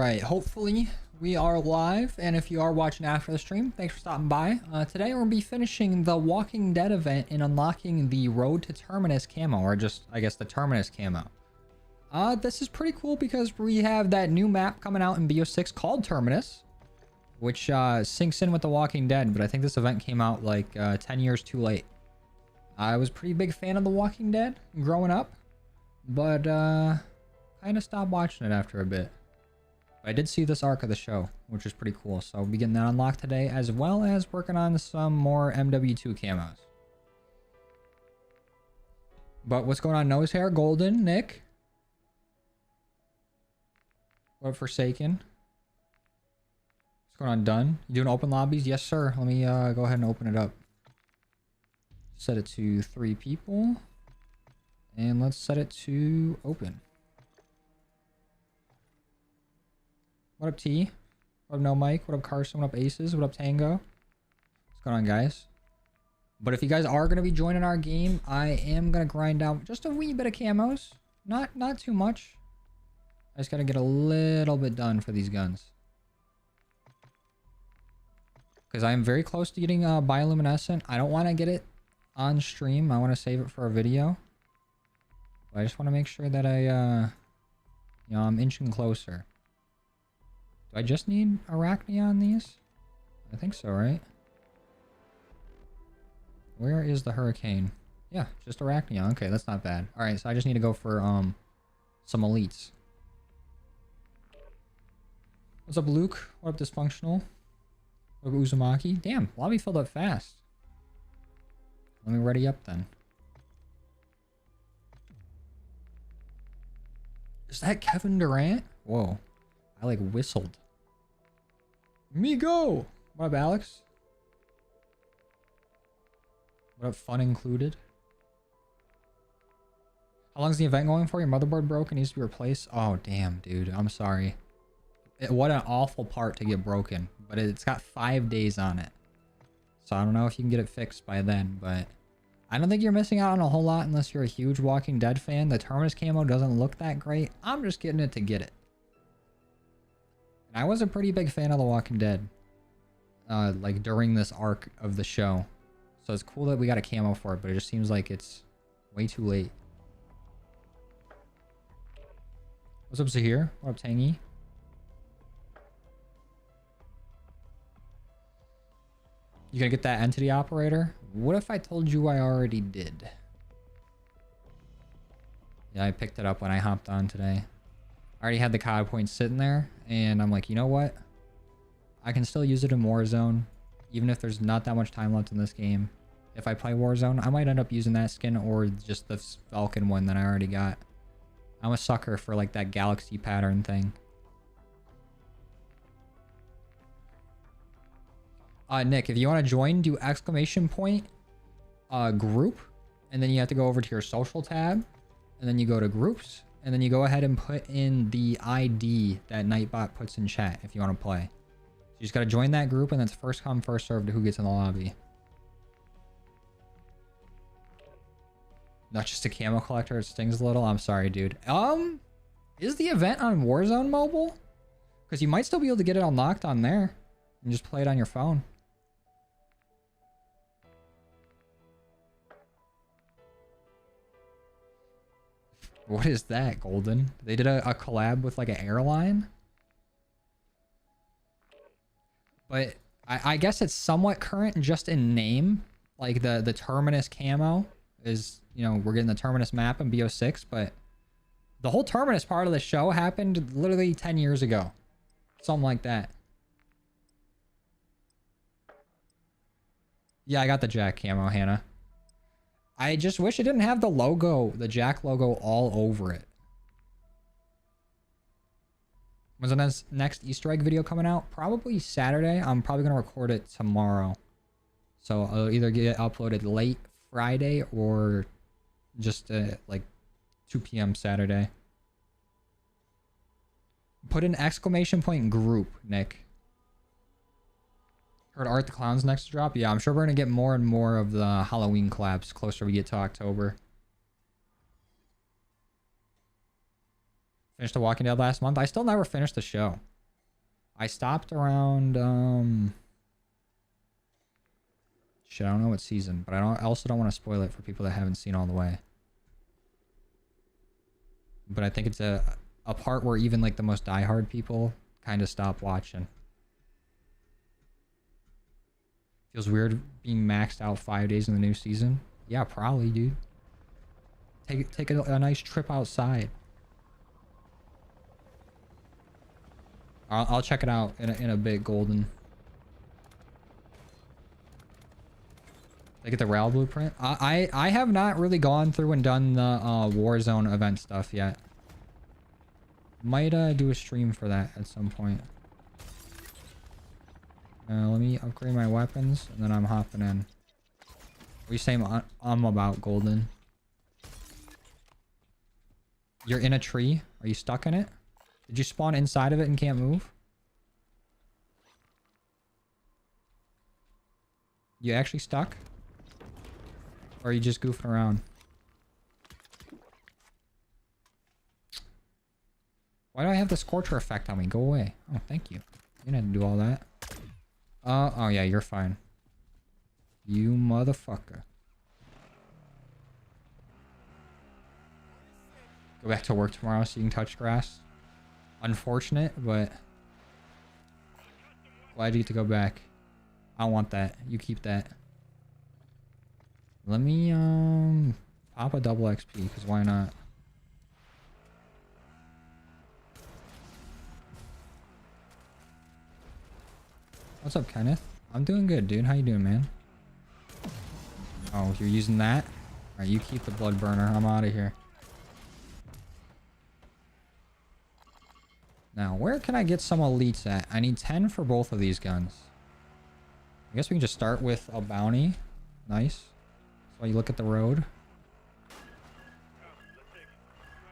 right, hopefully we are live, and if you are watching after the stream, thanks for stopping by. Today we're going to be finishing the Walking Dead event and unlocking the Road to Terminus camo, or just, I guess, the Terminus camo. This is pretty cool because we have that new map coming out in BO6 called Terminus, which syncs in with the Walking Dead, but I think this event came out like 10 years too late. I was a pretty big fan of the Walking Dead growing up, but kind of stopped watching it after a bit. I did see this arc of the show, which is pretty cool. So we'll be getting that unlocked today, as well as working on some more MW2 camos. But what's going on? Nose hair, Golden, Nick. What up, Forsaken? What's going on, Done? You doing open lobbies? Yes, sir. Let me go ahead and open it up. Set it to 3 people. And let's set it to open. What up, T? What up, No Mike? What up, Carson? What up, Aces? What up, Tango? What's going on, guys? But if you guys are going to be joining our game, I am going to grind out just a wee bit of camos. Not too much. I just got to get a little bit done for these guns. Because I am very close to getting bioluminescent. I don't want to get it on stream. I want to save it for a video. But I just want to make sure that I'm inching closer. Do I just need Arachne on these? I think so, right? Where is the hurricane? Yeah, just Arachne. Okay, that's not bad. Alright, so I just need to go for some elites. What's up, Luke? What up, Dysfunctional? What up, Uzumaki? Damn, lobby filled up fast. Let me ready up then. Is that Kevin Durant? Whoa. I like whistled. Me go! What up, Alex? What up, Fun Included? How long is the event going for? Your motherboard broke and needs to be replaced? Oh, damn, dude. I'm sorry. What an awful part to get broken. But it's got 5 days on it. So I don't know if you can get it fixed by then, but I don't think you're missing out on a whole lot unless you're a huge Walking Dead fan. The Terminus camo doesn't look that great. I'm just getting it to get it. I was a pretty big fan of The Walking Dead, like during this arc of the show. So it's cool that we got a camo for it, but it just seems like it's way too late. What's up, Zahir? What up, Tangy? You gonna get that entity operator? What if I told you I already did? Yeah, I picked it up when I hopped on today. I already had the COD points sitting there, and I'm like, you know what? I can still use it in Warzone, even if there's not that much time left in this game. If I play Warzone, I might end up using that skin or just the Falcon one that I already got. I'm a sucker for like that galaxy pattern thing. Nick, if you want to join, do !point group, and then you have to go over to your social tab, and then you go to groups. And then you go ahead and put in the ID that Nightbot puts in chat if you want to play. You just got to join that group, and it's first come, first served to who gets in the lobby. Not just a camo collector, it stings a little. I'm sorry, dude. Is the event on Warzone mobile? Because you might still be able to get it unlocked on there and just play it on your phone. What is that, Golden? They did a collab with like an airline? But I guess it's somewhat current just in name. Like the Terminus camo is, you know, we're getting the Terminus map in BO6, but the whole Terminus part of the show happened literally 10 years ago. Something like that. Yeah, I got the Jack camo, Hannah. I just wish it didn't have the logo, the Jack logo all over it. When's the next Easter egg video coming out? Probably Saturday. I'm probably going to record it tomorrow. So I'll either get it uploaded late Friday or just like 2 p.m. Saturday. Put an exclamation point group, Nick. Heard Art the Clown's next to drop? Yeah, I'm sure we're going to get more and more of the Halloween collabs closer we get to October. Finished The Walking Dead last month. I still never finished the show. I stopped around shit, I don't know what season, but I also don't want to spoil it for people that haven't seen all the way. But I think it's a part where even like the most diehard people kind of stop watching. Feels weird being maxed out 5 days in the new season. Yeah, probably, dude. Take a nice trip outside. I'll check it out in a bit, Golden. Look at the rail blueprint. I have not really gone through and done the Warzone event stuff yet. Might do a stream for that at some point. Let me upgrade my weapons and then I'm hopping in. What are you saying I'm about, Golden? You're in a tree? Are you stuck in it? Did you spawn inside of it and can't move? You actually stuck? Or are you just goofing around? Why do I have the Scorcher effect on me? Go away. Oh, thank you. You didn't have to do all that. Oh yeah, you're fine. You motherfucker. Go back to work tomorrow so you can touch grass. Unfortunate, but glad you get to go back. I want that. You keep that. Let me pop a double XP, because why not? What's up, Kenneth? I'm doing good, dude. How you doing, man? Oh, you're using that? Alright, you keep the blood burner. I'm out of here. Now, where can I get some elites at? I need 10 for both of these guns. I guess we can just start with a bounty. Nice. So you look at the road.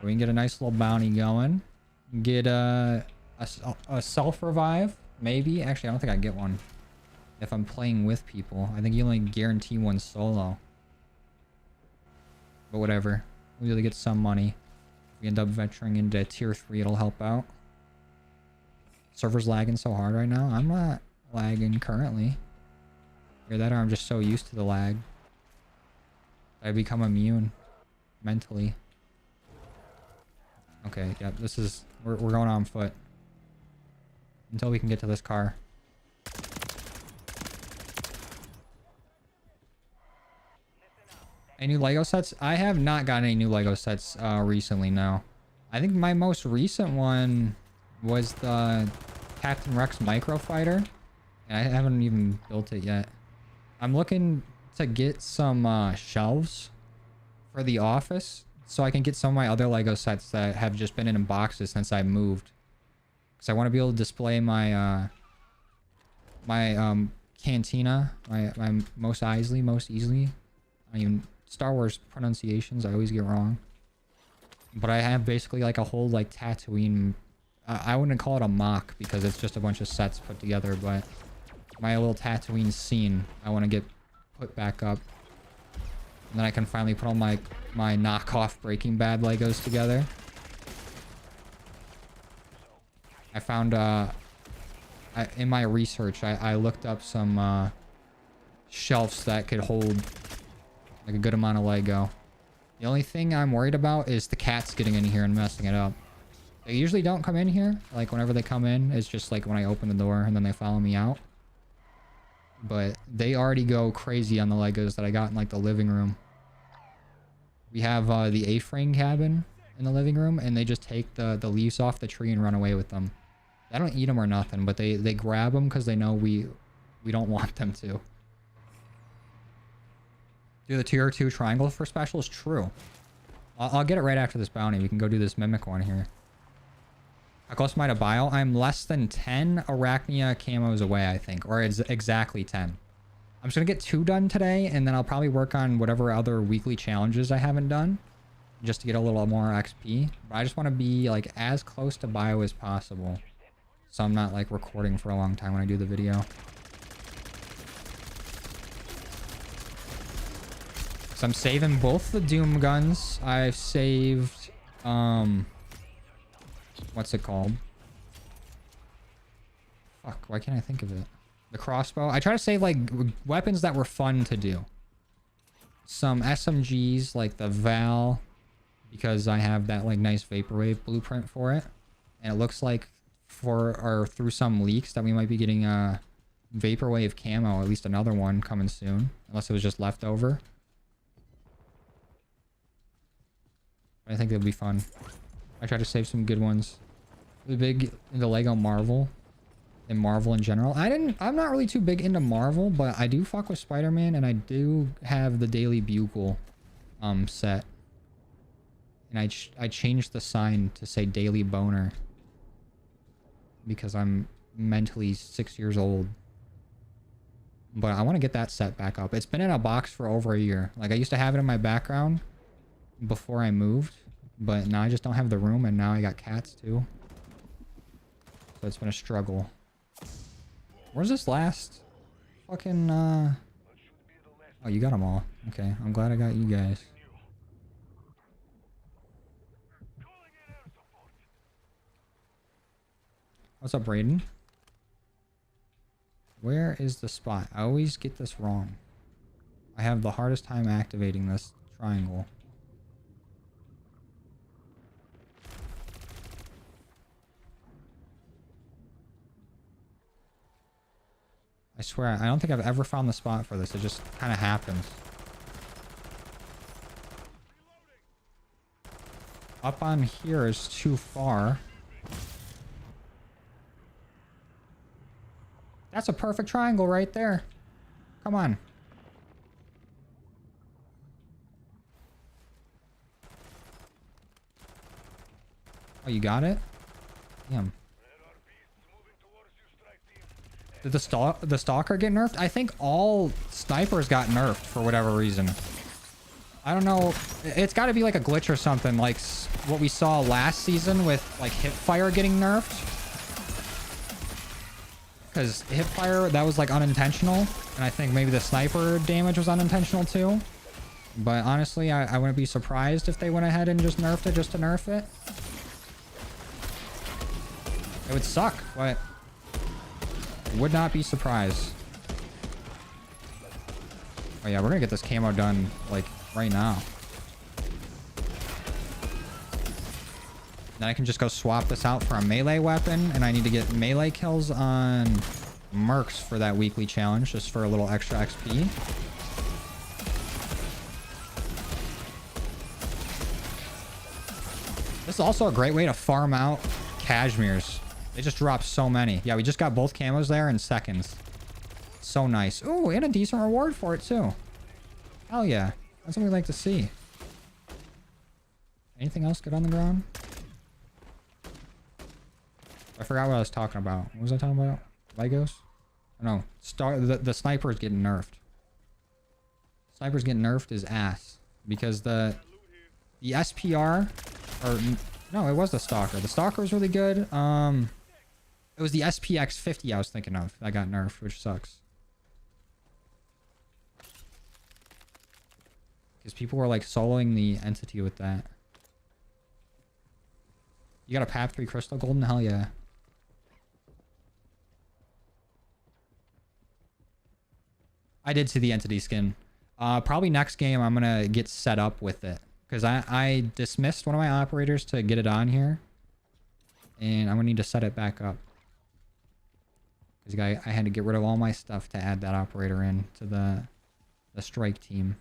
We can get a nice little bounty going. Get a self-revive. Maybe. Actually, I don't think I get one if I'm playing with people. I think you only guarantee one solo. But whatever. We'll really get some money. If we end up venturing into tier 3, it'll help out. Server's lagging so hard right now. I'm not lagging currently. Either that or I'm just so used to the lag. I become immune mentally. Okay, yeah, this is... We're going on foot. Until we can get to this car. Any new Lego sets? I have not gotten any new Lego sets recently, no. I think my most recent one was the Captain Rex Microfighter. And I haven't even built it yet. I'm looking to get some shelves for the office so I can get some of my other Lego sets that have just been in boxes since I moved. Because I want to be able to display my cantina, my most easily. I mean, Star Wars pronunciations I always get wrong. But I have basically like a whole like Tatooine. I wouldn't call it a mock because it's just a bunch of sets put together, but my little Tatooine scene I want to get put back up. And then I can finally put all my knockoff Breaking Bad Legos together. I found in my research I looked up some shelves that could hold like a good amount of Lego. The only thing I'm worried about is the cats getting in here and messing it up. They usually don't come in here. Like whenever they come in, it's just like when I open the door and then they follow me out. But they already go crazy on the Legos that I got in like the living room. We have the A-frame cabin in the living room and they just take the leaves off the tree and run away with them. I don't eat them or nothing, but they grab them because they know we don't want them to. Do the tier 2 triangle for specials? True. I'll get it right after this bounty. We can go do this mimic one here. How close am I to bio? I'm less than 10 Arachnia camos away, I think. Or it's exactly 10. I'm just going to get 2 done today, and then I'll probably work on whatever other weekly challenges I haven't done. Just to get a little more XP. But I just want to be like as close to bio as possible. So I'm not like recording for a long time when I do the video. So I'm saving both the Doom guns. I've saved, what's it called? Fuck, why can't I think of it? The crossbow. I try to save like weapons that were fun to do. Some SMGs like the Val, because I have that like nice vaporwave blueprint for it, and it looks like through some leaks that we might be getting a vaporwave camo, at least another one coming soon, unless it was just leftover. I think it'll be fun. I try to save some good ones. Really big into Lego Marvel and Marvel in general. I'm not really too big into Marvel, but I do fuck with Spider-Man, and I do have the Daily Bugle set. And I changed the sign to say Daily Boner because I'm mentally 6 years old. But I want to get that set back up. It's been in a box for over a year. Like, I used to have it in my background before I moved, but now I just don't have the room, and now I got cats too. So it's been a struggle. Where's this last fucking oh, you got them all. Okay, I'm glad I got you guys. What's up, Brayden? Where is the spot? I always get this wrong. I have the hardest time activating this triangle. I swear, I don't think I've ever found the spot for this. It just kind of happens. Up on here is too far. That's a perfect triangle right there. Come on. Oh, you got it? Damn. Did the stalker get nerfed? I think all snipers got nerfed for whatever reason. I don't know. It's got to be like a glitch or something, like what we saw last season with like hipfire getting nerfed. Because hipfire, that was like unintentional, and I think maybe the sniper damage was unintentional too. But honestly, I wouldn't be surprised if they went ahead and just nerfed it just to nerf it. It would suck, but would not be surprised. Oh yeah, we're gonna get this camo done like right now. Then I can just go swap this out for a melee weapon, and I need to get melee kills on mercs for that weekly challenge, just for a little extra XP. This is also a great way to farm out cashmeres. They just drop so many. Yeah, we just got both camos there in seconds. So nice. Ooh, and a decent reward for it too. Hell yeah. That's what we like to see. Anything else good on the ground? I forgot what I was talking about. What was I talking about? Legos? Oh, no. The sniper is getting nerfed. Sniper's getting nerfed is ass. Because the SPR... Or... No, it was the stalker. The stalker was really good. It was the SPX 50 I was thinking of that got nerfed, which sucks. Because people were like soloing the entity with that. You got a PAP 3 crystal golden? Hell yeah. I did see the entity skin. Probably next game I'm gonna get set up with it. Because I dismissed one of my operators to get it on here. And I'm gonna need to set it back up. Because I had to get rid of all my stuff to add that operator in to the strike team.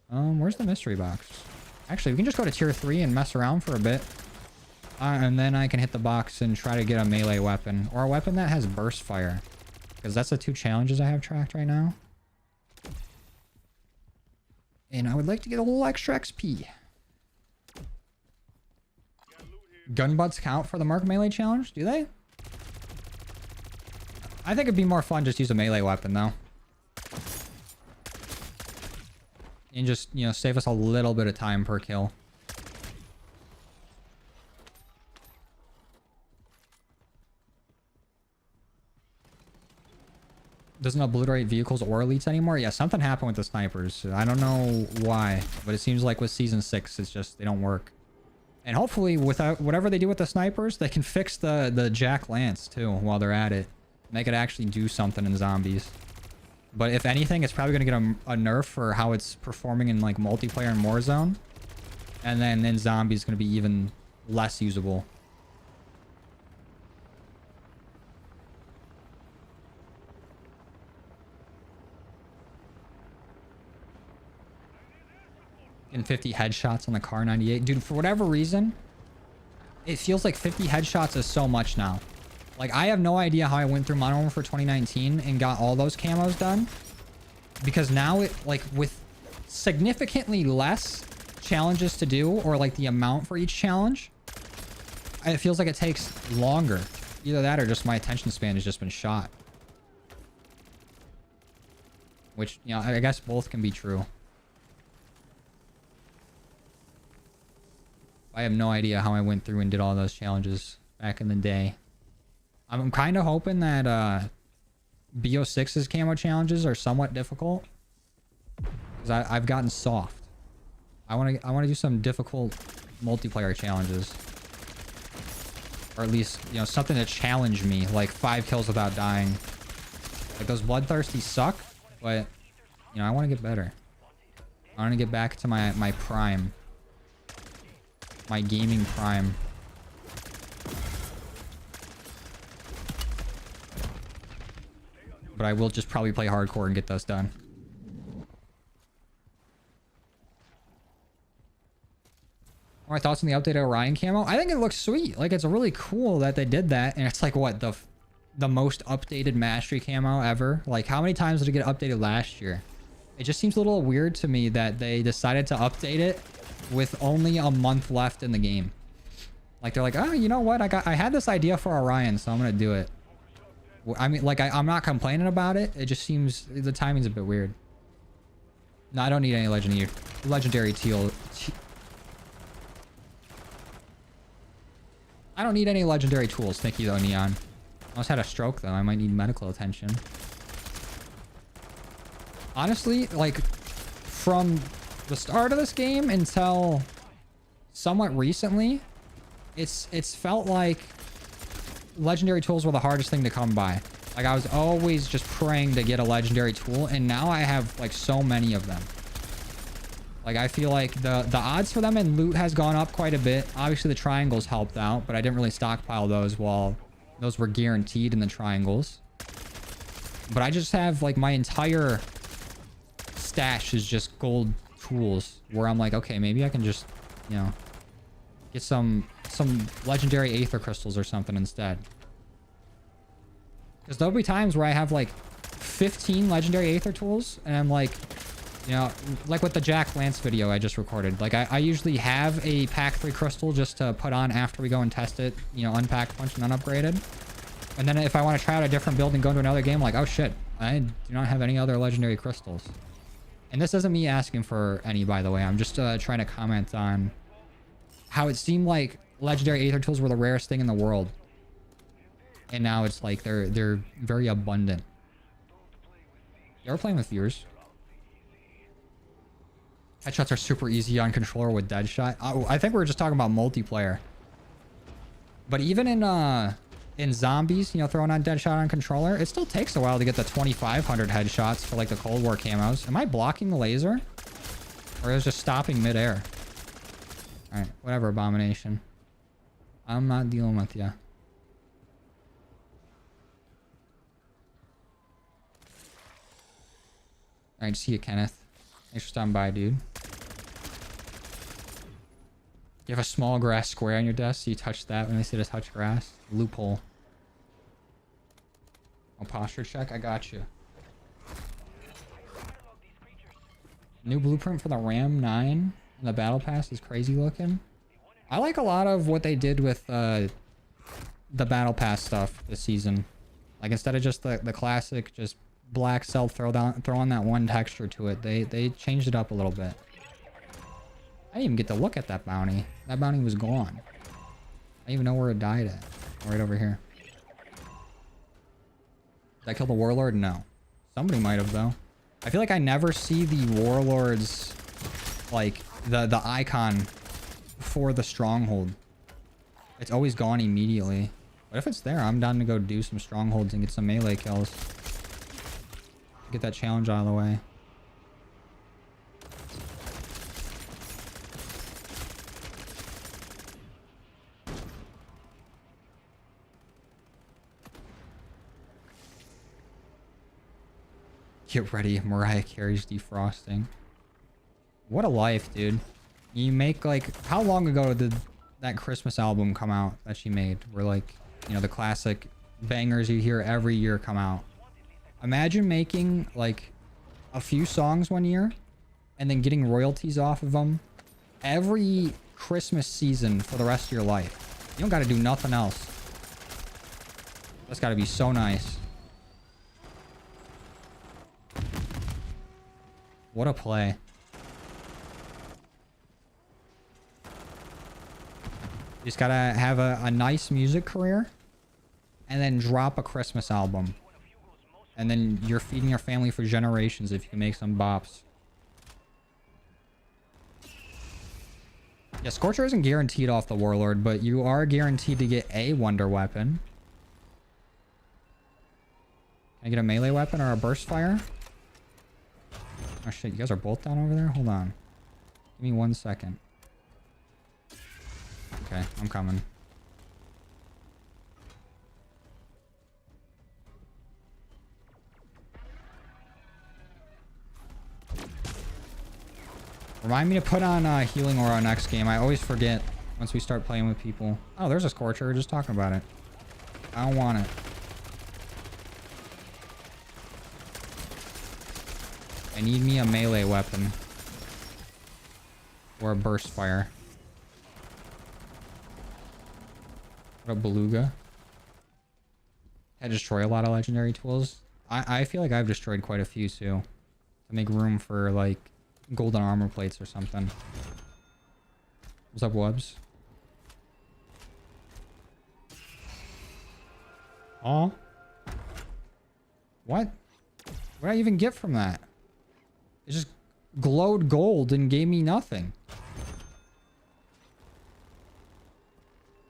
Where's the mystery box? Actually, we can just go to tier 3 and mess around for a bit. And then I can hit the box and try to get a melee weapon. Or a weapon that has burst fire. Because that's the 2 challenges I have tracked right now. And I would like to get a little extra XP. Gun butts count for the Merc Melee Challenge? Do they? I think it'd be more fun just use a melee weapon, though. And just, you know, save us a little bit of time per kill. Doesn't obliterate vehicles or elites anymore? Yeah, something happened with the snipers. I don't know why, but it seems like with Season 6, it's just, they don't work. And hopefully, without whatever they do with the snipers, they can fix the Jack Lance too while they're at it. Make it actually do something in zombies. But if anything, it's probably going to get a nerf for how it's performing in like multiplayer and Warzone. And then in zombies, going to be even less usable. And 50 headshots on the car 98. Dude, for whatever reason, it feels like 50 headshots is so much now. Like, I have no idea how I went through Modern Warfare 2019 and got all those camos done. Because now it, like, with significantly less challenges to do, or like the amount for each challenge, it feels like it takes longer. Either that or just my attention span has just been shot. Which, you know, I guess both can be true. I have no idea how I went through and did all those challenges back in the day. I'm kind of hoping that BO6's camo challenges are somewhat difficult, because I've gotten soft. I want to do some difficult multiplayer challenges, or at least, you know, something to challenge me, like 5 kills without dying. Like, those bloodthirsty suck, but you know, I want to get better. I want to get back to my prime. My gaming prime. But I will just probably play hardcore and get those done. My thoughts on the updated Orion camo? I think it looks sweet. Like, it's really cool that they did that. And it's like, what, the most updated mastery camo ever? Like, how many times did it get updated last year? It just seems a little weird to me that they decided to update it with only a month left in the game. Like, they're like, oh, you know what? I had this idea for Orion, so I'm gonna do it. I mean, like, I'm not complaining about it. It just seems the timing's a bit weird. No, I don't need any legendary teal. I don't need any legendary tools. Thank you, though, Neon. I almost had a stroke, though. I might need medical attention. Honestly, like, from the start of this game until somewhat recently, it's felt like legendary tools were the hardest thing to come by. Like, I was always just praying to get a legendary tool, and now I have like so many of them. Like, I feel like the odds for them in loot has gone up quite a bit. Obviously the triangles helped out, but I didn't really stockpile those while those were guaranteed in the triangles. But I just have like my entire stash is just gold tools, where I'm like, okay, maybe I can just, you know, get some legendary aether crystals or something instead. Because there'll be times where I have like 15 legendary aether tools, and I'm like, you know, like with the Jack Lance video I just recorded, like I usually have a pack 3 crystal just to put on after we go and test it, you know, unpacked, punched, and unupgraded. And then if I want to try out a different build and go into another game, like, oh shit, I do not have any other legendary crystals. And this isn't me asking for any, by the way. I'm just trying to comment on how it seemed like legendary aether tools were the rarest thing in the world, and now it's like they're very abundant. You ever playing with viewers? Headshots are super easy on controller with Deadshot. Oh, I think we were just talking about multiplayer. But even in zombies, you know, throwing on Deadshot on controller, it still takes a while to get the 2500 headshots for like the Cold War camos. Am I blocking the laser? Or is it just stopping midair? Alright, whatever, Abomination. I'm not dealing with ya. Alright, see you, Kenneth. Thanks for stopping by, dude. You have a small grass square on your desk, so you touch that when they say to touch grass. Loophole. Oh, posture check? I got you. New blueprint for the Ram 9 and the Battle Pass is crazy looking. I like a lot of what they did with the Battle Pass stuff this season. Like, instead of just the classic, just black self throw on that one texture to it, they changed it up a little bit. I didn't even get to look at that bounty. That bounty was gone. I didn't even know where it died at. Right over here. Did I kill the Warlord? No. Somebody might have, though. I feel like I never see the Warlord's, like, the icon for the stronghold. It's always gone immediately. But if it's there, I'm down to go do some strongholds and get some melee kills. Get that challenge out of the way. Get ready, Mariah Carey's defrosting. What a life, dude. You make like, how long ago did that Christmas album come out that she made? Where like, you know, the classic bangers you hear every year come out. Imagine making like a few songs one year and then getting royalties off of them every Christmas season for the rest of your life. You don't got to do nothing else. That's got to be so nice. What a play. You just gotta have a nice music career and then drop a Christmas album. And then you're feeding your family for generations if you can make some bops. Yeah, Scorcher isn't guaranteed off the Warlord, but you are guaranteed to get a Wonder Weapon. Can I get a melee weapon or a burst fire? Oh shit, you guys are both down over there? Hold on. Give me 1 second. Okay, I'm coming. Remind me to put on Healing Aura next game. I always forget once we start playing with people. Oh, there's a Scorcher. We're just talking about it. I don't want it. I need me a melee weapon. Or a burst fire. What a beluga. I destroy a lot of legendary tools. I feel like I've destroyed quite a few too. To make room for like golden armor plates or something. What's up, Wubs? Oh. What? What did I even get from that? It just glowed gold and gave me nothing.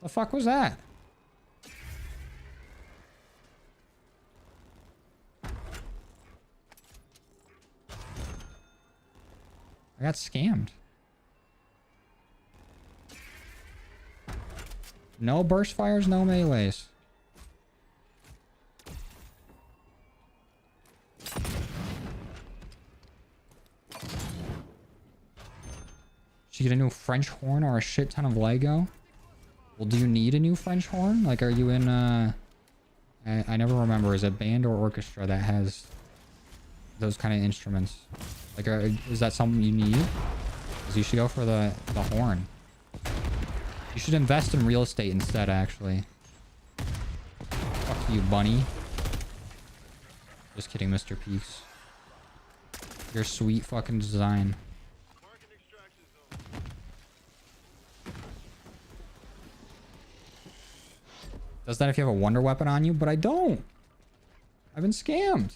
The fuck was that? I got scammed. No burst fires, no melees. Should you get a new French horn or a shit ton of Lego? Well, do you need a new French horn? Like, are you in, I never remember. Is it band or orchestra that has those kind of instruments? Like, is that something you need? Because you should go for the horn. You should invest in real estate instead, actually. Fuck you, bunny. Just kidding, Mr. Peaks. Your sweet fucking design. Does that if you have a wonder weapon on you? But I don't. I've been scammed.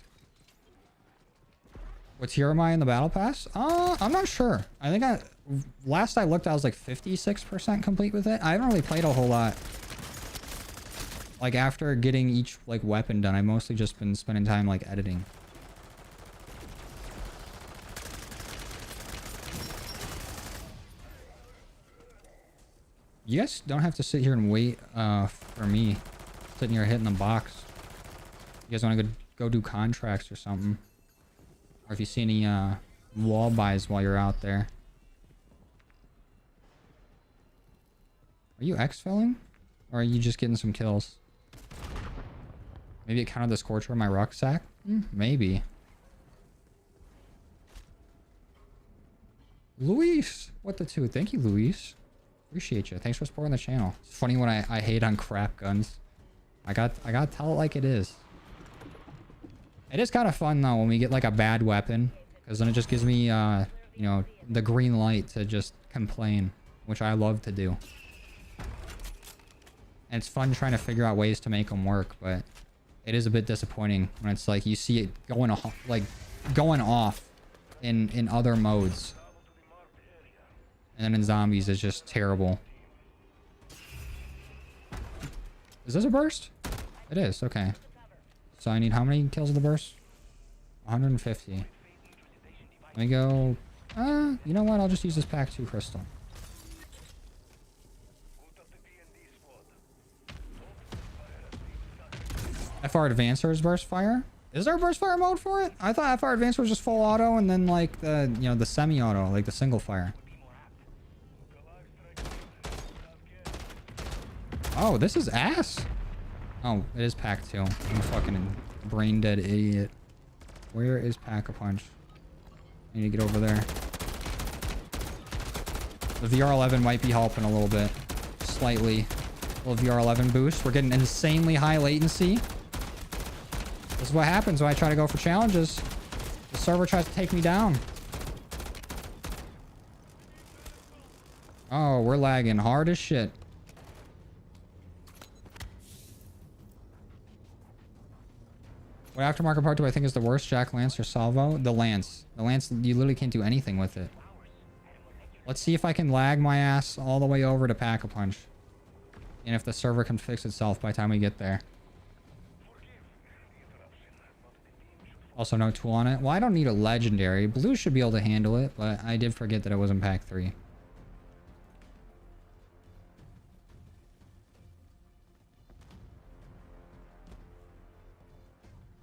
What tier am I in the battle pass? I'm not sure. I think last I looked, I was like 56% complete with it. I haven't really played a whole lot. Like after getting each like weapon done, I've mostly just been spending time like editing. You guys don't have to sit here and wait for me sitting here hitting the box. You guys want to go do contracts or something? Or if you see any wall buys while you're out there. Are you exfilling? Or are you just getting some kills? Maybe it counted the Scorcher in my rucksack? Maybe. Luis! What the two? Thank you, Luis. Appreciate you. Thanks for supporting the channel. It's funny when I hate on crap guns. I gotta tell it like it is. It is kind of fun though when we get like a bad weapon, because then it just gives me you know, the green light to just complain, which I love to do. And it's fun trying to figure out ways to make them work, but it is a bit disappointing when it's like you see it going off in other modes. And then in zombies, it's just terrible. Is this a burst? It is, okay. So I need how many kills of the burst? 150. Let me go... you know what? I'll just use this pack 2 crystal. FR Advancer is burst fire? Is there a burst fire mode for it? I thought FR Advancer was just full auto and then like the, you know, the semi-auto, like the single fire. Oh, this is ass. Oh, it is pack 2. I'm a fucking brain dead idiot. Where is Pack-a-Punch? I need to get over there. The VR11 might be helping a little bit. Slightly. A little VR11 boost. We're getting insanely high latency. This is what happens when I try to go for challenges. The server tries to take me down. Oh, we're lagging hard as shit. What aftermarket part do I think is the worst? Jack, Lance, or Salvo? The Lance. The Lance, you literally can't do anything with it. Let's see if I can lag my ass all the way over to Pack-a-Punch. And if the server can fix itself by the time we get there. Also, no tool on it. Well, I don't need a legendary. Blue should be able to handle it, but I did forget that it was in pack 3.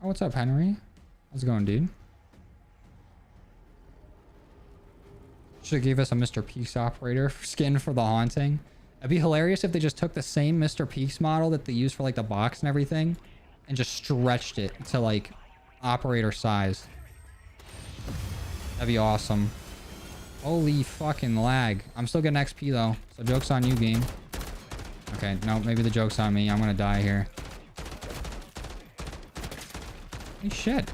Oh, what's up, Henry? How's it going, dude? Should have gave us a Mr. Peaks operator skin for the haunting. It'd be hilarious if they just took the same Mr. Peaks model that they use for like the box and everything and just stretched it to like operator size. That'd be awesome. Holy fucking lag. I'm still getting XP though, so joke's on you, game. Okay, no, maybe the joke's on me. I'm gonna die here. Holy shit.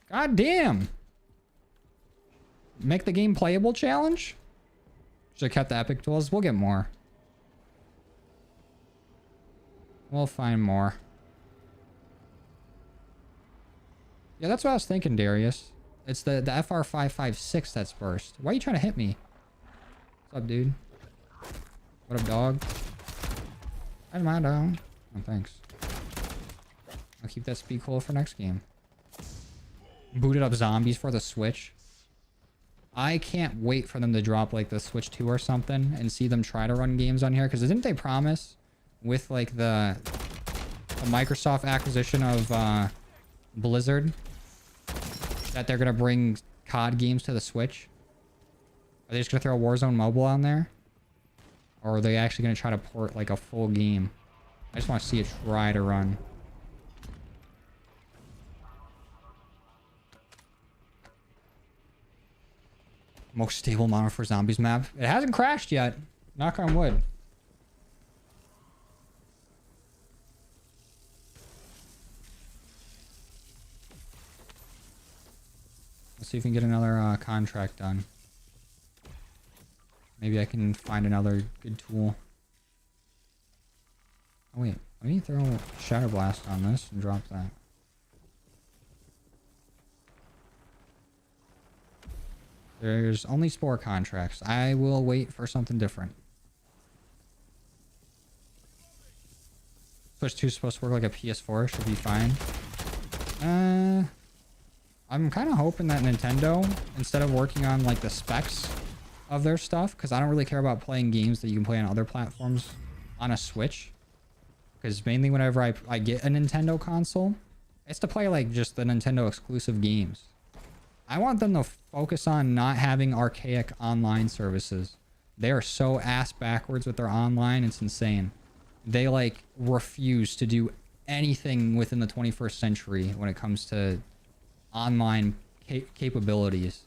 God damn. Make the game playable challenge? Should have kept the epic tools. We'll get more. We'll find more. Yeah, that's what I was thinking, Darius. It's the FR556 that's burst. Why are you trying to hit me? What's up, dude? What up, dog? How's my dog? Oh, thanks. I'll keep that speed cool for next game. Booted up zombies for the Switch. I can't wait for them to drop like the Switch 2 or something and see them try to run games on here. Because didn't they promise with like the Microsoft acquisition of Blizzard that they're going to bring COD games to the Switch? Are they just going to throw Warzone Mobile on there? Or are they actually going to try to port like a full game? I just want to see it try to run. Most stable Modern for Zombies map. It hasn't crashed yet. Knock on wood. Let's see if we can get another contract done. Maybe I can find another good tool. Oh wait, let me throw Shatter Blast on this and drop that. There's only Spore contracts. I will wait for something different. Switch 2 is supposed to work like a PS4. Should be fine. I'm kind of hoping that Nintendo, instead of working on like the specs of their stuff, because I don't really care about playing games that you can play on other platforms on a Switch. Because mainly whenever I get a Nintendo console, it's to play like just the Nintendo exclusive games. I want them to focus on not having archaic online services. They are so ass backwards with their online, it's insane. They like refuse to do anything within the 21st century when it comes to online capabilities.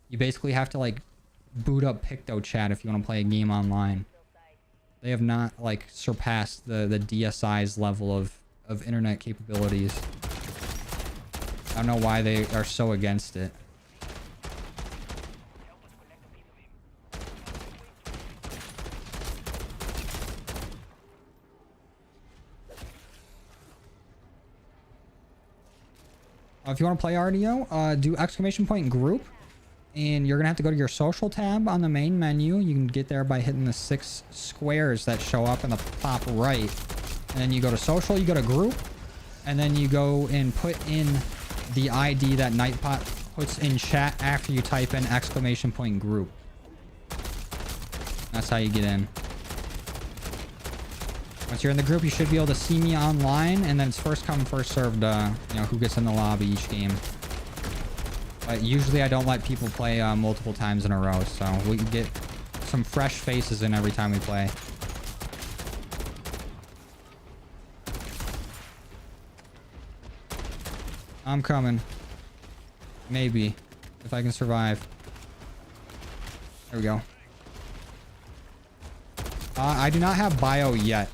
You basically have to like boot up PictoChat if you want to play a game online. They have not like surpassed the DSi's level of internet capabilities. I don't know why they are so against it. If you want to play RDO, do exclamation point group And you're gonna have to go to your social tab on the main menu. You can get there by hitting the 6 squares that show up in the top right. And then you go to social, you go to group, and then you go and put in the ID that Nightbot puts in chat after you type in !! group. That's how you get in. Once you're in the group, you should be able to see me online, and then it's first come, first served, you know, who gets in the lobby each game. But usually I don't let people play multiple times in a row, so we get some fresh faces in every time we play. I'm coming. Maybe. If I can survive. There we go. I do not have bio yet.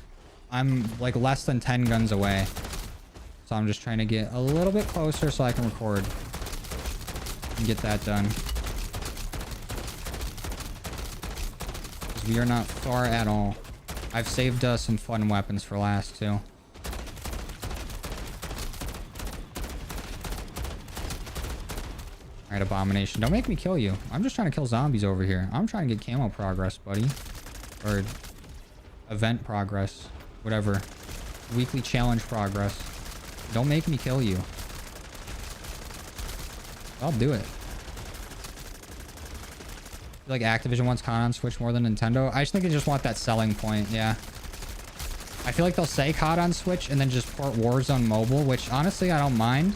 I'm like less than 10 guns away. So I'm just trying to get a little bit closer so I can record. And get that done. Because we are not far at all. I've saved some fun weapons for last too. Alright, Abomination. Don't make me kill you. I'm just trying to kill zombies over here. I'm trying to get camo progress, buddy. Or event progress. Whatever. Weekly challenge progress. Don't make me kill you. I'll do it. I feel like Activision wants COD on Switch more than Nintendo. I just think they just want that selling point, yeah. I feel like they'll say COD on Switch and then just port Warzone Mobile, which honestly I don't mind.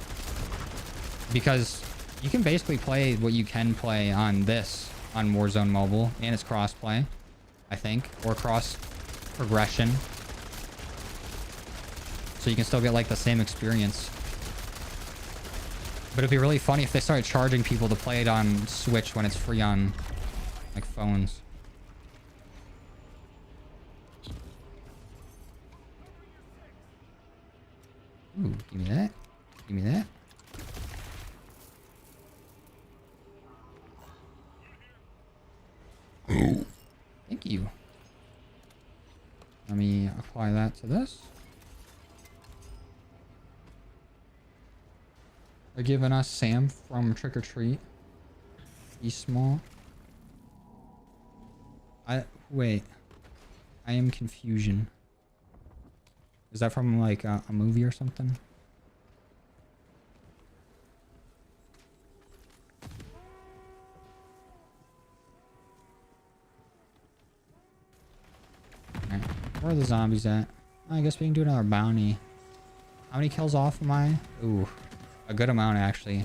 Because you can basically play what you can play on this, on Warzone Mobile, and it's cross-play, I think, or cross-progression. So you can still get like the same experience. But it'd be really funny if they started charging people to play it on Switch when it's free on like phones. Ooh, give me that. Give me that. Thank you. Let me apply that to this. They're giving us Sam from Trick or Treat. He's small. Wait. I am confusion. Is that from like a movie or something? Alright. Where are the zombies at? I guess we can do another bounty. How many kills off am I? Ooh. A good amount, actually.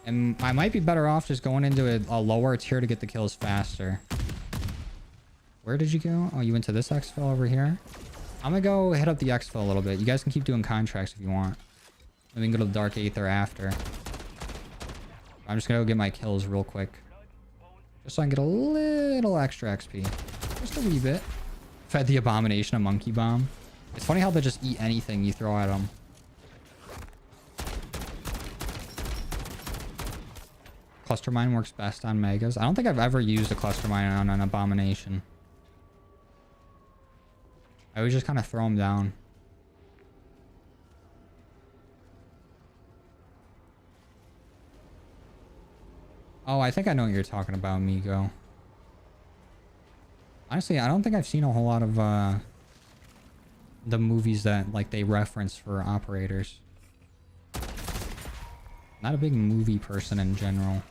And I might be better off just going into a lower tier to get the kills faster. Where did you go? Oh, you went to this exfil over here? I'm gonna go hit up the exfil a little bit. You guys can keep doing contracts if you want. And we can go to the Dark Aether after. I'm just gonna go get my kills real quick. Just so I can get a little extra XP. Just a wee bit. Fed the Abomination a monkey bomb. It's funny how they just eat anything you throw at them. Cluster mine works best on megas. I don't think I've ever used a cluster mine on an Abomination. I always just kind of throw them down. Oh, I think I know what you're talking about, Migo. Honestly, I don't think I've seen a whole lot of the movies that like they reference for operators. Not a big movie person in general.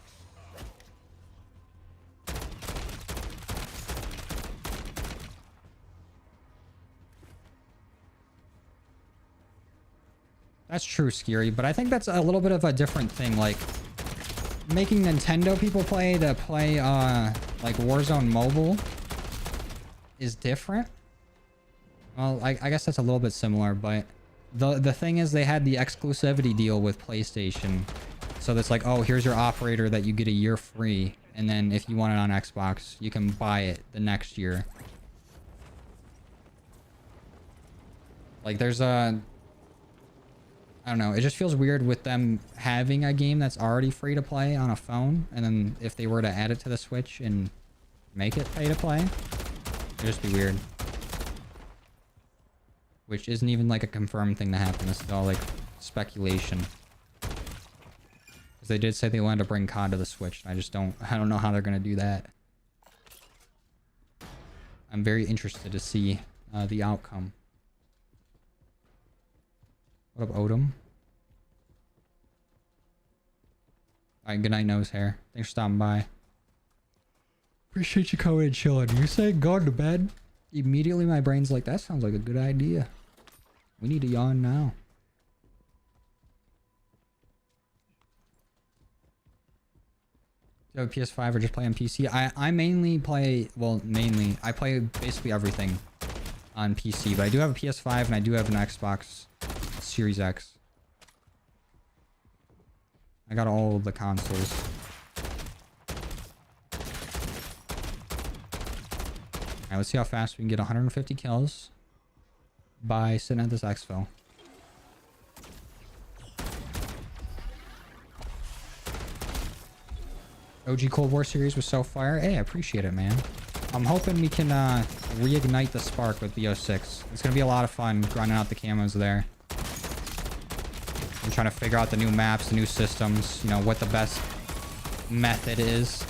That's true, Scary, but I think that's a little bit of a different thing. Like, making Nintendo people play like Warzone Mobile is different. Well, I guess that's a little bit similar, but the thing is they had the exclusivity deal with PlayStation. So that's like, oh, here's your operator that you get a year free. And then if you want it on Xbox, you can buy it the next year. Like, there's a... I don't know. It just feels weird with them having a game that's already free to play on a phone. And then if they were to add it to the Switch and make it pay to play, it'd just be weird. Which isn't even like a confirmed thing to happen. This is all like speculation. Because Because they did say they wanted to bring COD to the Switch. I don't know how they're going to do that. I'm very interested to see the outcome. What up, Odom? Alright, good night, nose hair. Thanks for stopping by. Appreciate you coming and chilling. You saying going to bed? Immediately my brain's like, that sounds like a good idea. We need to yawn now. Do you have a PS5 or just play on PC? I mainly play, well, I play basically everything on PC, but I do have a PS5 and I do have an Xbox Series X. I got all of the consoles. Alright, let's see how fast we can get 150 kills by sitting at this exfil. OG Cold War series was so fire. Hey, I appreciate it, man. I'm hoping we can reignite the spark with BO6. It's going to be a lot of fun grinding out the camos there. I'm trying to figure out the new maps, the new systems, you know, what the best method is.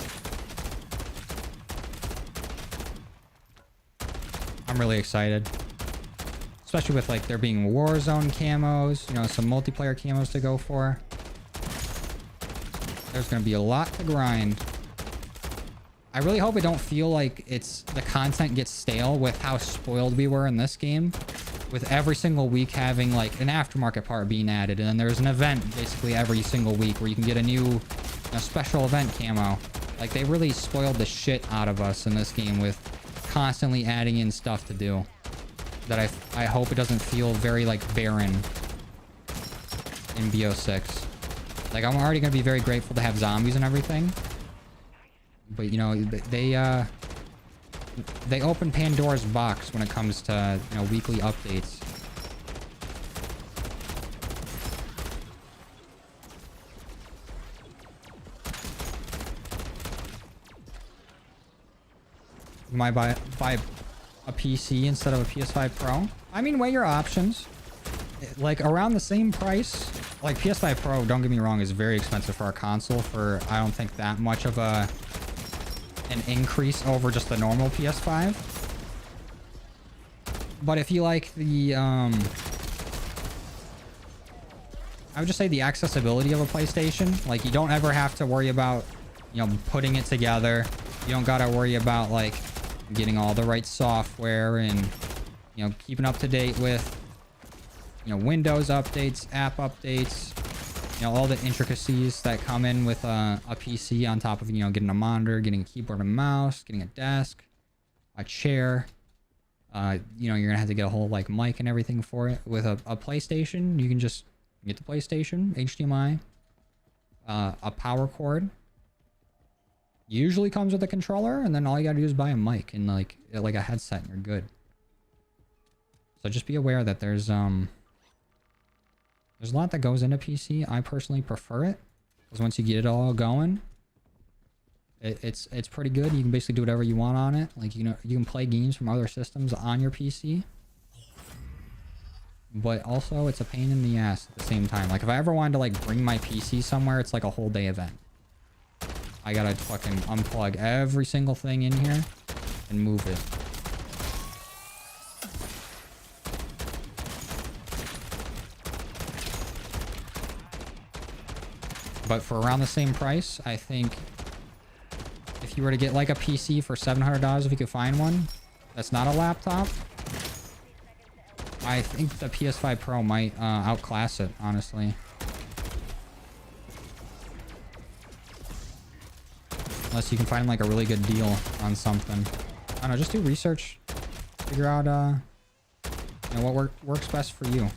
I'm really excited. Especially with, like, there being Warzone camos, you know, some multiplayer camos to go for. There's going to be a lot to grind. I really hope it don't feel like the content gets stale with how spoiled we were in this game. With every single week having, like, an aftermarket part being added. And then there's an event basically every single week where you can get a new special event camo. Like, they really spoiled the shit out of us in this game with constantly adding in stuff to do. That I hope it doesn't feel very, like, barren in BO6. Like, I'm already going to be very grateful to have zombies and everything. But, you know, they open Pandora's box when it comes to, you know, weekly updates. You might buy a PC instead of a PS5 Pro. I mean, weigh your options. Like, around the same price. Like, PS5 Pro, don't get me wrong, is very expensive for our console for, I don't think, that much of an increase over just the normal PS5. But if you like the, I would just say the accessibility of a PlayStation. Like, you don't ever have to worry about, you know, putting it together. You don't gotta worry about, like, getting all the right software and, you know, keeping up to date with, you know, Windows updates, app updates, you know, all the intricacies that come in with a PC on top of, you know, getting a monitor, getting a keyboard and mouse, getting a desk, a chair. You know, you're gonna have to get a whole, like, mic and everything for it. With a PlayStation, you can just get the PlayStation, HDMI, a power cord. Usually comes with a controller, and then all you gotta do is buy a mic and, like a headset, and you're good. So just be aware that there's a lot that goes into PC. I personally prefer it because once you get it all going, it's pretty good. You can basically do whatever you want on it. Like, you know, you can play games from other systems on your PC, but also it's a pain in the ass at the same time. Like, if I ever wanted to, like, bring my PC somewhere, it's like a whole day event. I gotta fucking unplug every single thing in here and move it. But for around the same price, I think if you were to get, like, a PC for $700, if you could find one that's not a laptop, I think the PS5 Pro might outclass it, honestly. Unless you can find, like, a really good deal on something. I don't know, just do research. Figure out, you know, what works best for you.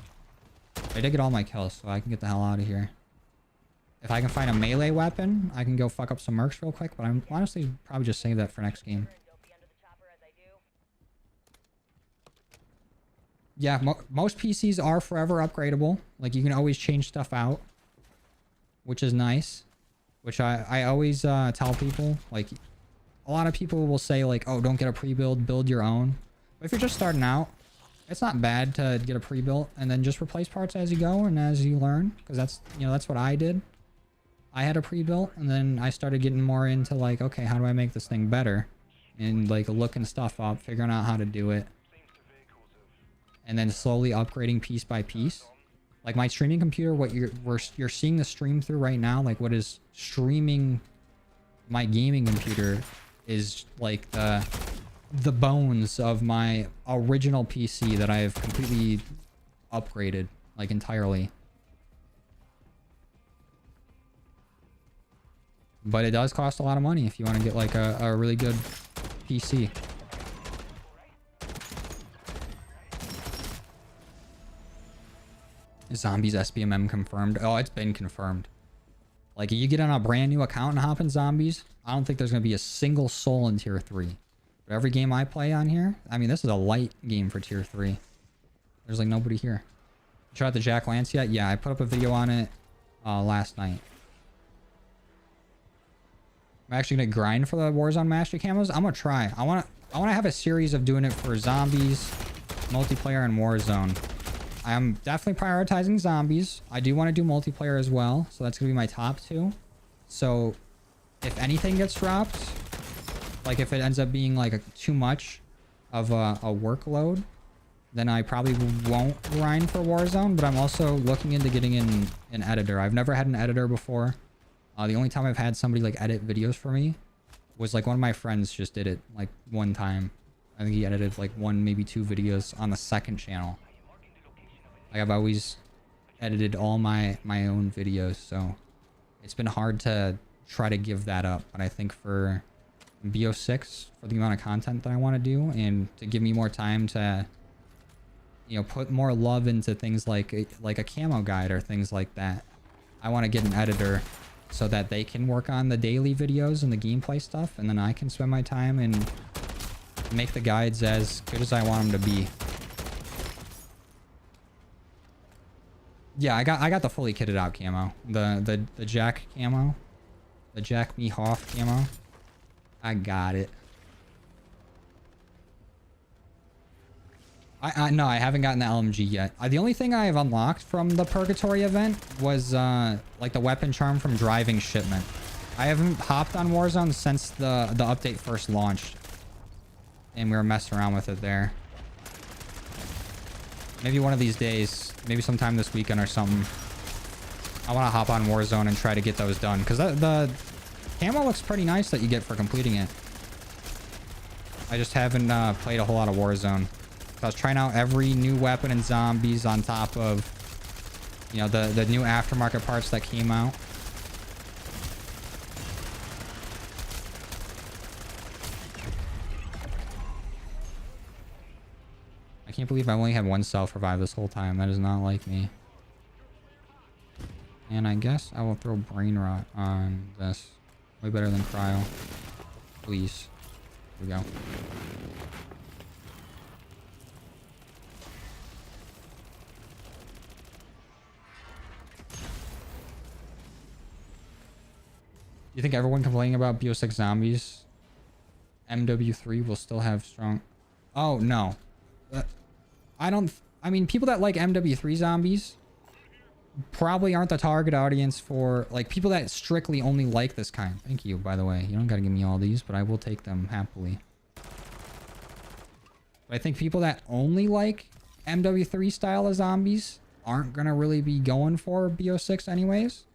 I did get all my kills, so I can get the hell out of here. If I can find a melee weapon, I can go fuck up some mercs real quick, but I'm honestly probably just save that for next game. Yeah, most PCs are forever upgradable. Like, you can always change stuff out, which is nice. Which I always tell people. Like, a lot of people will say, like, oh, don't get a pre-build, build your own. But if you're just starting out, it's not bad to get a pre-built and then just replace parts as you go and as you learn. Because that's, you know, that's what I did. I had a pre-built, and then I started getting more into like, okay, how do I make this thing better? And like looking stuff up, figuring out how to do it. And then slowly upgrading piece by piece. Like my streaming computer, what you're seeing the stream through right now, like what is streaming my gaming computer is like the bones of my original PC that I've completely upgraded, like entirely. But it does cost a lot of money if you want to get like a really good PC. Zombies SBMM confirmed. Oh, it's been confirmed. Like, you get on a brand new account and hop in Zombies, I don't think there's going to be a single soul in Tier 3. But every game I play on here, I mean, this is a light game for Tier 3. There's, like, nobody here. You tried the Jack Lance yet? Yeah, I put up a video on it last night. I'm actually going to grind for the Warzone Mastery camos. I'm going to try. I want to have a series of doing it for Zombies, multiplayer, and Warzone. I'm definitely prioritizing Zombies. I do want to do multiplayer as well, so that's going to be my top two. So if anything gets dropped, like if it ends up being like too much of a workload, then I probably won't grind for Warzone, but I'm also looking into getting in an editor. I've never had an editor before. The only time I've had somebody like edit videos for me was like one of my friends just did it like one time. I think he edited like one, maybe two videos on the second channel. Like I've always edited all my own videos, so it's been hard to try to give that up. But I think for BO6, for the amount of content that I want to do, and to give me more time to, you know, put more love into things like a camo guide or things like that, I want to get an editor so that they can work on the daily videos and the gameplay stuff, and then I can spend my time and make the guides as good as I want them to be. Yeah, I got the fully kitted out camo. The Jack camo. The Jack Me Hoff camo. I got it. No, I haven't gotten the LMG yet. The only thing I have unlocked from the Purgatory event was like the weapon charm from driving shipment. I haven't hopped on Warzone since the update first launched, and we were messing around with it there. Maybe one of these days, maybe sometime this weekend or something, I want to hop on Warzone and try to get those done, because the camo looks pretty nice that you get for completing it. I just haven't played a whole lot of Warzone. So I was trying out every new weapon in Zombies on top of, you know, the new aftermarket parts that came out. I can't believe I only had one self-revive this whole time. That is not like me. And I guess I will throw Brain Rot on this. Way better than Cryo. Please. Here we go. You think everyone complaining about BO6 Zombies MW3 will still have strong... Oh, no. I mean, people that like MW3 Zombies probably aren't the target audience for, like, people that strictly only like this kind. Thank you, by the way. You don't gotta give me all these, but I will take them happily. But I think people that only like MW3 style of zombies aren't gonna really be going for BO6 anyways.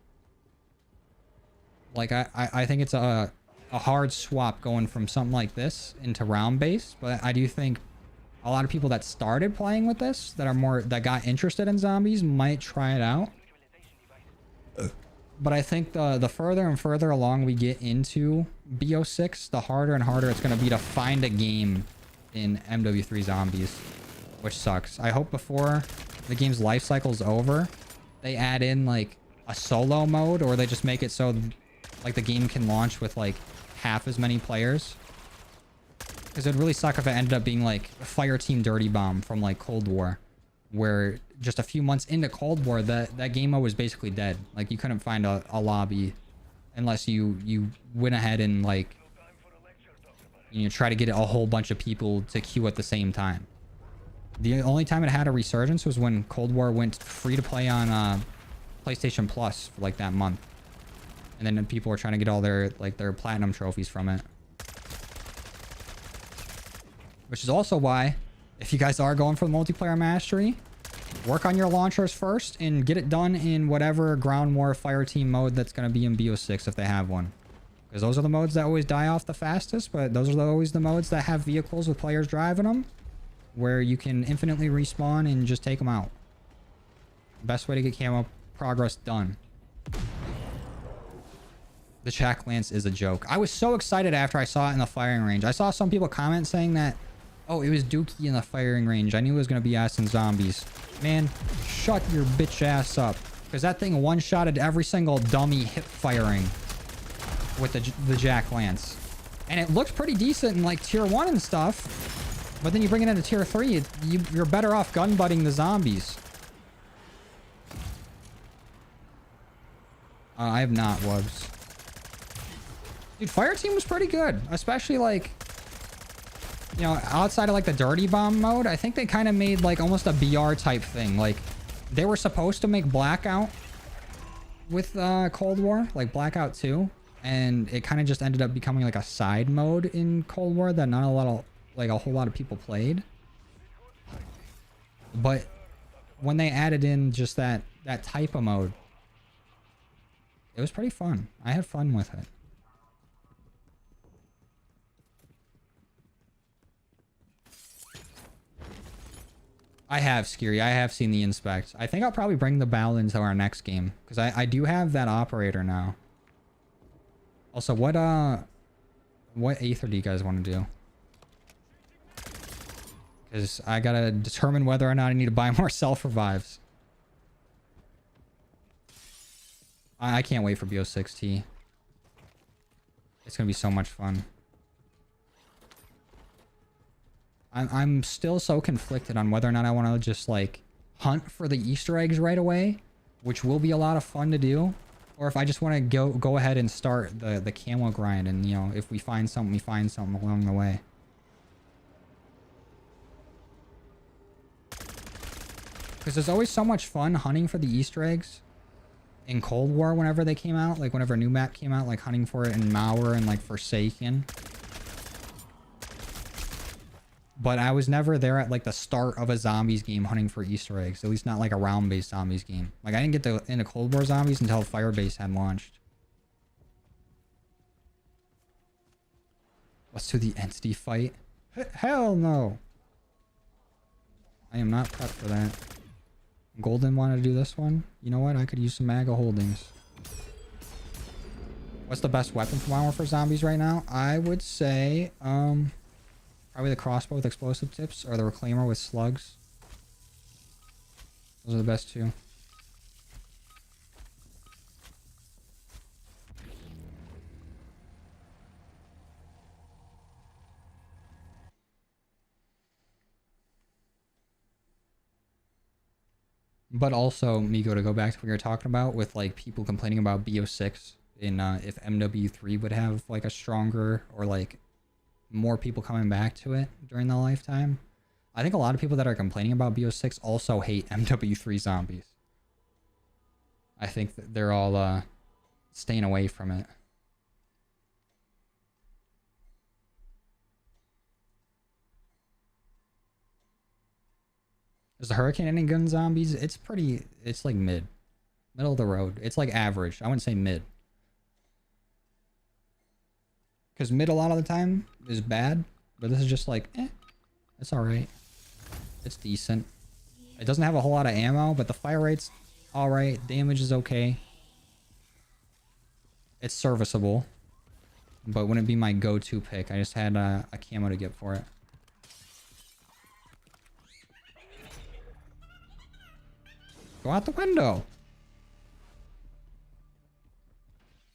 Like, I think it's a hard swap going from something like this into round base, but I do think a lot of people that started playing with this, that got interested in zombies, might try it out. But I think the further and further along we get into BO6, the harder and harder it's going to be to find a game in MW3 Zombies, which sucks. I hope before the game's life cycle's over, they add in like a solo mode, or they just make it so like the game can launch with like half as many players. Because it'd really suck if it ended up being like Fireteam Dirty Bomb from like Cold War, where just a few months into Cold War, that game mode was basically dead. Like, you couldn't find a lobby unless you went ahead and, like, you know, try to get a whole bunch of people to queue at the same time. The only time it had a resurgence was when Cold War went free to play on PlayStation Plus for like that month. And then people are trying to get all their, like, their platinum trophies from it. Which is also why, if you guys are going for the multiplayer mastery, work on your launchers first and get it done in whatever ground war fire team mode that's going to be in BO6 if they have one. Because those are the modes that always die off the fastest, but those are always the modes that have vehicles with players driving them, where you can infinitely respawn and just take them out. Best way to get camo progress done. The Shack Lance is a joke. I was so excited after I saw it in the firing range. I saw some people comment saying that, oh, it was Dookie in the firing range. I knew it was going to be ass and zombies. Man, shut your bitch ass up. Because that thing one-shotted every single dummy hip firing with the Jack Lance. And it looked pretty decent in like tier 1 and stuff. But then you bring it into tier 3, you're better off gun-butting the zombies. I have not, Wubs. Dude, fire team was pretty good. Especially like, you know, outside of like the dirty bomb mode, I think they kind of made like almost a BR type thing. Like they were supposed to make Blackout with Cold War, like Blackout 2. And it kind of just ended up becoming like a side mode in Cold War that not a lot of, like a whole lot of people played. But when they added in just that type of mode, it was pretty fun. I had fun with it. I have, Scary. I have seen the inspect. I think I'll probably bring the Bal into our next game. Because I do have that operator now. Also, what Aether do you guys want to do? Because I gotta determine whether or not I need to buy more self-revives. I can't wait for BO6T. It's gonna be so much fun. I'm still so conflicted on whether or not I want to just like hunt for the Easter eggs right away, which will be a lot of fun to do, or if I just want to go ahead and start the camo grind, and you know, if we find something, we find something along the way. Because there's always so much fun hunting for the Easter eggs in Cold War whenever they came out, like whenever a new map came out, like hunting for it in Mauer and like Forsaken. But I was never there at like the start of a zombies game hunting for Easter eggs. At least not like a round-based zombies game. Like I didn't get into Cold War zombies until Firebase had launched. Let's do the entity fight. Hell no. I am not prepped for that. Golden wanted to do this one. You know what? I could use some MAGA holdings. What's the best weapon for Modern Warfare Zombies right now? I would say, probably the crossbow with explosive tips or the reclaimer with slugs. Those are the best two. But also, Miko, to go back to what you were talking about with like people complaining about BO6 in if MW3 would have like a stronger or like more people coming back to it during the lifetime. I think a lot of people that are complaining about BO6 also hate MW3 zombies. I think that they're all staying away from it. Is the Hurricane any gun zombies? It's like middle of the road. It's like average. I wouldn't say mid. Because mid a lot of the time is bad, but this is just like, it's alright. It's decent. It doesn't have a whole lot of ammo, but the fire rate's alright. Damage is okay. It's serviceable. But wouldn't be my go-to pick. I just had a camo to get for it. Go out the window.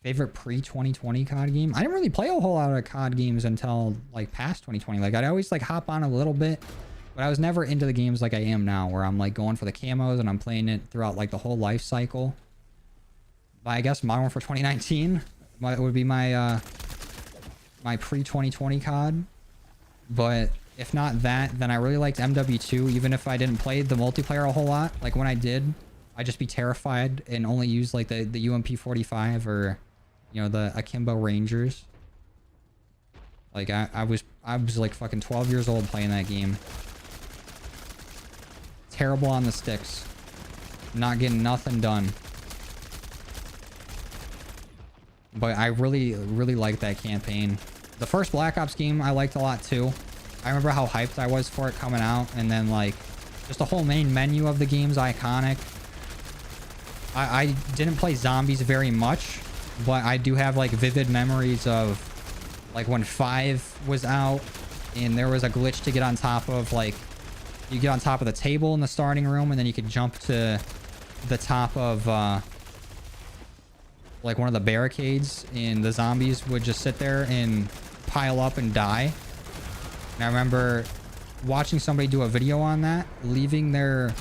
Favorite pre-2020 COD game? I didn't really play a whole lot of COD games until like past 2020. Like I'd always like hop on a little bit, but I was never into the games like I am now, where I'm like going for the camos and I'm playing it throughout like the whole life cycle. But I guess Modern Warfare 2019 would be my my pre-2020 COD. But if not that, then I really liked MW2, even if I didn't play the multiplayer a whole lot. Like when I did, I'd just be terrified and only use like the UMP 45 or You know, the Akimbo Rangers. Like I was like fucking 12 years old playing that game. Terrible on the sticks. Not getting nothing done. But I really liked that campaign. The first Black Ops game I liked a lot too. I remember how hyped I was for it coming out, and then like just the whole main menu of the game's iconic. I didn't play zombies very much, but I do have like vivid memories of like when 5 was out and there was a glitch to get on top of, like you get on top of the table in the starting room and then you could jump to the top of like one of the barricades, and the zombies would just sit there and pile up and die. And I remember watching somebody do a video on that, leaving their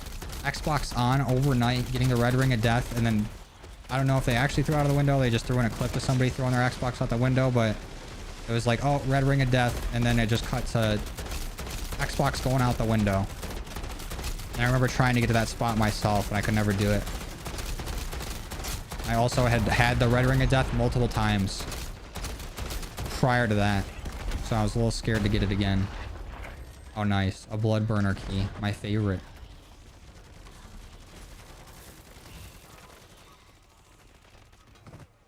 Xbox on overnight, getting the red ring of death, and then I don't know if they actually threw it out of the window, they just threw in a clip of somebody throwing their Xbox out the window, but it was like, oh, red ring of death, and then it just cut to Xbox going out the window. And I remember trying to get to that spot myself, and I could never do it. I also had the red ring of death multiple times prior to that, so I was a little scared to get it again. Oh, nice. A blood burner key. My favorite.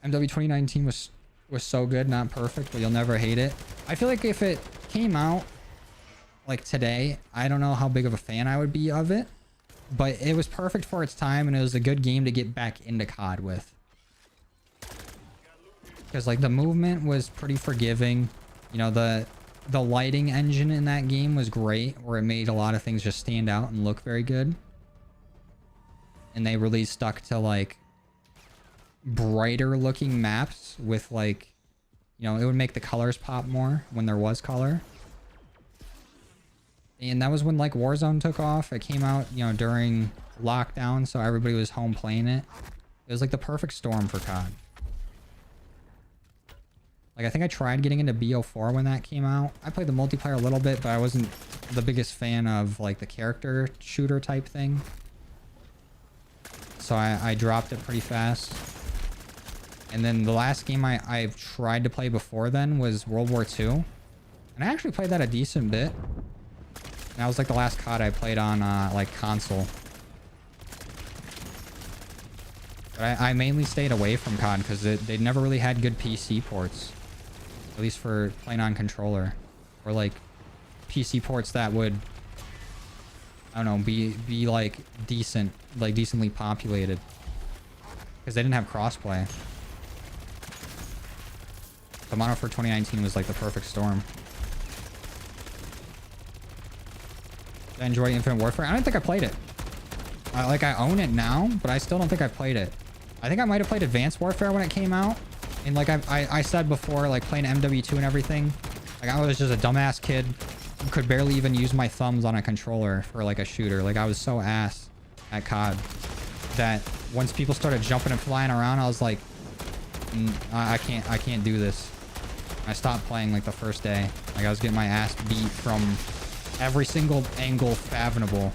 MW 2019 was so good. Not perfect, but you'll never hate it. I feel like if it came out like today, I don't know how big of a fan I would be of it, but it was perfect for its time, and it was a good game to get back into COD with. Because like the movement was pretty forgiving. You know, the lighting engine in that game was great, where it made a lot of things just stand out and look very good. And they really stuck to like brighter looking maps with like, you know, it would make the colors pop more when there was color. And that was when like Warzone took off. It came out, you know, during lockdown, so everybody was home playing it. It was like the perfect storm for COD. Like, I think I tried getting into BO4 when that came out. I played the multiplayer a little bit, but I wasn't the biggest fan of, like, the character shooter type thing. So I dropped it pretty fast. And then the last game I've tried to play before then was World War II. And I actually played that a decent bit. And that was, like, the last COD I played on, like, console. But I mainly stayed away from COD because they never really had good PC ports. At least for playing on controller. Or like PC ports that would, I don't know, be like decent, like decently populated. Because they didn't have crossplay. So Modern Warfare 2019 was like the perfect storm. Did I enjoy Infinite Warfare? I don't think I played it. I own it now, but I still don't think I've played it. I think I might have played Advanced Warfare when it came out. And like I said before, like playing MW2 and everything, like I was just a dumbass kid who could barely even use my thumbs on a controller for like a shooter. Like I was so ass at COD that once people started jumping and flying around, I was like, I can't do this. I stopped playing like the first day. Like I was getting my ass beat from every single angle fathomable.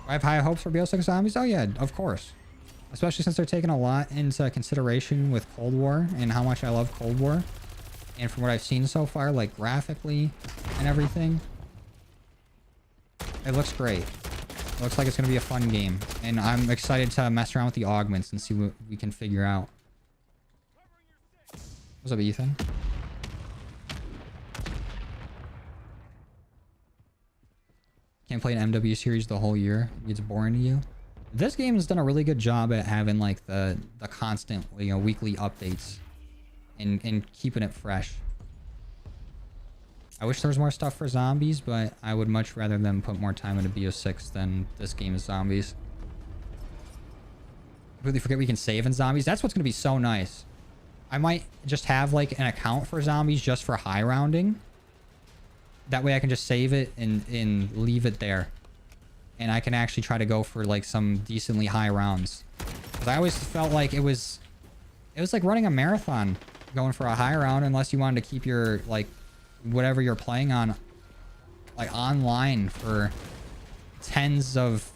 I have high hopes for BO6 Zombies? Oh yeah, of course. Especially since they're taking a lot into consideration with Cold War and how much I love Cold War. And from what I've seen so far, like graphically and everything, it looks great. It looks like it's going to be a fun game. And I'm excited to mess around with the augments and see what we can figure out. What's up, Ethan? Can't play an MW series the whole year. It's boring to you. This game has done a really good job at having like the constant, you know, weekly updates and keeping it fresh. I wish there was more stuff for zombies, but I would much rather them put more time into BO6 than this game is zombies. Completely forget we can save in zombies. That's what's going to be so nice. I might just have like an account for zombies just for high rounding. That way I can just save it and leave it there. And I can actually try to go for like some decently high rounds. Because I always felt like it was like running a marathon going for a high round unless you wanted to keep your like whatever you're playing on like online for tens of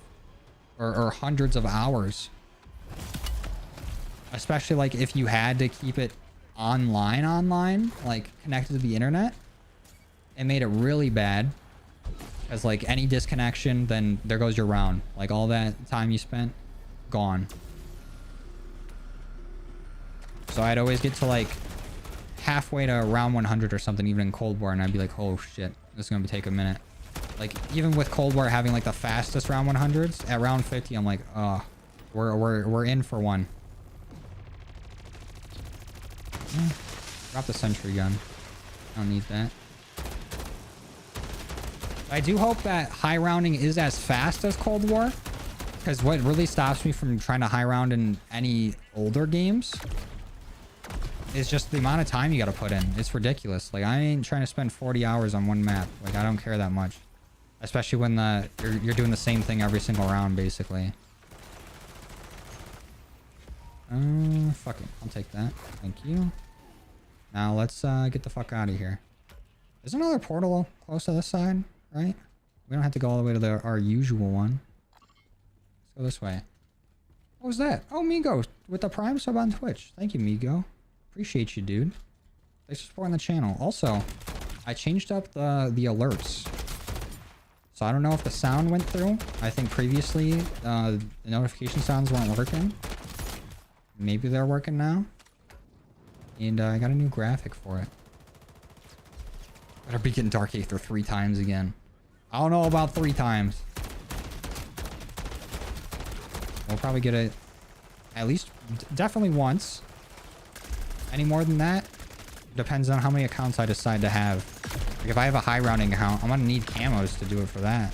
or hundreds of hours. Especially like if you had to keep it online, like connected to the internet. It made it really bad. Because like any disconnection, then there goes your round. Like all that time you spent, gone. So I'd always get to like halfway to round 100 or something, even in Cold War, and I'd be like, oh shit, this is gonna take a minute. Like even with Cold War having like the fastest round 100s, at round 50 I'm like, oh, we're in for one. Drop the sentry gun. I don't need that. I do hope that high rounding is as fast as Cold War, because what really stops me from trying to high round in any older games is just the amount of time you got to put in. It's ridiculous. Like I ain't trying to spend 40 hours on one map. Like I don't care that much, especially when you're doing the same thing every single round basically. Fuck it, I'll take that. Thank you. Now let's get the fuck out of here. There's another portal close to this side, right? We don't have to go all the way to our usual one. Let's go this way. What was that? Oh, Migo with the Prime sub on Twitch. Thank you, Migo. Appreciate you, dude. Thanks for supporting the channel. Also, I changed up the alerts. So I don't know if the sound went through. I think previously the notification sounds weren't working. Maybe they're working now. And I got a new graphic for it. Better be getting Dark Aether 3 times again. I don't know about 3 times. We'll probably get it at least definitely once. Any more than that depends on how many accounts I decide to have. Like if I have a high rounding account, I'm gonna need camos to do it for that.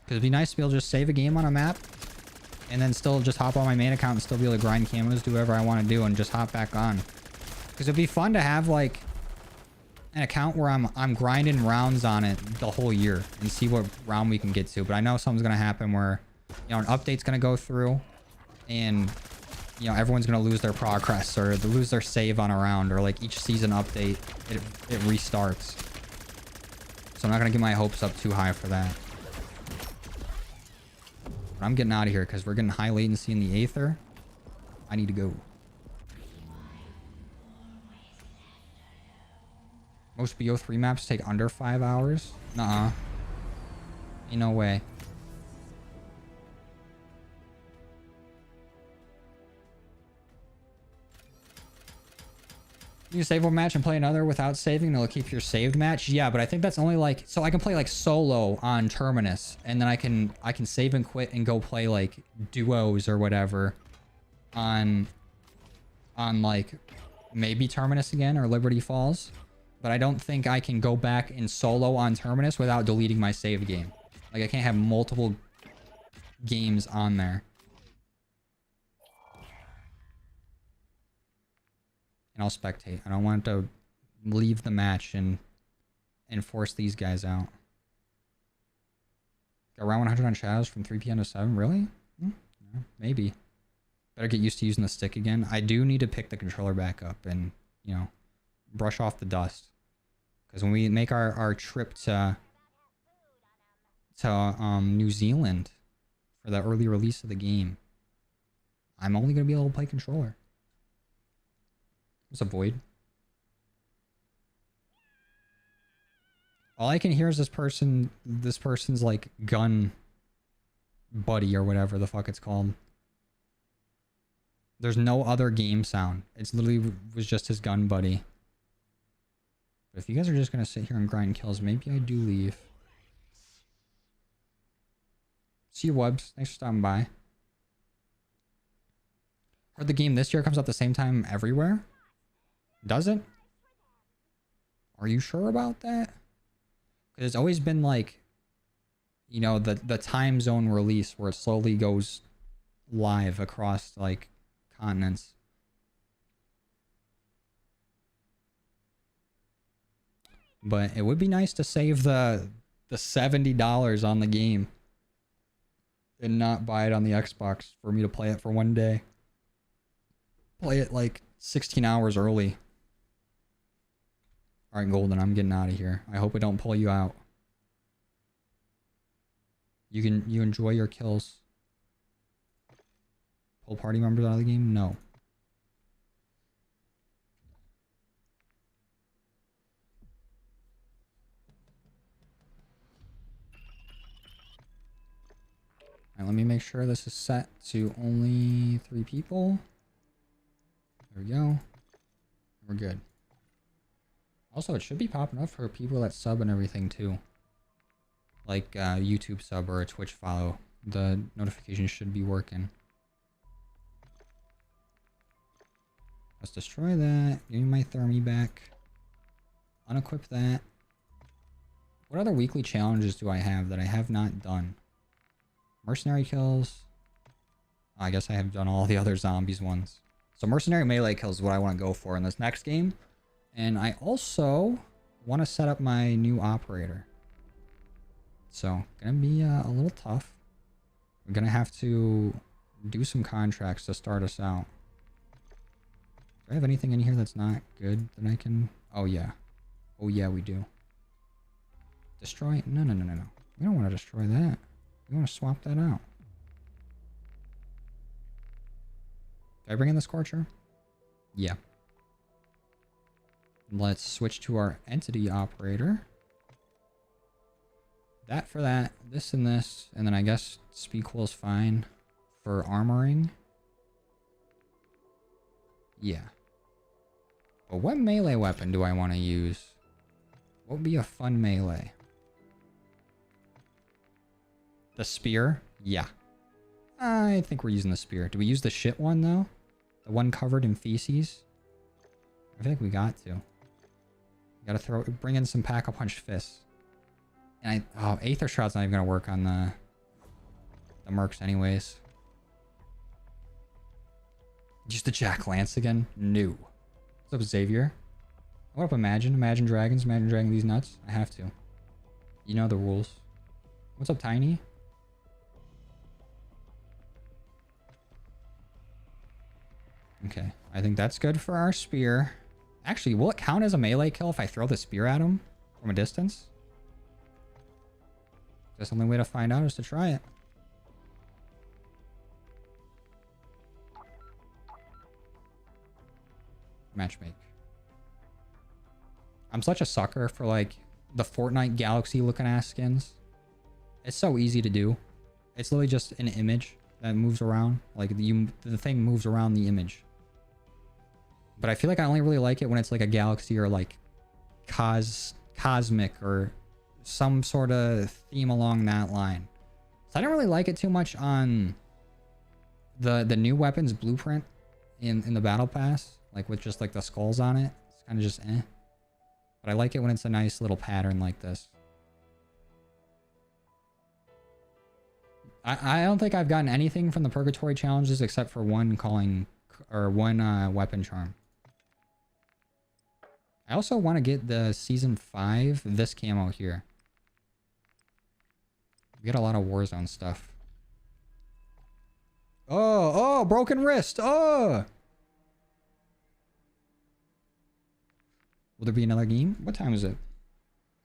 Because it'd be nice to be able to just save a game on a map and then still just hop on my main account and still be able to grind camos, do whatever I want to do, and just hop back on. Because it'd be fun to have like an account where I'm grinding rounds on it the whole year and see what round we can get to. But I know something's gonna happen where, you know, an update's gonna go through and, you know, everyone's gonna lose their progress or they lose their save on a round, or like each season update it restarts. So I'm not gonna get my hopes up too high for that. But I'm getting out of here because we're getting high latency in the Aether. I need to go. Most BO3 maps take under 5 hours? Nuh-uh. Ain't no way. You can save one match and play another without saving, and it'll keep your saved match. Yeah, but I think that's only like, so I can play like solo on Terminus, and then I can save and quit and go play like duos or whatever on like maybe Terminus again or Liberty Falls. But I don't think I can go back in solo on Terminus without deleting my save game. Like I can't have multiple games on there. And I'll spectate. I don't want to leave the match and force these guys out. Got round 100 on Shadows from 3 p.m. to 7? Really? Yeah, maybe. Better get used to using the stick again. I do need to pick the controller back up and, you know, brush off the dust. Because when we make our trip to New Zealand for the early release of the game, I'm only going to be able to play controller. There's a void. All I can hear is this person's like gun buddy or whatever the fuck it's called. There's no other game sound. It's literally was just his gun buddy. But if you guys are just gonna sit here and grind kills, maybe I do leave. See you, Webs. Thanks for stopping by. Heard the game this year comes out the same time everywhere. Does it? Are you sure about that? Because it's always been like, you know, the time zone release where it slowly goes live across like continents. But it would be nice to save the $70 on the game and not buy it on the Xbox for me to play it for one day. Play it like 16 hours early. Alright, Golden, I'm getting out of here. I hope it don't pull you out. You enjoy your kills. Pull party members out of the game? No. Alright, let me make sure this is set to only 3 people. There we go. We're good. Also, it should be popping up for people that sub and everything too. Like YouTube sub or a Twitch follow. The notifications should be working. Let's destroy that. Give me my thermi back. Unequip that. What other weekly challenges do I have that I have not done? Mercenary kills. Oh, I guess I have done all the other zombies ones. So mercenary melee kills is what I want to go for in this next game. And I also want to set up my new operator. So, gonna be a little tough. We're gonna have to do some contracts to start us out. Do I have anything in here that's not good that I can... Oh, yeah. Oh, yeah, we do. Destroy... No. We don't want to destroy that. We want to swap that out. Did I bring in the Scorcher? Yeah. Let's switch to our entity operator. That for that, this and this, and then I guess speed cool is fine for armoring. Yeah. But what melee weapon do I want to use? What would be a fun melee? The spear? Yeah. I think we're using the spear. Do we use the shit one though? The one covered in feces? I think we got to. Gotta bring in some pack-a-punch fists. And oh, Aether Shroud's not even gonna work on the mercs anyways. Use the Jack Lance again? No. What's up, Xavier? What up, Imagine? Imagine Dragons? Imagine dragging these nuts? I have to. You know the rules. What's up, Tiny? Okay, I think that's good for our spear. Actually, will it count as a melee kill if I throw the spear at him from a distance? That's the only way to find out is to try it. Matchmake. I'm such a sucker for like the Fortnite Galaxy looking ass skins. It's so easy to do. It's literally just an image that moves around. Like the thing moves around the image. But I feel like I only really like it when it's like a galaxy or like cosmic or some sort of theme along that line. So I don't really like it too much on the new weapons blueprint in the battle pass, like with just like the skulls on it. It's kind of just eh. But I like it when it's a nice little pattern like this. I don't think I've gotten anything from the purgatory challenges except for one calling or one weapon charm. I also want to get the season 5 this camo here. We get a lot of Warzone stuff. Oh, broken wrist. Oh. Will there be another game? What time is it?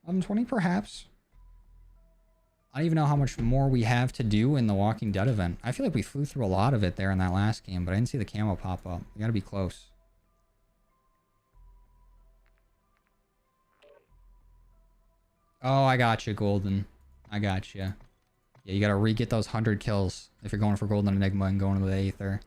11:20 perhaps. I don't even know how much more we have to do in the Walking Dead event. I feel like we flew through a lot of it there in that last game, but I didn't see the camo pop up. We gotta be close. Oh, I got you, Golden. I got you. Yeah, you gotta re-get those 100 kills if you're going for Golden Enigma and going to the Aether.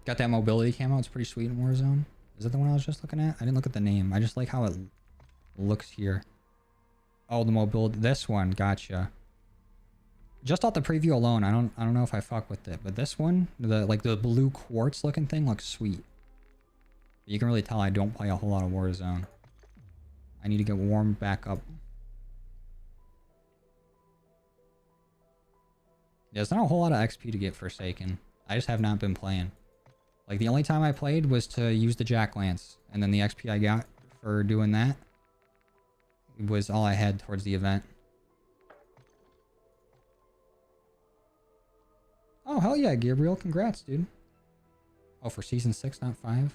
Got that mobility camo. It's pretty sweet in Warzone. Is that the one I was just looking at? I didn't look at the name. I just like how it looks here. Oh, the mobility. This one. Gotcha. Just off the preview alone, I don't know if I fuck with it, but this one, the blue quartz looking thing looks sweet. You can really tell I don't play a whole lot of Warzone. I need to get warmed back up. Yeah, there's not a whole lot of XP to get Forsaken. I just have not been playing. Like, the only time I played was to use the Jack Lance, and then the XP I got for doing that was all I had towards the event. Oh, hell yeah, Gabriel. Congrats, dude. Oh, for season 6, not 5?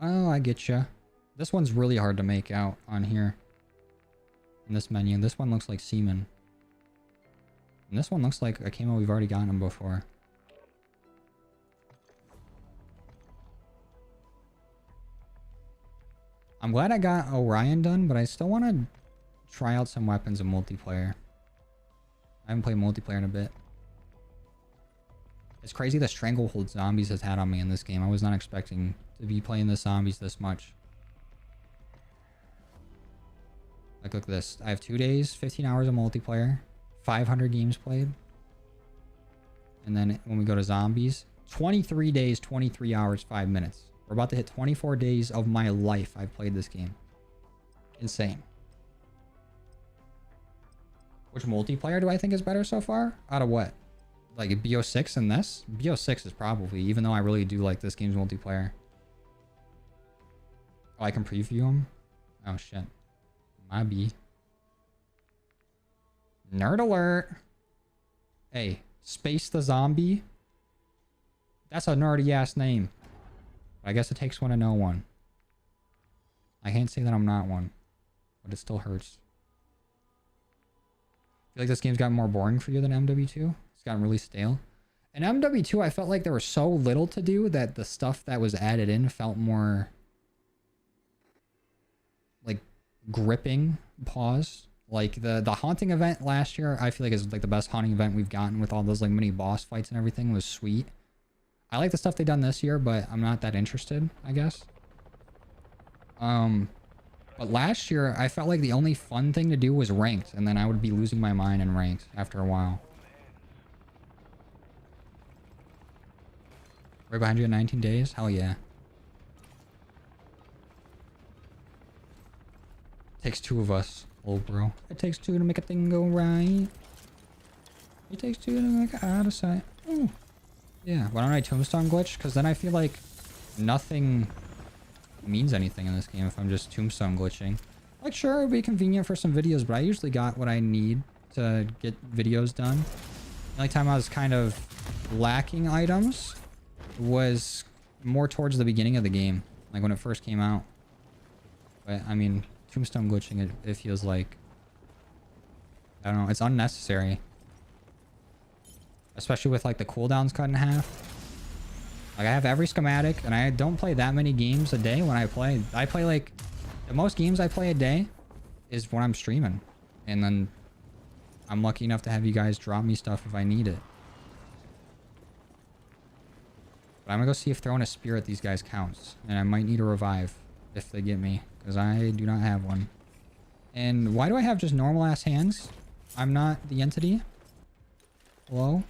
Oh, I get you. This one's really hard to make out on here. In this menu. This one looks like semen. And this one looks like a camo we've already gotten them before. I'm glad I got Orion done, but I still want to try out some weapons in multiplayer. I haven't played multiplayer in a bit. It's crazy the stranglehold zombies has had on me in this game. I was not expecting to be playing the zombies this much. Like, look at this. I have 2 days, 15 hours of multiplayer, 500 games played. And then when we go to zombies, 23 days, 23 hours, 5 minutes. We're about to hit 24 days of my life I've played this game. Insane. Which multiplayer do I think is better so far? Out of what? Like BO6 and this? BO6 is probably, even though I really do like this game's multiplayer. Oh, I can preview them? Oh, shit. My B. Nerd alert. Hey, Space the Zombie. That's a nerdy ass name. But I guess it takes one to know one. I can't say that I'm not one, but it still hurts. I feel like this game's gotten more boring for you than MW2. It's gotten really stale. In MW2, I felt like there was so little to do that the stuff that was added in felt more like gripping. Pause. Like the haunting event last year, I feel like is like the best haunting event we've gotten with all those like mini boss fights and everything. Was sweet. I like the stuff they done this year, but I'm not that interested, I guess. But last year, I felt like the only fun thing to do was ranked, and then I would be losing my mind in ranked after a while. Right behind you in 19 days? Hell yeah. Takes two of us, old bro. It takes two to make a thing go right. It takes two to make it out of sight. Ooh. Yeah, why don't I tombstone glitch? Because then I feel like nothing means anything in this game if I'm just tombstone glitching. Like, sure, it would be convenient for some videos, but I usually got what I need to get videos done. The only time I was kind of lacking items was more towards the beginning of the game, like when it first came out. But, I mean, tombstone glitching, it feels like, I don't know, it's unnecessary. Especially with like the cooldowns cut in half. Like I have every schematic and I don't play that many games a day when I play. I play like the most games I play a day is when I'm streaming. And then I'm lucky enough to have you guys drop me stuff if I need it. But I'm gonna go see if throwing a spear at these guys counts. And I might need a revive if they get me, because I do not have one. And why do I have just normal ass hands? I'm not the entity. Hello?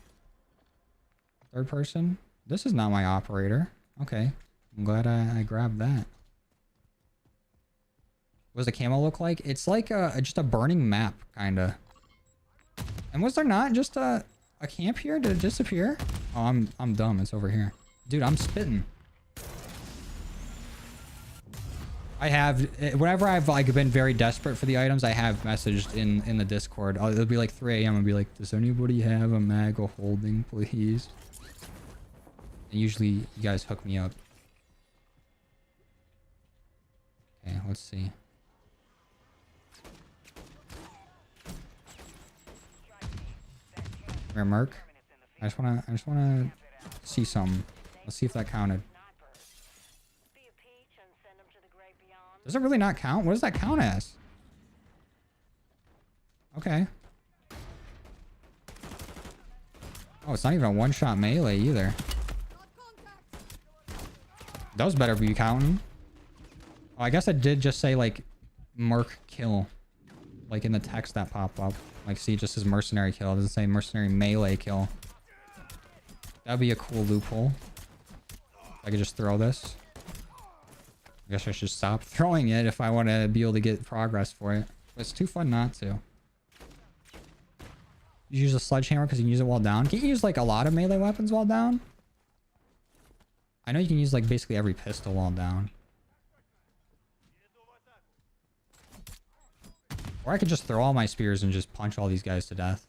Third person? This is not my operator. Okay. I'm glad I grabbed that. What does the camo look like? It's like just a burning map, kinda. And was there not just a camp here? Did it disappear? Oh, I'm dumb. It's over here. Dude, I'm spitting. I have, whenever I've like been very desperate for the items, I have messaged in the Discord. It'll be like 3 AM. I'll be like, does anybody have a mag or holding, please? And usually you guys hook me up. Okay, let's see. Here, Merc. I just wanna see something. Let's see if that counted. Does it really not count? What does that count as? Okay. Oh, it's not even a one-shot melee either. Those better be counting. Oh, I guess it did just say, like, merc kill. Like, in the text that popped up. Like, see, it just says mercenary kill. It doesn't say mercenary melee kill. That'd be a cool loophole. I could just throw this. I guess I should stop throwing it if I want to be able to get progress for it. But it's too fun not to. You use a sledgehammer because you can use it while down. Can't you use like a lot of melee weapons while down? I know you can use like basically every pistol while down. Or I could just throw all my spears and just punch all these guys to death.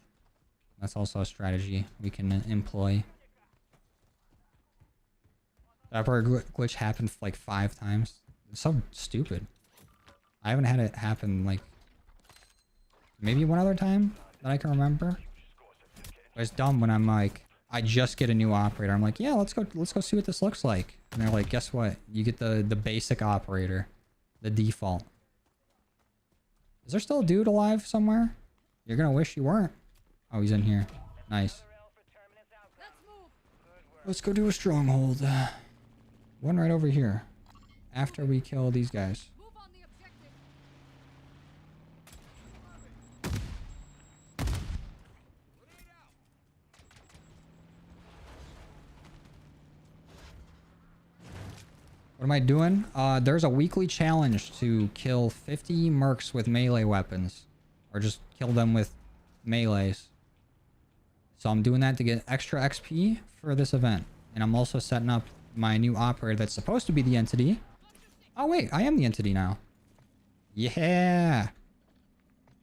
That's also a strategy we can employ. That part glitch happened like 5 times. It's so stupid. I haven't had it happen like maybe one other time that I can remember. But it's dumb when I'm like, I just get a new operator. I'm like, yeah, let's go see what this looks like. And they're like, guess what? You get the basic operator, the default. Is there still a dude alive somewhere? You're gonna wish you weren't. Oh, he's in here. Nice. Let's go do a stronghold. One right over here. After we kill these guys. What am I doing? There's a weekly challenge to kill 50 mercs with melee weapons. Or just kill them with melees. So I'm doing that to get extra XP for this event. And I'm also setting up my new operator that's supposed to be the entity. Oh wait, I am the entity now. Yeah!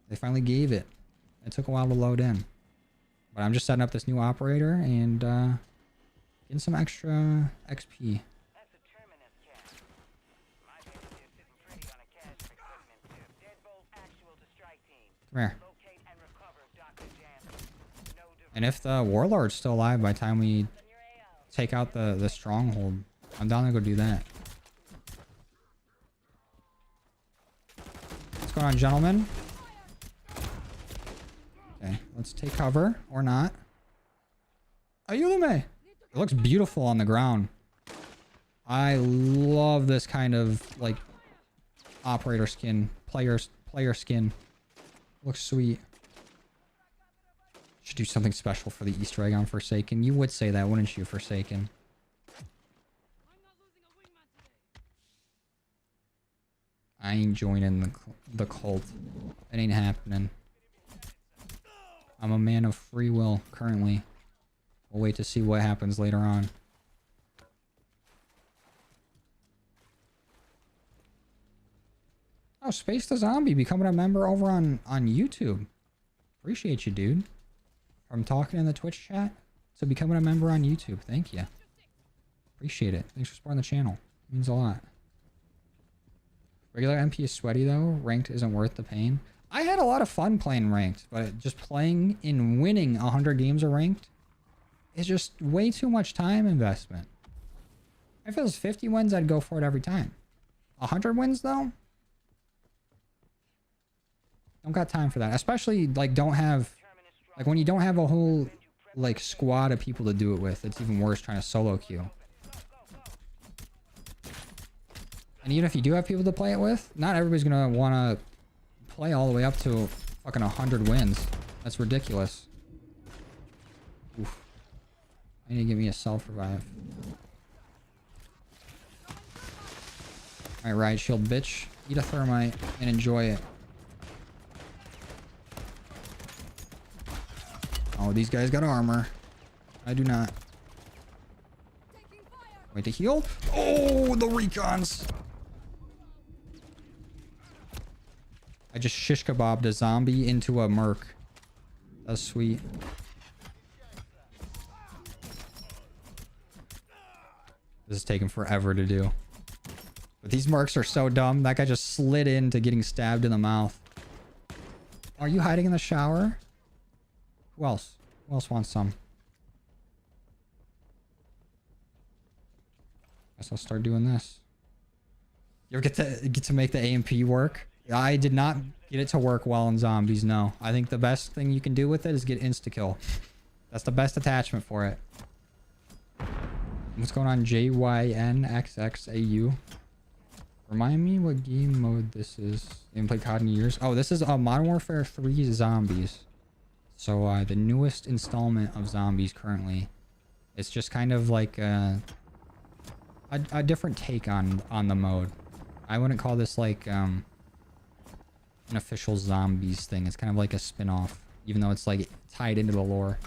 They finally gave it. It took a while to load in. But I'm just setting up this new operator and getting some extra XP. Come here. And if the warlord's still alive by the time we take out the stronghold, I'm down to go do that. What's going on, gentlemen? Okay, let's take cover or not. Ayúdame! It looks beautiful on the ground. I love this kind of like operator skin, player skin. Looks sweet. Should do something special for the Easter egg on Forsaken. You would say that, wouldn't you, Forsaken? I ain't joining the cult. It ain't happening. I'm a man of free will currently. We'll wait to see what happens later on. Oh, Space the Zombie becoming a member over on YouTube. Appreciate you, dude. From talking in the Twitch chat to becoming a member on YouTube. Thank you. Appreciate it. Thanks for supporting the channel. It means a lot. Regular MP is sweaty though. Ranked isn't worth the pain. I had a lot of fun playing ranked, but just playing and winning 100 games of ranked is just way too much time investment. If it was 50 wins, I'd go for it every time. 100 wins though? Don't got time for that. Especially like like when you don't have a whole like squad of people to do it with. It's even worse trying to solo queue. And even if you do have people to play it with, not everybody's gonna want to play all the way up to fucking 100 wins. That's ridiculous. Oof. I need to give me a self-revive. Alright, riot shield, bitch. Eat a thermite and enjoy it. Oh, these guys got armor. I do not. Wait to heal. Oh, the recons. I just shish kebabbed a zombie into a merc. That's sweet. This is taking forever to do. But these mercs are so dumb. That guy just slid into getting stabbed in the mouth. Are you hiding in the shower? Who else? Who else wants some? Guess I'll start doing this. You ever get to make the AMP work? I did not get it to work well in zombies, no. I think the best thing you can do with it is get insta-kill. That's the best attachment for it. What's going on, JYNXXAU? Remind me what game mode this is. I haven't played COD in years. Oh, this is Modern Warfare 3 Zombies. So the newest installment of Zombies currently. It's just kind of like a different take on the mode. I wouldn't call this like an official Zombies thing. It's kind of like a spin-off, even though it's like tied into the lore.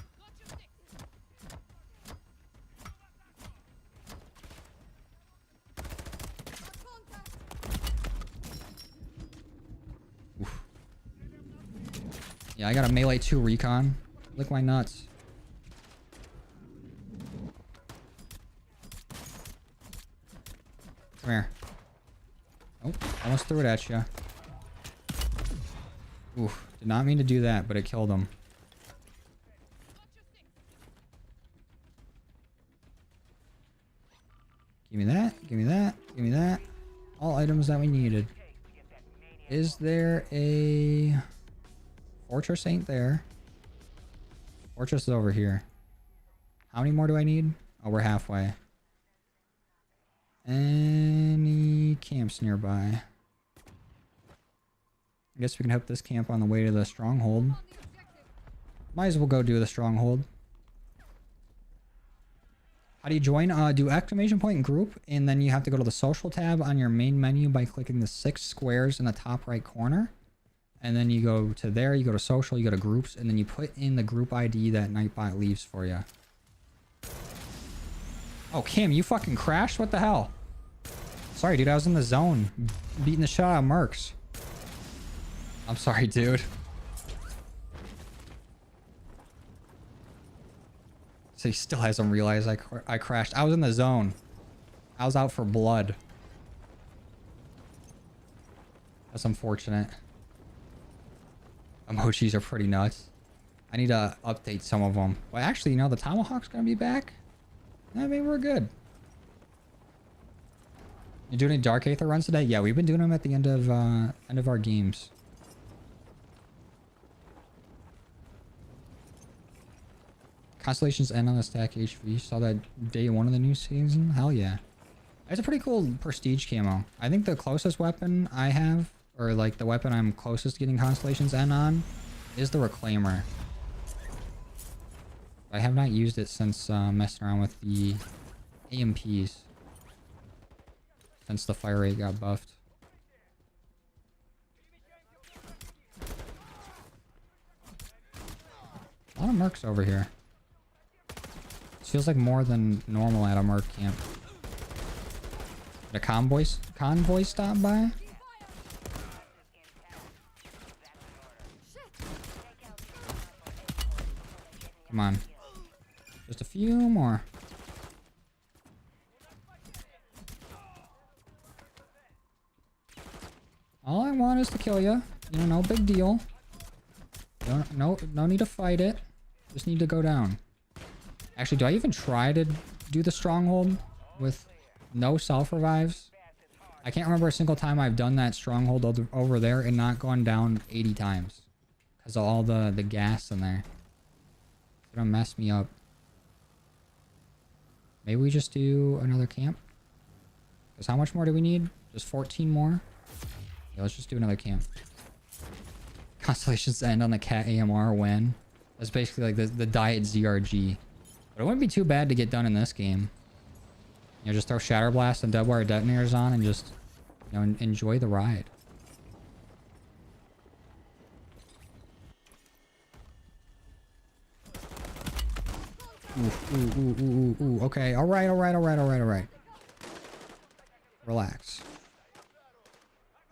Oof. Yeah, I got a melee 2 recon. Lick my nuts. Almost threw it at you. Oof. Did not mean to do that, but it killed him. Give me that. Give me that. Give me that. All items that we needed. Is there a... Fortress ain't there. Fortress is over here. How many more do I need? Oh, we're halfway. Any camps nearby? I guess we can help this camp on the way to the stronghold. Might as well go do the stronghold. How do you join? Do exclamation point group, and then you have to go to the social tab on your main menu by clicking the 6 squares in the top right corner. And then you go to there, you go to social, you go to groups, and then you put in the group ID that Nightbot leaves for you. Oh, Cam, you fucking crashed? What the hell? Sorry, dude, I was in the zone. Beating the shot out of Mercs. I'm sorry, dude. So he still hasn't realized I crashed. I was in the zone. I was out for blood. That's unfortunate. Emojis are pretty nuts. I need to update some of them. Well, actually, you know, the Tomahawk's gonna be back. I mean, we're good. You doing any Dark Aether runs today? Yeah, we've been doing them at the end of our games. Constellations end on the stack HV. Saw that day 1 of the new season. Hell yeah. It's a pretty cool prestige camo. I think the closest weapon I have, or like the weapon I'm closest to getting Constellations end on, is the Reclaimer. I have not used it since messing around with the AMPs. Since the fire rate got buffed. A lot of mercs over here. This feels like more than normal at a merc camp. Did a convoy stop by? Come on. Just a few more. All I want is to kill you. You know, no big deal. No need to fight it. Just need to go down. Actually, do I even try to do the stronghold with no self-revives? I can't remember a single time I've done that stronghold over there and not gone down 80 times. Because of all the gas in there. It's gonna mess me up. Maybe we just do another camp? Because how much more do we need? Just 14 more? Yeah, let's just do another camp. Constellations end on the cat AMR when. That's basically like the diet ZRG. But it wouldn't be too bad to get done in this game. You know, just throw Shatter Blast and Deadwire Detonators on and just, you know, enjoy the ride. Ooh. Okay, alright. Relax.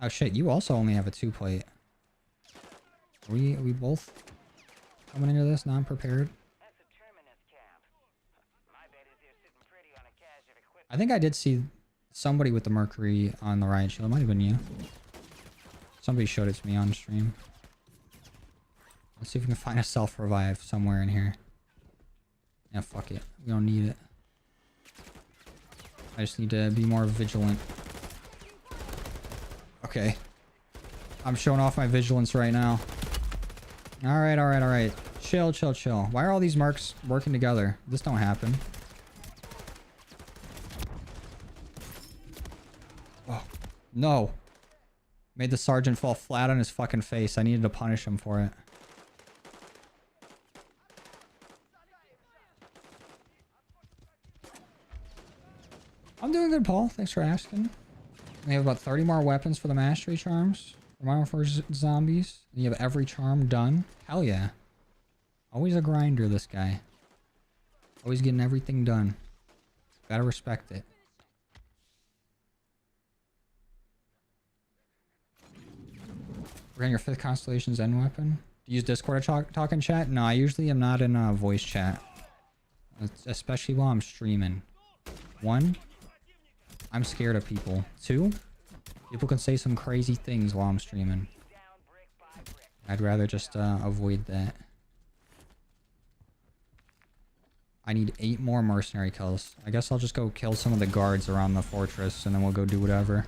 Oh shit, you also only have a 2-plate. Are we both coming into this non-prepared? I think I did see somebody with the Mercury on the riot shield. It might have been you. Somebody showed it to me on stream. Let's see if we can find a self-revive somewhere in here. Yeah, fuck it. We don't need it. I just need to be more vigilant. Okay. I'm showing off my vigilance right now. Alright. Chill. Why are all these mercs working together? This don't happen. Oh, no. Made the sergeant fall flat on his fucking face. I needed to punish him for it. I'm doing good, Paul. Thanks for asking. We have about 30 more weapons for the mastery charms. For zombies. You have every charm done. Hell yeah. Always a grinder, this guy. Always getting everything done. Gotta respect it. We're getting your 5th Constellation's end weapon. Do you use Discord to talk in chat? No, I usually am not in voice chat. Especially while I'm streaming. 1, I'm scared of people. 2, People can say some crazy things while I'm streaming. I'd rather just avoid that. I need 8 more mercenary kills. I guess I'll just go kill some of the guards around the fortress and then we'll go do whatever.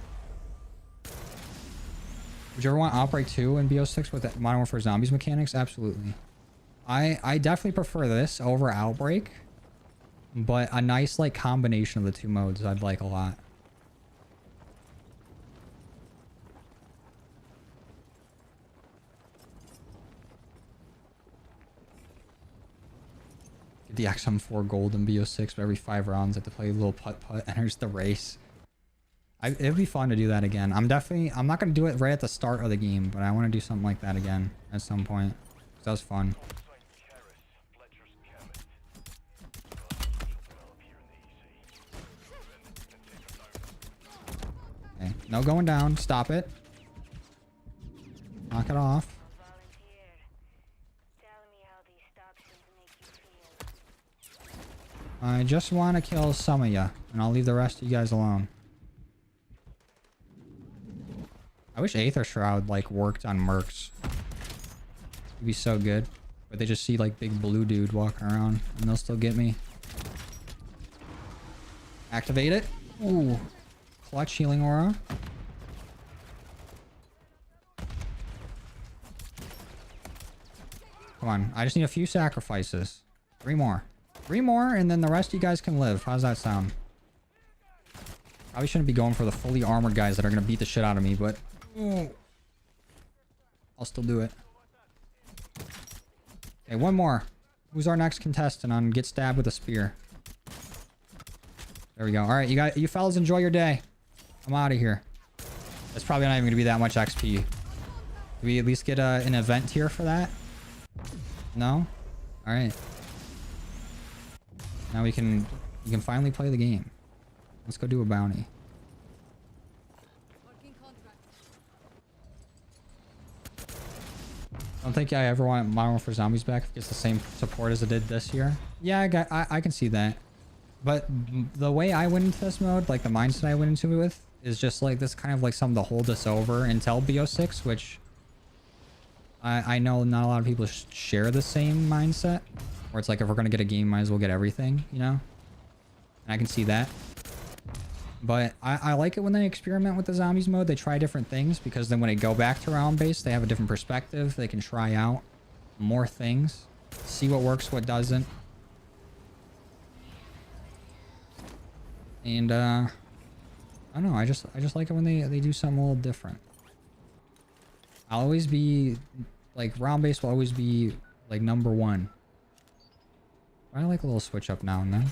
Would you ever want Outbreak 2 in BO6 with Modern Warfare Zombies mechanics? Absolutely. I definitely prefer this over Outbreak. But a nice like combination of the two modes I'd like a lot. Get the XM4 gold in BO6, but every 5 rounds I have to play a little putt-putt, enters the race. It'd be fun to do that again. I'm not going to do it right at the start of the game, but I want to do something like that again at some point. That was fun. Okay, no going down. Stop it. Knock it off. I just want to kill some of you, and I'll leave the rest of you guys alone. I wish Aether Shroud, like, worked on mercs. It'd be so good. But they just see, like, big blue dude walking around, and they'll still get me. Activate it. Ooh. Clutch healing aura. Come on. I just need a few sacrifices. 3 more. 3 more, and then the rest of you guys can live. How's that sound? Probably shouldn't be going for the fully armored guys that are going to beat the shit out of me, but... I'll still do it. Okay, 1 more. Who's our next contestant on get stabbed with a spear? There we go. All right, you fellas enjoy your day. I'm out of here. That's probably not even gonna be that much XP. Do we at least get an event tier for that? No? All right. Now we can finally play the game. Let's go do a bounty. I don't think I ever want Modern Warfare Zombies back if it gets the same support as it did this year. Yeah, I can see that. But the way I went into this mode, like the mindset I went into it with, is just like this kind of like something to hold us over until BO6, which I know not a lot of people share the same mindset. Where it's like, if we're going to get a game, might as well get everything, you know? And I can see that. But I like it when they experiment with the zombies mode. They try different things because then when they go back to round-based, they have a different perspective. They can try out more things, see what works, what doesn't. And I don't know. I just like it when they do something a little different. I'll always be like round-based will always be like #1. I like a little switch up now and then.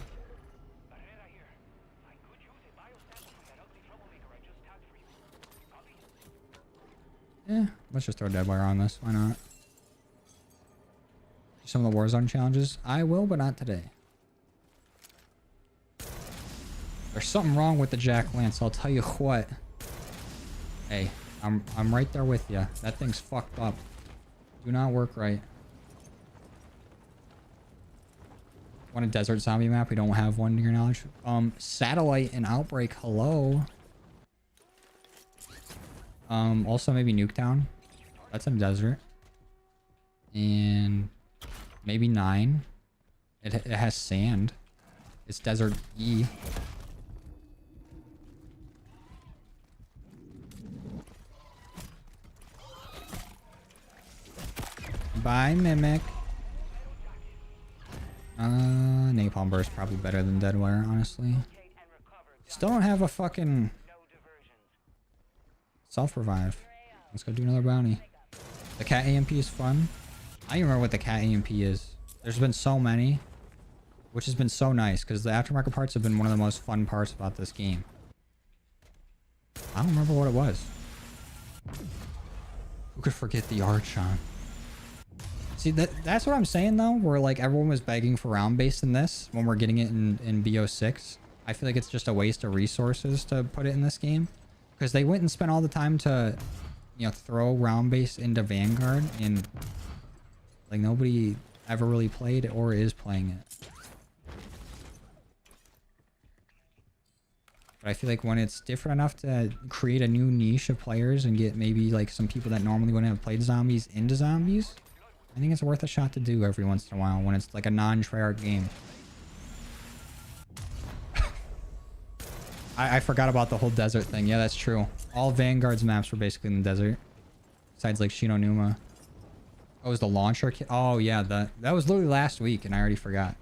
Yeah, let's just throw Deadwire on this. Why not? Some of the Warzone challenges. I will, but not today. There's something wrong with the Jack Lance, I'll tell you what. Hey, I'm right there with you. That thing's fucked up. Do not work right. Want a desert zombie map? We don't have one to your knowledge. Satellite and Outbreak, hello. Also maybe Nuketown. That's in desert. And maybe 9. It has sand. It's desert E. Bye, Mimic. Napalm Burst probably better than Deadwire, honestly. Still don't have a fucking self-revive. Let's go do another bounty. The cat AMP is fun. I don't even remember what the cat AMP is. There's been so many, which has been so nice because the aftermarket parts have been one of the most fun parts about this game. I don't remember what it was. Who could forget the Archon? See, that's what I'm saying though, where like everyone was begging for round-based in this when we're getting it in BO6. I feel like it's just a waste of resources to put it in this game. Because they went and spent all the time to, you know, throw round-based into Vanguard, and like nobody ever really played or is playing it. But I feel like when it's different enough to create a new niche of players and get maybe like some people that normally wouldn't have played zombies into zombies, I think it's worth a shot to do every once in a while when it's like a non-Treyarch game. I forgot about the whole desert thing. Yeah, that's true. All Vanguard's maps were basically in the desert. Besides like Shinonuma. Oh, it was the launcher kit? Oh yeah, that was literally last week and I already forgot.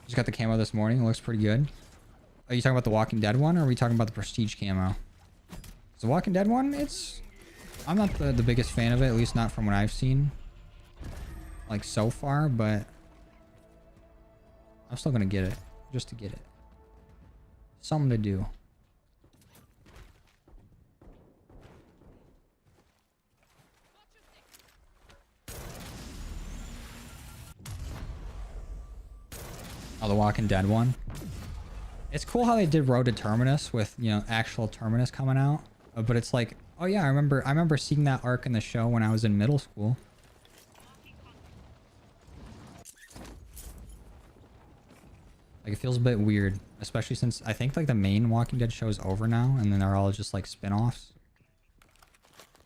Just got the camo this morning. It looks pretty good. Are you talking about the Walking Dead one or are we talking about the Prestige camo? The Walking Dead one, I'm not the biggest fan of it, at least not from what I've seen. Like so far, but I'm still gonna get it. Just to get it. Something to do. Oh, the Walking Dead one. It's cool how they did Road to Terminus with, you know, actual Terminus coming out. But it's like, oh yeah, I remember seeing that arc in the show when I was in middle school. Like, it feels a bit weird, especially since I think like the main Walking Dead show is over now, and then they're all just like spin-offs.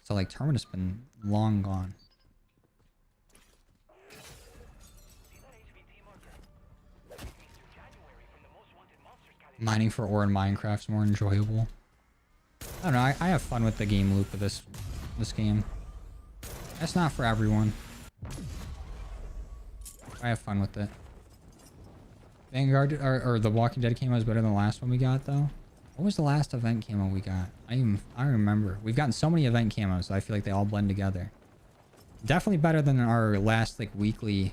So like Terminus been long gone. Mining for ore in Minecraft's more enjoyable. I don't know. I have fun with the game loop of this game. That's not for everyone. I have fun with it. Vanguard or the Walking Dead camo is better than the last one we got though. What was the last event camo we got? I remember. We've gotten so many event camos, so I feel like they all blend together. Definitely better than our last like weekly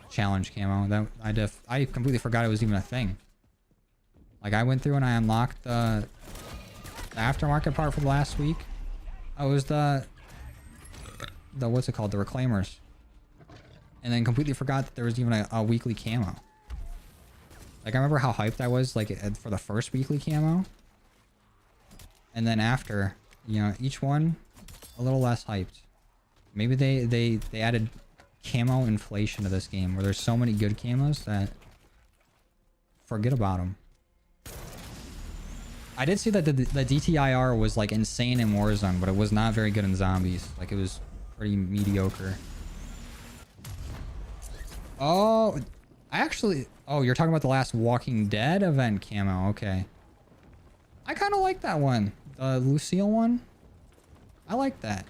challenge camo. That I completely forgot it was even a thing. Like I went through and I unlocked the aftermarket part for the last week. Oh, it was the what's it called? The Reclaimers. And then completely forgot that there was even a weekly camo. Like, I remember how hyped I was, like, for the first weekly camo. And then after, you know, each one a little less hyped. Maybe they added camo inflation to this game, where there's so many good camos that forget about them. I did see that the DTIR was, like, insane in Warzone, but it was not very good in Zombies. Like, it was pretty mediocre. Oh, oh, you're talking about the last Walking Dead event camo. Okay. I kind of like that one. The Lucille one. I like that.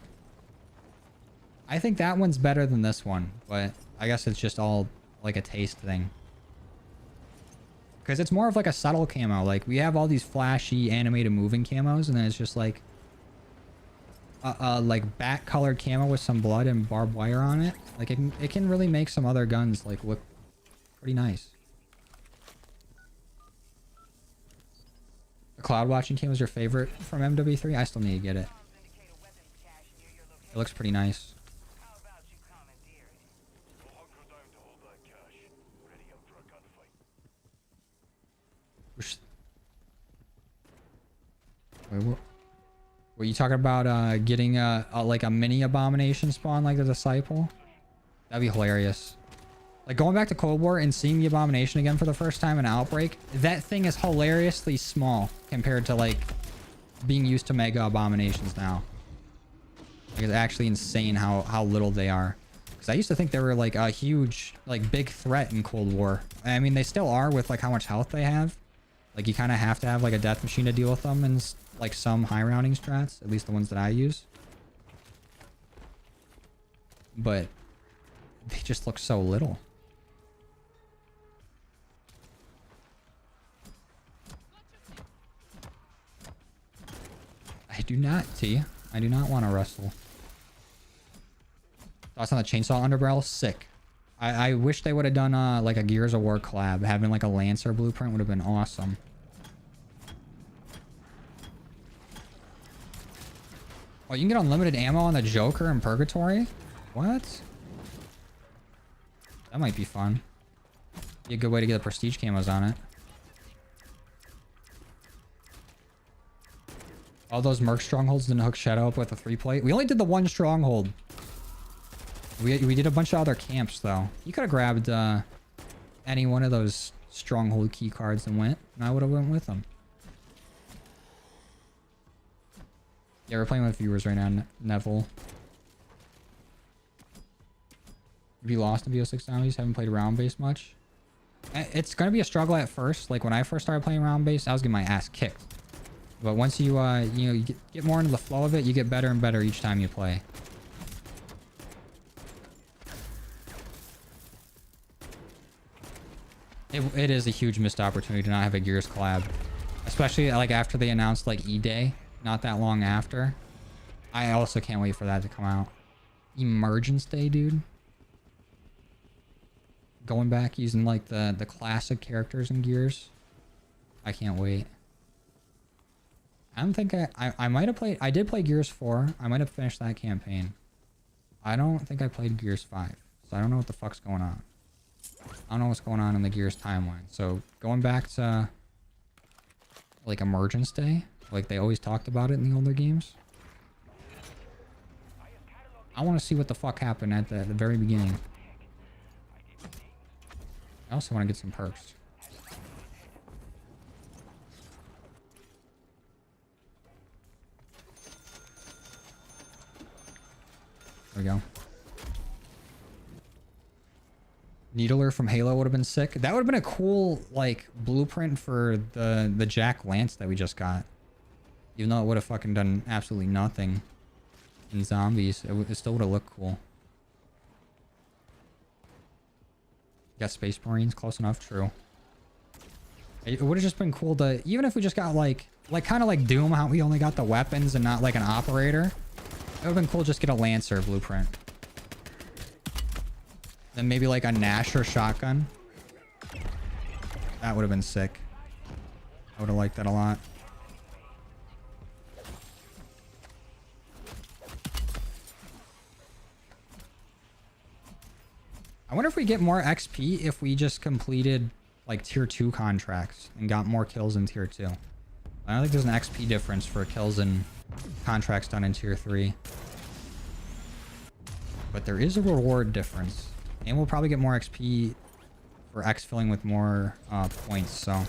I think that one's better than this one, but I guess it's just all like a taste thing. Because it's more of like a subtle camo. Like, we have all these flashy animated moving camos, and then it's just like like bat colored camo with some blood and barbed wire on it. Like, it can really make some other guns like look pretty nice. The cloud watching camo is your favorite from MW3? I still need to get it. It looks pretty nice. Wait, what? Were you talking about getting like a mini abomination spawn like the Disciple? That'd be hilarious. Like, going back to Cold War and seeing the abomination again for the first time in Outbreak, that thing is hilariously small compared to like being used to mega abominations now. Like, it's actually insane how little they are. Because I used to think they were like a huge, like, big threat in Cold War. I mean, they still are with like how much health they have. Like, you kind of have to have like a death machine to deal with them and like some high rounding strats, at least the ones that I use. But they just look so little. I do not, T. I do not want to wrestle. Thoughts on the chainsaw underbarrel? Sick. I wish they would have done like a Gears of War collab. Having like a Lancer blueprint would have been awesome. Oh, you can get unlimited ammo on the Joker in Purgatory? What? That might be fun. Be a good way to get the prestige camos on it. All those merc strongholds didn't hook Shadow up with a 3-plate. We only did the one stronghold. We did a bunch of other camps though. You could have grabbed any one of those stronghold key cards and went, and I would have went with them. Yeah, we're playing with viewers right now, Neville. Have you lost in VO6 zombies? Haven't played round base much? It's gonna be a struggle at first. Like when I first started playing round base, I was getting my ass kicked. But once you you get more into the flow of it, you get better and better each time you play. It is a huge missed opportunity to not have a Gears collab, especially like after they announced like E-Day, not that long after. I also can't wait for that to come out. Emergence Day, dude. Going back using like the classic characters in Gears. I can't wait. I don't think I might have played. I did play Gears 4. I might have finished that campaign. I don't think I played Gears 5, so I don't know what the fuck's going on. I don't know what's going on in the Gears timeline. So going back to like Emergence Day, like they always talked about it in the older games. I want to see what the fuck happened at the very beginning. I also want to get some perks. There we go. Needler from Halo would have been sick. That would have been a cool like blueprint for the Jack Lance that we just got. Even though it would have fucking done absolutely nothing in zombies, it still would have looked cool. Got Space Marines, close enough, true. It would have just been cool to, even if we just got like kind of like Doom, how we only got the weapons and not like an operator. It would have been cool just get a Lancer blueprint. Then maybe like a Nash or shotgun. That would have been sick. I would have liked that a lot. I wonder if we get more XP if we just completed like tier 2 contracts and got more kills in tier 2. I don't think there's an XP difference for kills and contracts done in tier 3. But there is a reward difference. And we'll probably get more XP for exfilling with more points. So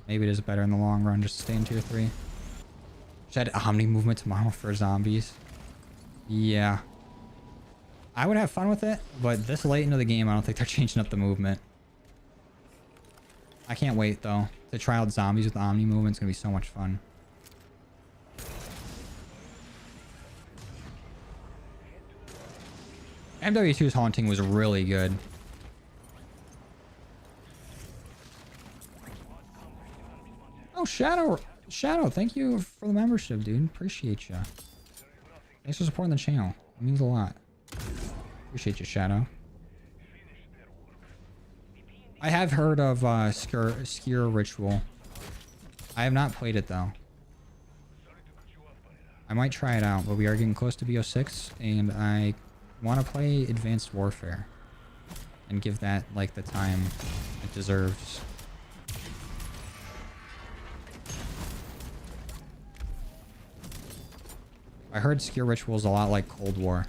maybe it is better in the long run just to stay in tier 3. Should add Omni movement tomorrow for zombies. Yeah. I would have fun with it, but this late into the game, I don't think they're changing up the movement. I can't wait, though, to try out zombies with the Omni movement. It's going to be so much fun. MW2's Haunting was really good. Oh, Shadow, thank you for the membership, dude. Appreciate you. Thanks for supporting the channel. It means a lot. Appreciate you, Shadow. I have heard of Skier Ritual. I have not played it though. I might try it out, but we are getting close to BO6 and I want to play Advanced Warfare and give that like the time it deserves. I heard Skier Ritual is a lot like Cold War.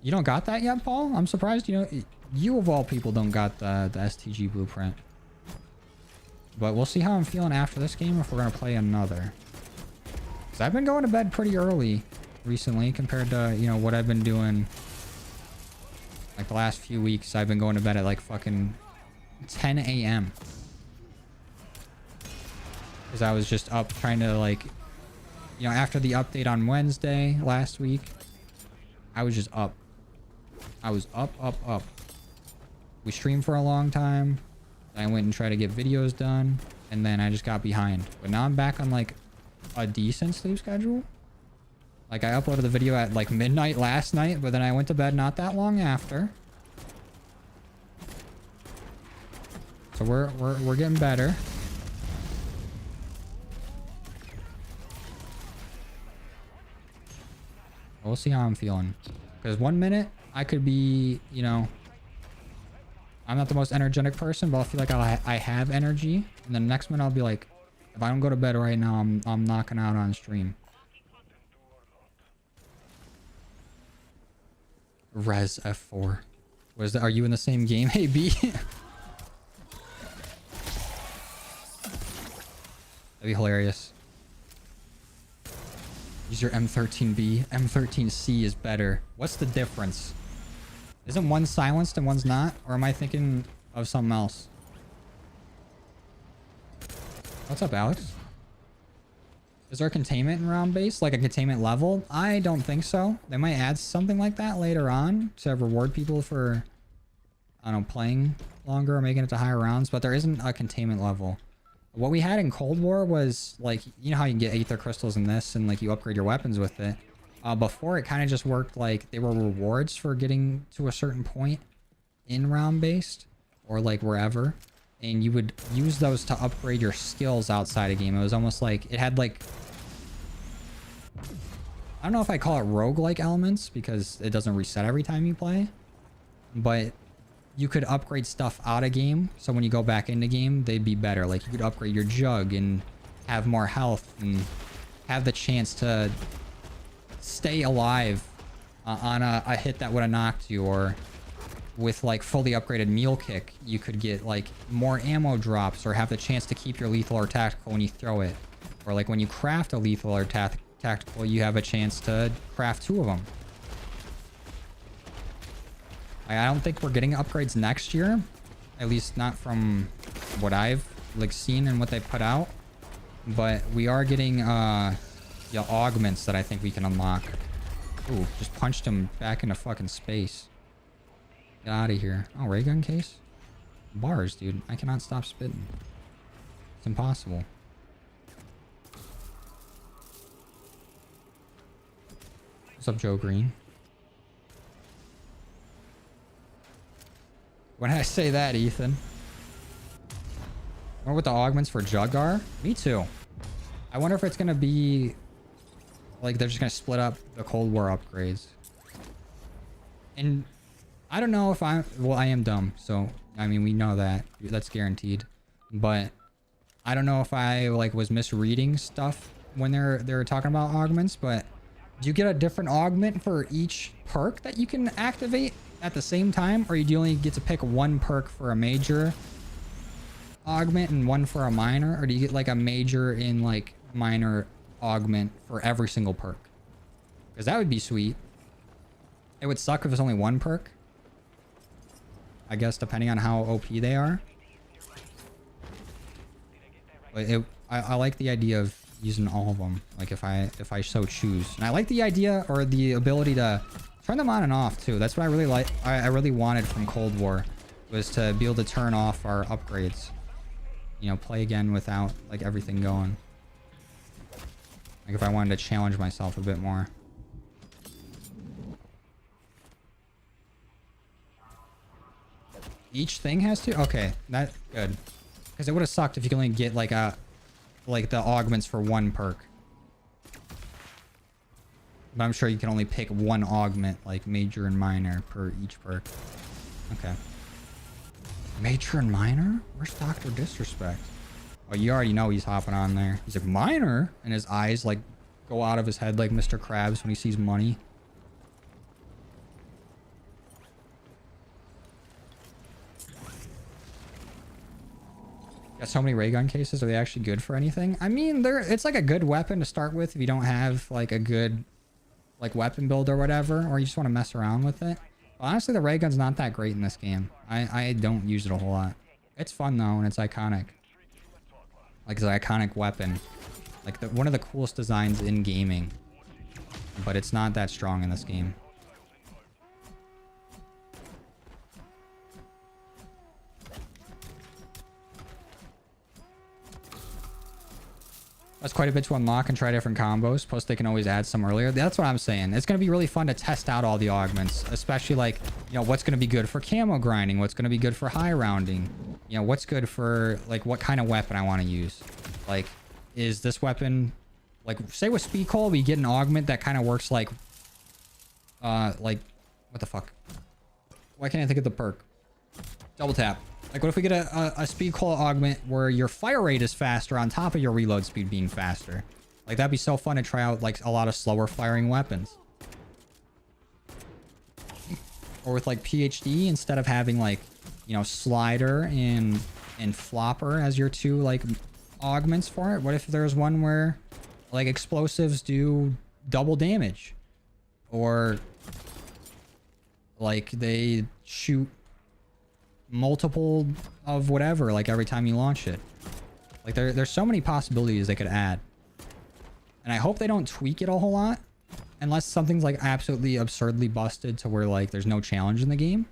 You don't got that yet, Paul? I'm surprised, you know, you of all people don't got the STG blueprint. But we'll see how I'm feeling after this game if we're going to play another. Because I've been going to bed pretty early recently compared to, you know, what I've been doing. Like the last few weeks, I've been going to bed at like fucking 10 a.m. Because I was just up trying to like, you know, after the update on Wednesday last week, I was just up. I was up. We streamed for a long time. I went and tried to get videos done. And then I just got behind. But now I'm back on like a decent sleep schedule. Like I uploaded the video at like midnight last night. But then I went to bed not that long after. So we're getting better. We'll see how I'm feeling. Because 1 minute, I could be, you know, I'm not the most energetic person, but I'll feel like I have energy. And then the next minute, I'll be like, if I don't go to bed right now, I'm knocking out on stream. Res F4. Was that? Are you in the same game? Hey, B. That'd be hilarious. Use your M13B. M13C is better. What's the difference? Isn't one silenced and one's not? Or am I thinking of something else? What's up, Alex? Is there containment in round base? Like a containment level? I don't think so. They might add something like that later on to reward people for, I don't know, playing longer or making it to higher rounds, but there isn't a containment level. What we had in Cold War was like, you know how you can get Aether Crystals in this and like you upgrade your weapons with it. Before it kind of just worked like they were rewards for getting to a certain point in round based or like wherever. And you would use those to upgrade your skills outside a game. It was almost like it had like, I don't know if I call it roguelike elements because it doesn't reset every time you play, but you could upgrade stuff out of game. So when you go back into game, they'd be better. Like you could upgrade your jug and have more health and have the chance to stay alive on a hit that would have knocked you, or with like fully upgraded meal kick, you could get like more ammo drops or have the chance to keep your lethal or tactical when you throw it. Or like when you craft a lethal or tactical, you have a chance to craft 2 of them. I don't think we're getting upgrades next year, at least not from what I've like seen and what they put out. But we are getting the augments that I think we can unlock. Ooh, just punched him back into fucking space. Get out of here. Oh, ray gun case? Bars, dude. I cannot stop spitting. It's impossible. What's up, Joe Green? When did I say that, Ethan? I wonder what the augments for Jug are. Me too. I wonder if it's gonna be like they're just gonna split up the Cold War upgrades. And I don't know if well, I am dumb, so I mean we know that. That's guaranteed. But I don't know if I like was misreading stuff when they were talking about augments, but do you get a different augment for each perk that you can activate at the same time, or do you only get to pick one perk for a major augment and one for a minor, or do you get like a major and like minor augment for every single perk? Because that would be sweet. It would suck if it's only one perk, I guess, depending on how OP they are. But I like the idea of using all of them, like if I so choose. And I like the idea or the ability to turn them on and off too. That's what I really like. I really wanted from Cold War, was to be able to turn off our upgrades. You know, play again without like everything going. Like if I wanted to challenge myself a bit more. Each thing has to? Okay, that's good. Because it would have sucked if you could only get like the augments for one perk. But I'm sure you can only pick one augment, like major and minor, per each perk. Okay. Major and minor? Where's Dr. Disrespect? Oh, you already know he's hopping on there. He's like, minor? And his eyes like go out of his head like Mr. Krabs when he sees money. Got so many ray gun cases. Are they actually good for anything? I mean, it's like a good weapon to start with if you don't have like a good like weapon build or whatever, or you just want to mess around with it. But honestly, the ray gun's not that great in this game. I don't use it a whole lot. It's fun though, and it's iconic. Like it's an iconic weapon. Like one of the coolest designs in gaming. But it's not that strong in this game. That's quite a bit to unlock and try different combos. Plus, they can always add some earlier. That's what I'm saying. It's going to be really fun to test out all the augments, especially like, you know, what's going to be good for camo grinding, what's going to be good for high rounding, you know, what's good for like what kind of weapon I want to use. Like, is this weapon, like, say with speed call, we get an augment that kind of works like, what the fuck? Why can't I think of the perk? Double tap. Like, what if we get a speed call augment where your fire rate is faster on top of your reload speed being faster? Like, that'd be so fun to try out, like, a lot of slower firing weapons. Or with like PhD, instead of having like, you know, slider and flopper as your two like augments for it, what if there's one where like explosives do double damage, or like they shoot multiple of whatever like every time you launch it? Like there's so many possibilities they could add, and I hope they don't tweak it a whole lot unless something's like absolutely absurdly busted to where like there's no challenge in the game.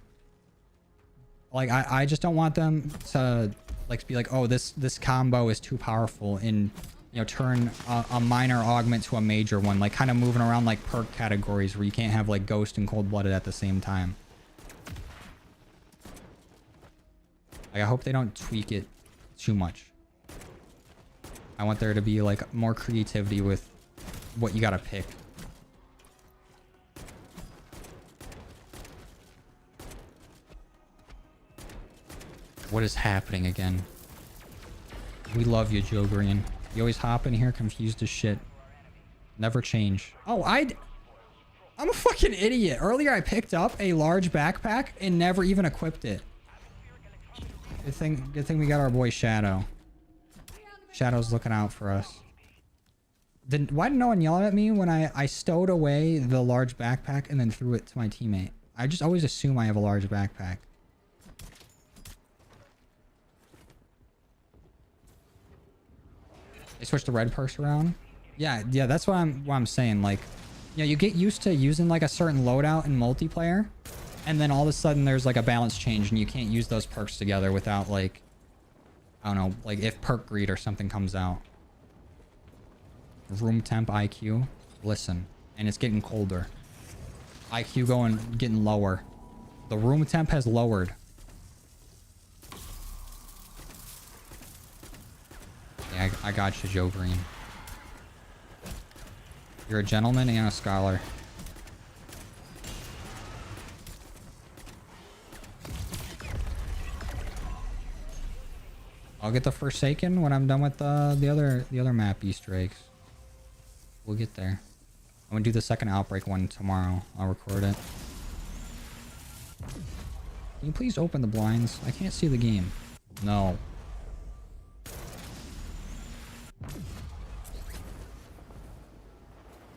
Like I just don't want them to like be like, oh, this combo is too powerful, and you know, turn a minor augment to a major one, like kind of moving around like perk categories where you can't have like ghost and cold-blooded at the same time. Like I hope they don't tweak it too much. I want there to be like more creativity with what you gotta pick. What is happening again? We love you, Joe Green. You always hop in here confused as shit. Never change. Oh, I'm a fucking idiot. Earlier I picked up a large backpack and never even equipped it. Good thing we got our boy Shadow. Shadow's looking out for us. Why did no one yell at me when I stowed away the large backpack and then threw it to my teammate? I just always assume I have a large backpack. They switched the red perks around. Yeah, that's what I'm saying. Like, you know, you get used to using like a certain loadout in multiplayer, and then all of a sudden there's like a balance change and you can't use those perks together without like, I don't know, like if perk greed or something comes out. Room temp IQ. Listen, and it's getting colder. IQ getting lower. The room temp has lowered. Yeah, I got you, Joe Green. You're a gentleman and a scholar. I'll get the Forsaken when I'm done with the other map Easter eggs. We'll get there. I'm gonna do the second Outbreak one tomorrow. I'll record it. Can you please open the blinds? I can't see the game. No.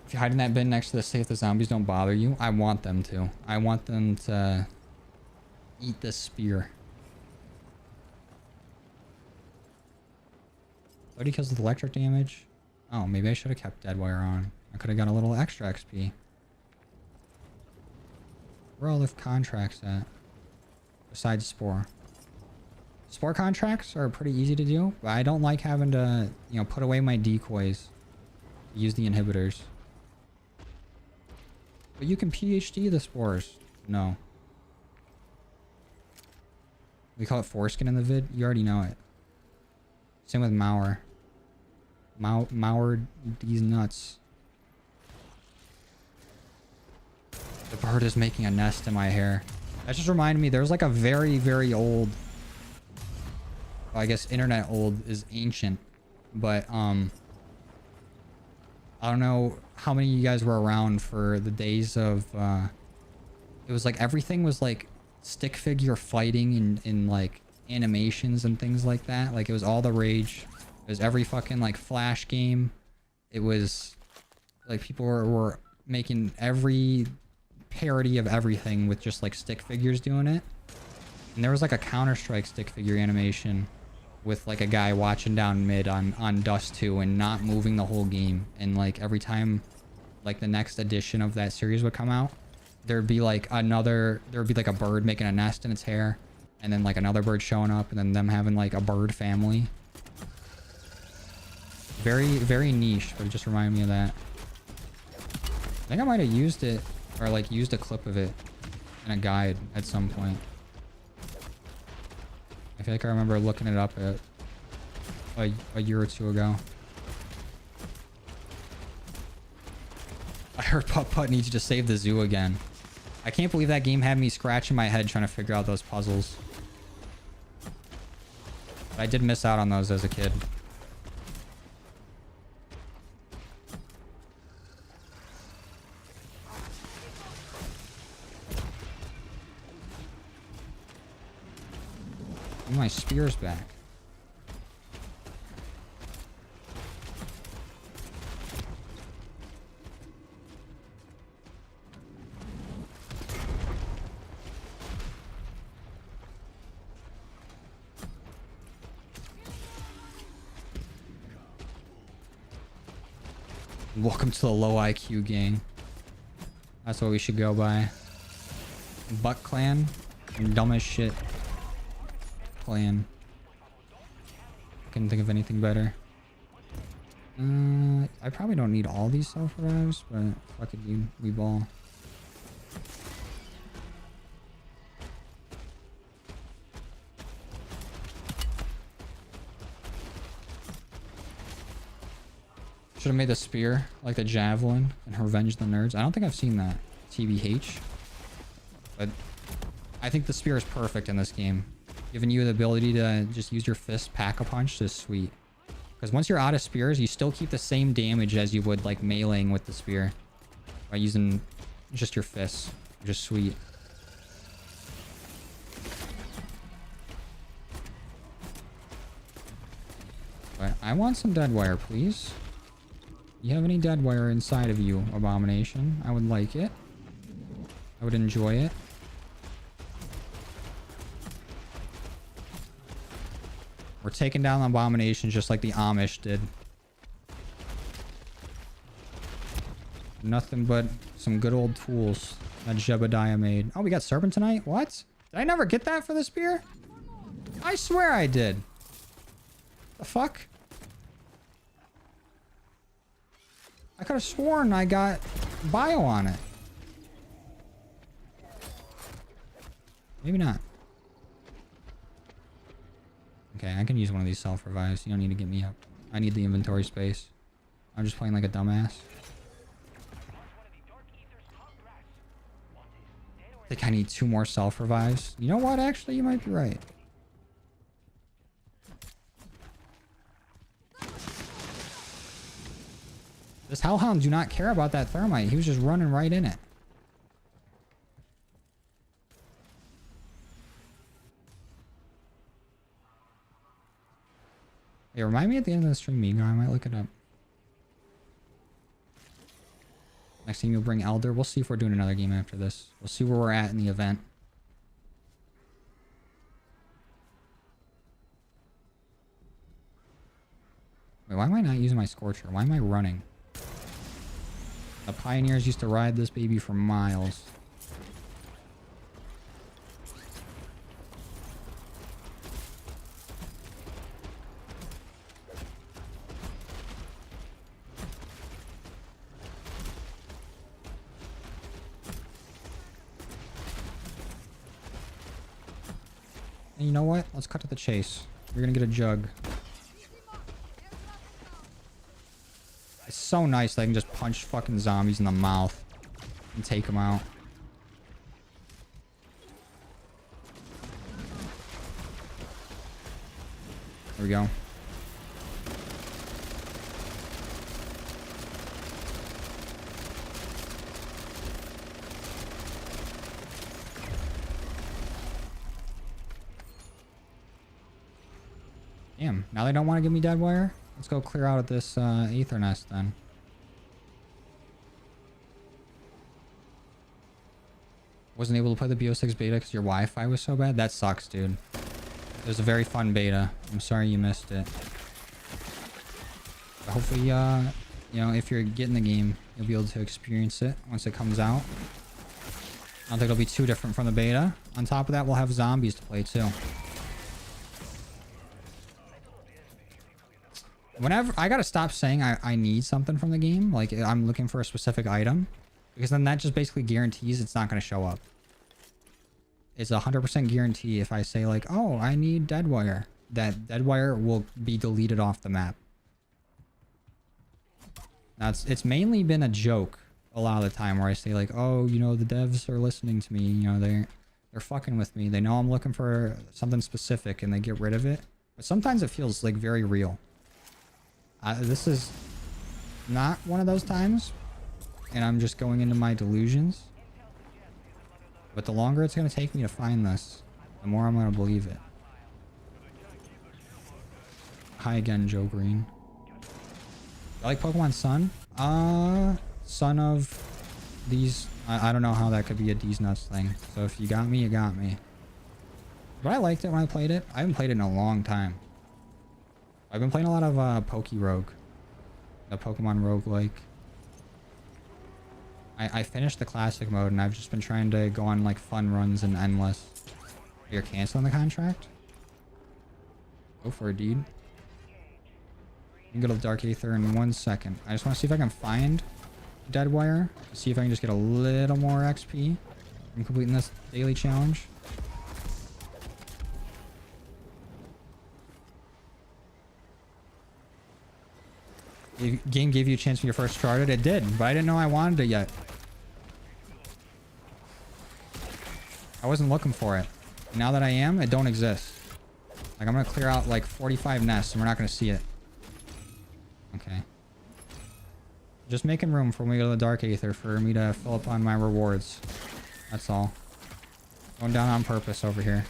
If you hide in that bin next to the safe, the zombies don't bother you. I want them to. I want them to eat this spear. 30 kills with electric damage. Oh, maybe I should have kept Deadwire on. I could have got a little extra XP. Where are all the contracts at? Besides Spore. Spore contracts are pretty easy to do, but I don't like having to, you know, put away my decoys. Use the inhibitors. But you can PhD the spores. No. We call it foreskin in the vid. You already know it. Same with Mauer. Mauer these nuts. The bird is making a nest in my hair. That just reminded me, there's like a very, very old... Well, I guess internet old is ancient. But, I don't know how many of you guys were around for the days of, it was like everything was like stick figure fighting in like animations and things like that. Like it was all the rage. It was every fucking like Flash game. It was like people were making every parody of everything with just like stick figures doing it. And there was like a Counter-Strike stick figure animation with like a guy watching down mid on Dust 2 and not moving the whole game. And like every time like the next edition of that series would come out, there'd be like a bird making a nest in its hair, and then like another bird showing up, and then them having like a bird family. Very, very niche, but it just reminded me of that. I think I might have used it, or like used a clip of it in a guide at some point. I feel like I remember looking it up at a year or two ago. I heard Putt Putt needs to save the zoo again. I can't believe that game had me scratching my head trying to figure out those puzzles. But I did miss out on those as a kid. Give my spears back. Welcome to the low IQ gang. That's what we should go by. Butt clan. Dumb as shit. Clan. Couldn't think of anything better. I probably don't need all these self-revives, but fuck it, dude. We ball. Should have made the spear like the javelin and revenge the nerds. I don't think I've seen that. TBH. But I think the spear is perfect in this game. Giving you the ability to just use your fist pack-a-punch is sweet. Because once you're out of spears, you still keep the same damage as you would like meleeing with the spear. By using just your fists. Which is sweet. But I want some dead wire, please. You have any dead wire inside of you, Abomination? I would like it. I would enjoy it. We're taking down the Abomination just like the Amish did. Nothing but some good old tools that Jebediah made. Oh, we got Serpent tonight? What? Did I never get that for the spear? I swear I did. The fuck? I could have sworn I got bio on it. Maybe not. Okay, I can use one of these self-revives. You don't need to get me up. I need the inventory space. I'm just playing like a dumbass. I think I need 2 more self-revives. You know what? Actually, you might be right. This Hellhound do not care about that thermite. He was just running right in it. Hey, remind me at the end of the stream, Migo. I might look it up. Next time you'll bring Elder. We'll see if we're doing another game after this. We'll see where we're at in the event. Wait, why am I not using my Scorcher? Why am I running? The pioneers used to ride this baby for miles. And you know what? Let's cut to the chase. You're gonna get a jug. It's so nice that I can just punch fucking zombies in the mouth and take them out. There we go. Damn, now they don't want to give me dead wire? Let's go clear out of this Aether Nest then. Wasn't able to play the BO6 beta because your Wi-Fi was so bad? That sucks, dude. It was a very fun beta. I'm sorry you missed it. But hopefully, you know, if you're getting the game, you'll be able to experience it once it comes out. I don't think it'll be too different from the beta. On top of that, we'll have zombies to play too. Whenever I gotta stop saying I need something from the game, like I'm looking for a specific item, because then that just basically guarantees it's not gonna show up. It's 100% guarantee if I say like, oh, I need dead wire, that dead wire will be deleted off the map. Now it's mainly been a joke a lot of the time where I say like, oh, you know, the devs are listening to me, you know, they're fucking with me, they know I'm looking for something specific and they get rid of it. But sometimes it feels like very real. This is not one of those times, and I'm just going into my delusions. But the longer it's going to take me to find this, the more I'm going to believe it. Hi again, Joe Green. I like Pokemon Sun. Son of these. I don't know how that could be a D's nuts thing. So if you got me, you got me. But I liked it when I played it. I haven't played it in a long time. I've been playing a lot of Poke Rogue. The Pokemon Roguelike. I finished the classic mode and I've just been trying to go on like fun runs and endless. You're canceling the contract? Go for it, dude. You can go to the Dark Aether in 1 second. I just want to see if I can find Deadwire. See if I can just get a little more XP from completing this daily challenge. The game gave you a chance when you first started. It did, but I didn't know I wanted it yet. I wasn't looking for it. Now that I am, it don't exist. Like, I'm gonna clear out like 45 nests and we're not gonna see it. Okay. Just making room for when we go to the Dark Aether for me to fill up on my rewards. That's all. Going down on purpose over here.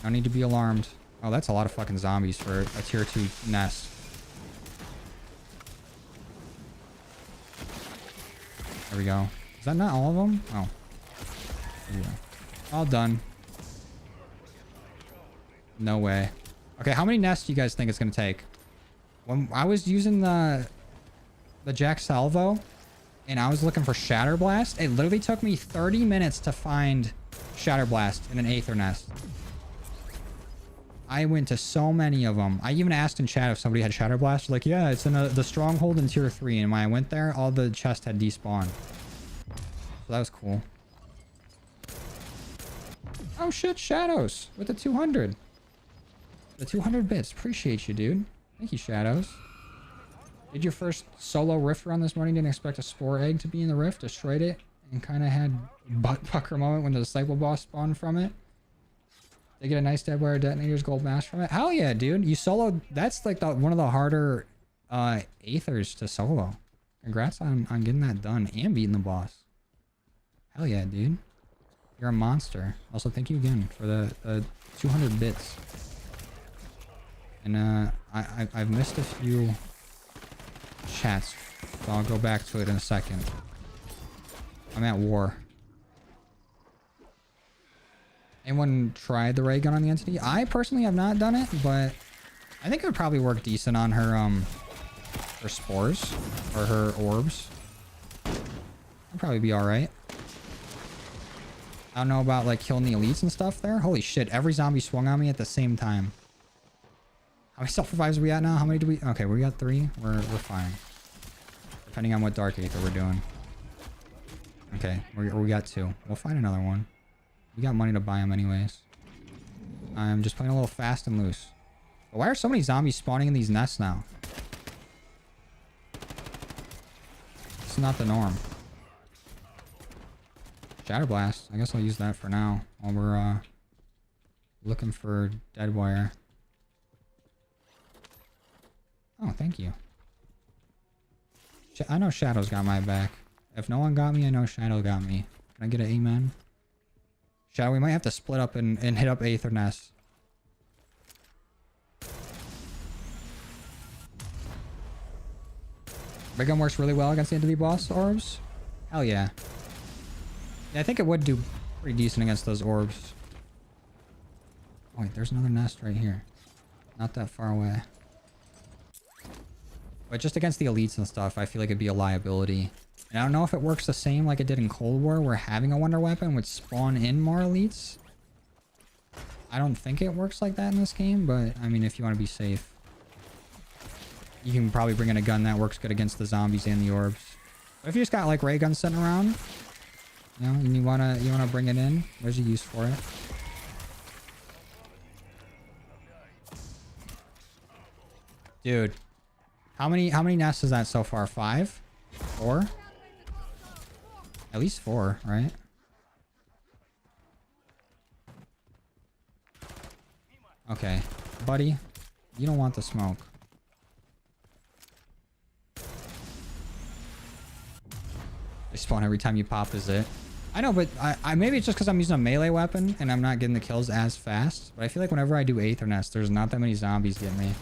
No need to be alarmed. Oh, that's a lot of fucking zombies for a tier 2 nest. There we go. Is that not all of them? Oh. There we go. All done. No way. Okay, how many nests do you guys think it's gonna take? When I was using the Jack Salvo and I was looking for Shatter Blast, it literally took me 30 minutes to find Shatter Blast in an Aether nest. I went to so many of them. I even asked in chat if somebody had Shatter Blast. Like, yeah, it's in the stronghold in tier 3. And when I went there, all the chests had despawned. So that was cool. Oh shit, Shadows with the 200. The 200 bits. Appreciate you, dude. Thank you, Shadows. Did your first solo rift run this morning? Didn't expect a spore egg to be in the rift. Destroyed it and kind of had butt pucker moment when the disciple boss spawned from it. They get a nice Deadwire Detonator's gold mask from it. Hell yeah, dude. You solo. That's like one of the harder Aethers to solo. Congrats on getting that done and beating the boss. Hell yeah, dude. You're a monster. Also, thank you again for the 200 bits. And I've missed a few chats, so I'll go back to it in a second. I'm at war. Anyone tried the ray gun on the entity? I personally have not done it, but I think it would probably work decent on her spores or her orbs. It'd probably be all right. I don't know about like killing the elites and stuff there. Holy shit! Every zombie swung on me at the same time. How many self-revives are we at now? How many do we? Okay, we got 3. We're fine. Depending on what Dark Aether we're doing. Okay, we got 2. We'll find another one. We got money to buy them anyways. I'm just playing a little fast and loose. But why are so many zombies spawning in these nests now? It's not the norm. Shatter Blast. I guess I'll use that for now while we're looking for Deadwire. Oh, thank you. I know Shadow's got my back. If no one got me, I know Shadow got me. Can I get an amen? Shadow, we might have to split up and hit up Aether Nest. Ray gun works really well against the entity boss orbs. Hell yeah. Yeah, I think it would do pretty decent against those orbs. Oh, wait, there's another nest right here. Not that far away. But just against the elites and stuff, I feel like it'd be a liability. And I don't know if it works the same like it did in Cold War, where having a wonder weapon would spawn in more elites. I don't think it works like that in this game, but I mean, if you want to be safe, you can probably bring in a gun that works good against the zombies and the orbs. But if you just got like ray guns sitting around, you know, and you wanna bring it in, there's a use for it. Dude, how many nests is that so far? 5? 4? At least 4, right? Okay, buddy, you don't want the smoke. They spawn every time you pop, is it? I know, but I maybe it's just because I'm using a melee weapon and I'm not getting the kills as fast. But I feel like whenever I do Aether Nest, there's not that many zombies get me.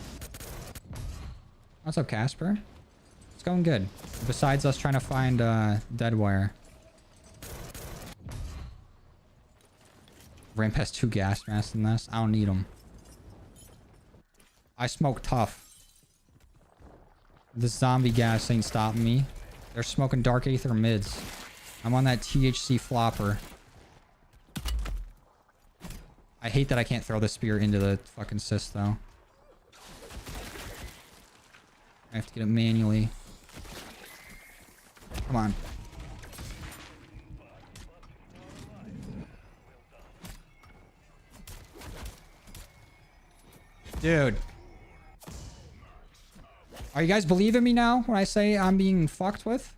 What's up, Casper? It's going good. Besides us trying to find dead wire. Ran past 2 gas masks in this. I don't need them. I smoke tough. This zombie gas ain't stopping me. They're smoking dark aether mids. I'm on that THC flopper. I hate that I can't throw the spear into the fucking cyst though. I have to get it manually. Come on. Dude. Are you guys believing me now when I say I'm being fucked with?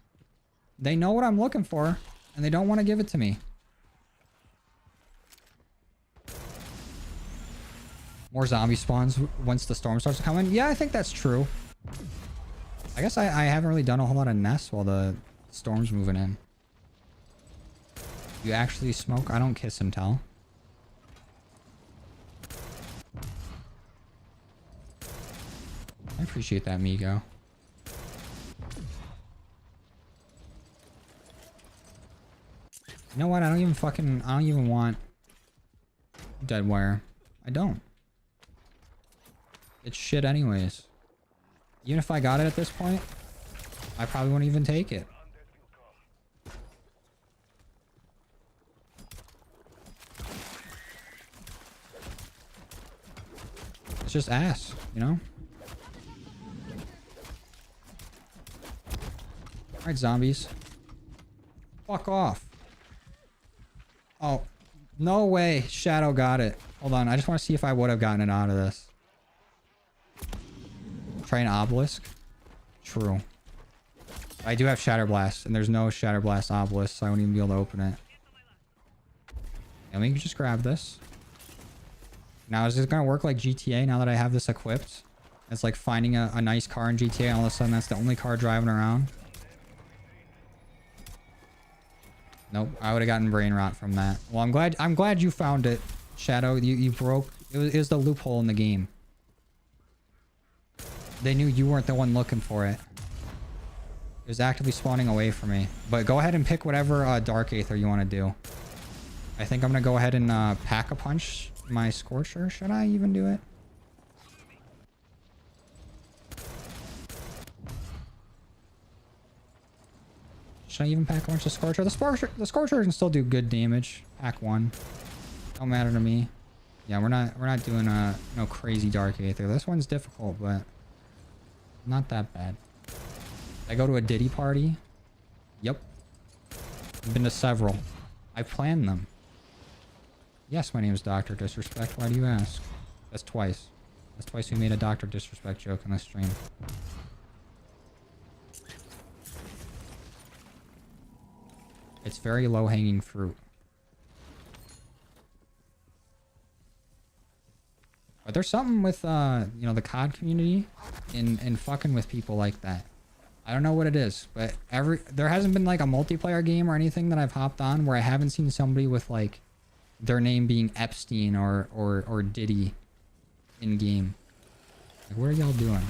They know what I'm looking for, and they don't want to give it to me. More zombie spawns once the storm starts coming. Yeah, I think that's true. I guess I haven't really done a whole lot of nests while the storm's moving in. You actually smoke? I don't kiss and tell. I appreciate that, Migo. You know what? I don't even want dead wire. I don't. It's shit anyways. Even if I got it at this point, I probably wouldn't even take it. It's just ass, you know? Alright, zombies. Fuck off. Oh, no way. Shadow got it. Hold on. I just want to see if I would have gotten it out of this. Try an obelisk. True. I do have Shatter Blast, and there's no Shatter Blast obelisk, so I won't even be able to open it. And we can just grab this. Now, is this going to work like GTA now that I have this equipped? It's like finding a nice car in GTA, and all of a sudden that's the only car driving around. Nope, I would have gotten brain rot from that. Well, I'm glad you found it, Shadow. You broke. It was the loophole in the game. They knew you weren't the one looking for it. It was actively spawning away from me. But go ahead and pick whatever dark aether you want to do. I think I'm gonna go ahead and pack a punch my Scorcher. Should I even do it? Should I even pack a bunch of Scorcher? The Scorcher can still do good damage. Pack 1. Don't matter to me. Yeah, we're not doing no crazy dark aether. This one's difficult, but not that bad. I go to a Diddy party. Yep. I've been to several. I planned them. Yes, my name is Dr. Disrespect. Why do you ask? That's twice. That's twice we made a Dr. Disrespect joke on this stream. It's very low-hanging fruit. But there's something with, you know, the COD community in fucking with people like that. I don't know what it is, but there hasn't been like a multiplayer game or anything that I've hopped on where I haven't seen somebody with like their name being Epstein or Diddy in game. Like, what are y'all doing?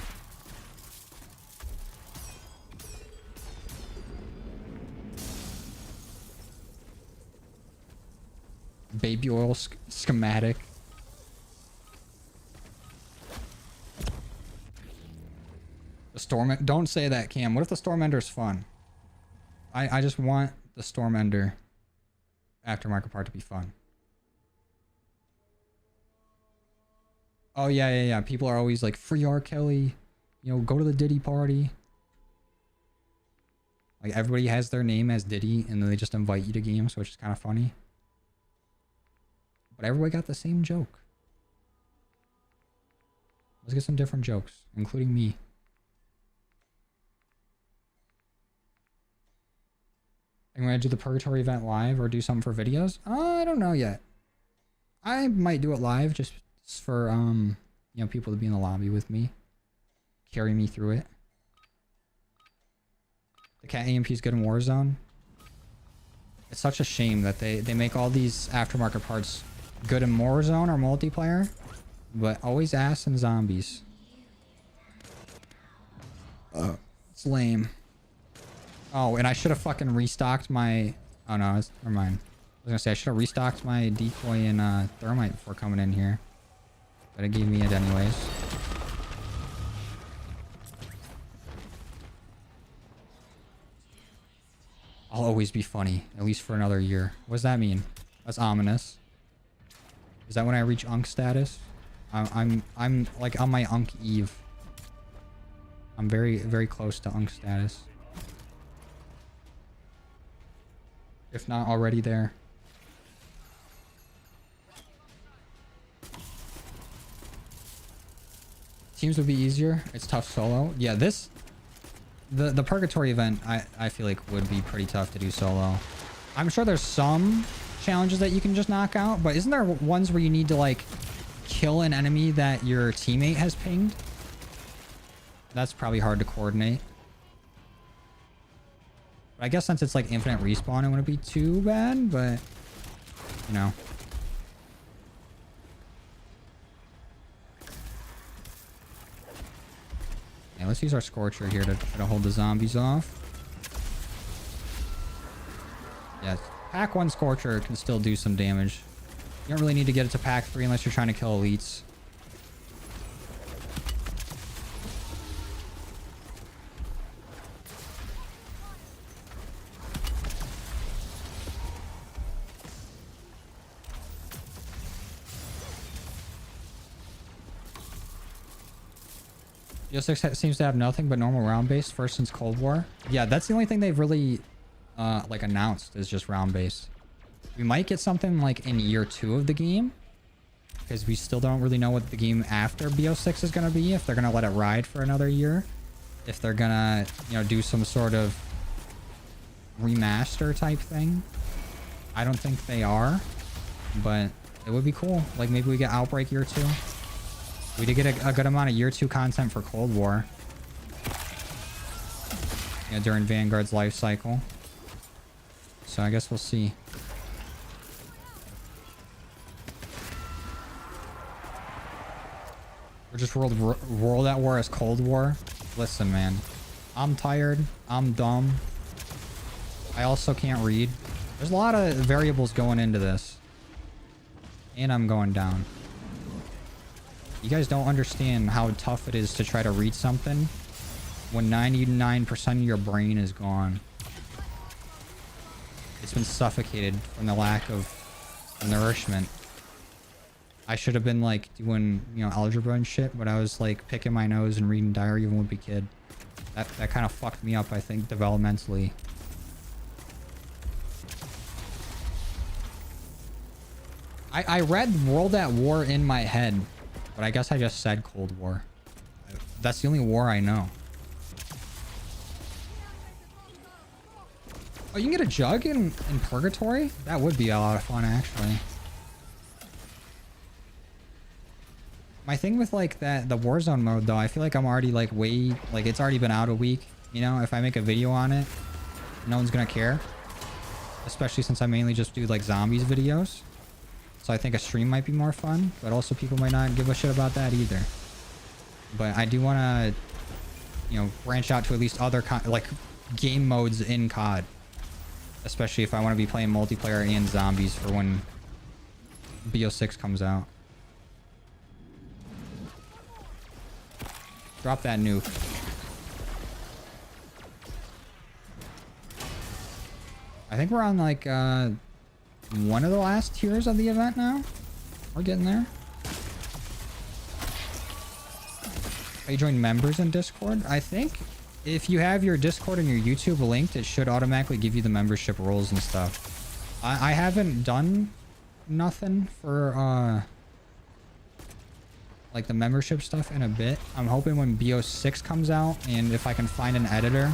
Baby oil schematic. The storm. Don't say that, Cam. What if the storm ender's fun? I just want the storm ender aftermarket part to be fun. Oh yeah. People are always like, free R. Kelly. You know, go to the Diddy party. Like, everybody has their name as Diddy, and then they just invite you to games, which is kind of funny. But everybody got the same joke. Let's get some different jokes, including me. I'm going to do the Purgatory event live or do something for videos. I don't know yet. I might do it live just for, you know, people to be in the lobby with me. Carry me through it. The cat AMP is good in Warzone. It's such a shame that they make all these aftermarket parts good in Warzone or multiplayer, but always ass in zombies. It's lame. Oh, and I should have fucking restocked my... Oh, no. Never mind. I was gonna say, I should have restocked my decoy and thermite before coming in here. But it gave me it anyways. I'll always be funny. At least for another year. What does that mean? That's ominous. Is that when I reach Unk status? I'm like on my Unk Eve. I'm very, very close to Unk status. If not already there. Teams would be easier. It's tough solo. Yeah, this... The Purgatory event, I feel like would be pretty tough to do solo. I'm sure there's some challenges that you can just knock out, but isn't there ones where you need to, like, kill an enemy that your teammate has pinged? That's probably hard to coordinate. But I guess since it's, like, infinite respawn, it wouldn't be too bad, but, you know. Yeah, let's use our Scorcher here to try to hold the zombies off. Yeah, pack 1 Scorcher can still do some damage. You don't really need to get it to pack 3 unless you're trying to kill elites. BO6 seems to have nothing but normal round base first since Cold War. Yeah, that's the only thing they've really like announced is just round base. We might get something like in year 2 of the game because we still don't really know what the game after BO6 is going to be. If they're going to let it ride for another year, if they're going to, you know, do some sort of remaster type thing. I don't think they are, but it would be cool. Like maybe we get Outbreak year 2. We did get a good amount of year 2 content for Cold War. Yeah, during Vanguard's life cycle. So I guess we'll see. We're just World at War as Cold War. Listen, man. I'm tired. I'm dumb. I also can't read. There's a lot of variables going into this. And I'm going down. You guys don't understand how tough it is to try to read something when 99% of your brain is gone. It's been suffocated from the lack of nourishment. I should have been like doing, you know, algebra and shit, but I was like picking my nose and reading Diary of a Wimpy Kid. That kind of fucked me up, I think, developmentally. I read World at War in my head, but I guess I just said Cold War. That's the only war I know. Oh, you can get a jug in Purgatory? That would be a lot of fun, actually. My thing with like the Warzone mode though, I feel like I'm already like it's already been out a week. You know, if I make a video on it, no one's gonna care. Especially since I mainly just do like zombies videos. So I think a stream might be more fun, but also people might not give a shit about that either. But I do want to, you know, branch out to at least other like game modes in COD. Especially if I want to be playing multiplayer and zombies for when BO6 comes out. Drop that nuke. I think we're on like one of the last tiers of the event now. We're getting there. Are you joining members in Discord? I think if you have your Discord and your YouTube linked, it should automatically give you the membership roles and stuff. I haven't done nothing for like the membership stuff in a bit. I'm hoping when BO6 comes out and if I can find an editor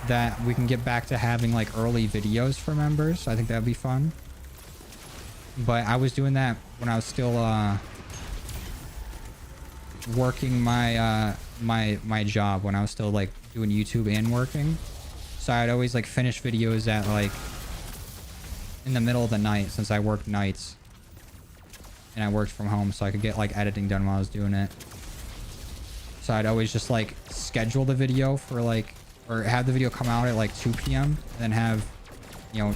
that we can get back to having like early videos for members. I think that'd be fun. But I was doing that when I was still working my my job, when I was still like doing YouTube and working. So I'd always like finish videos at like in the middle of the night since I worked nights. And I worked from home so I could get like editing done while I was doing it. So I'd always just like schedule the video for like, or have the video come out at like 2 p.m. and then have, you know,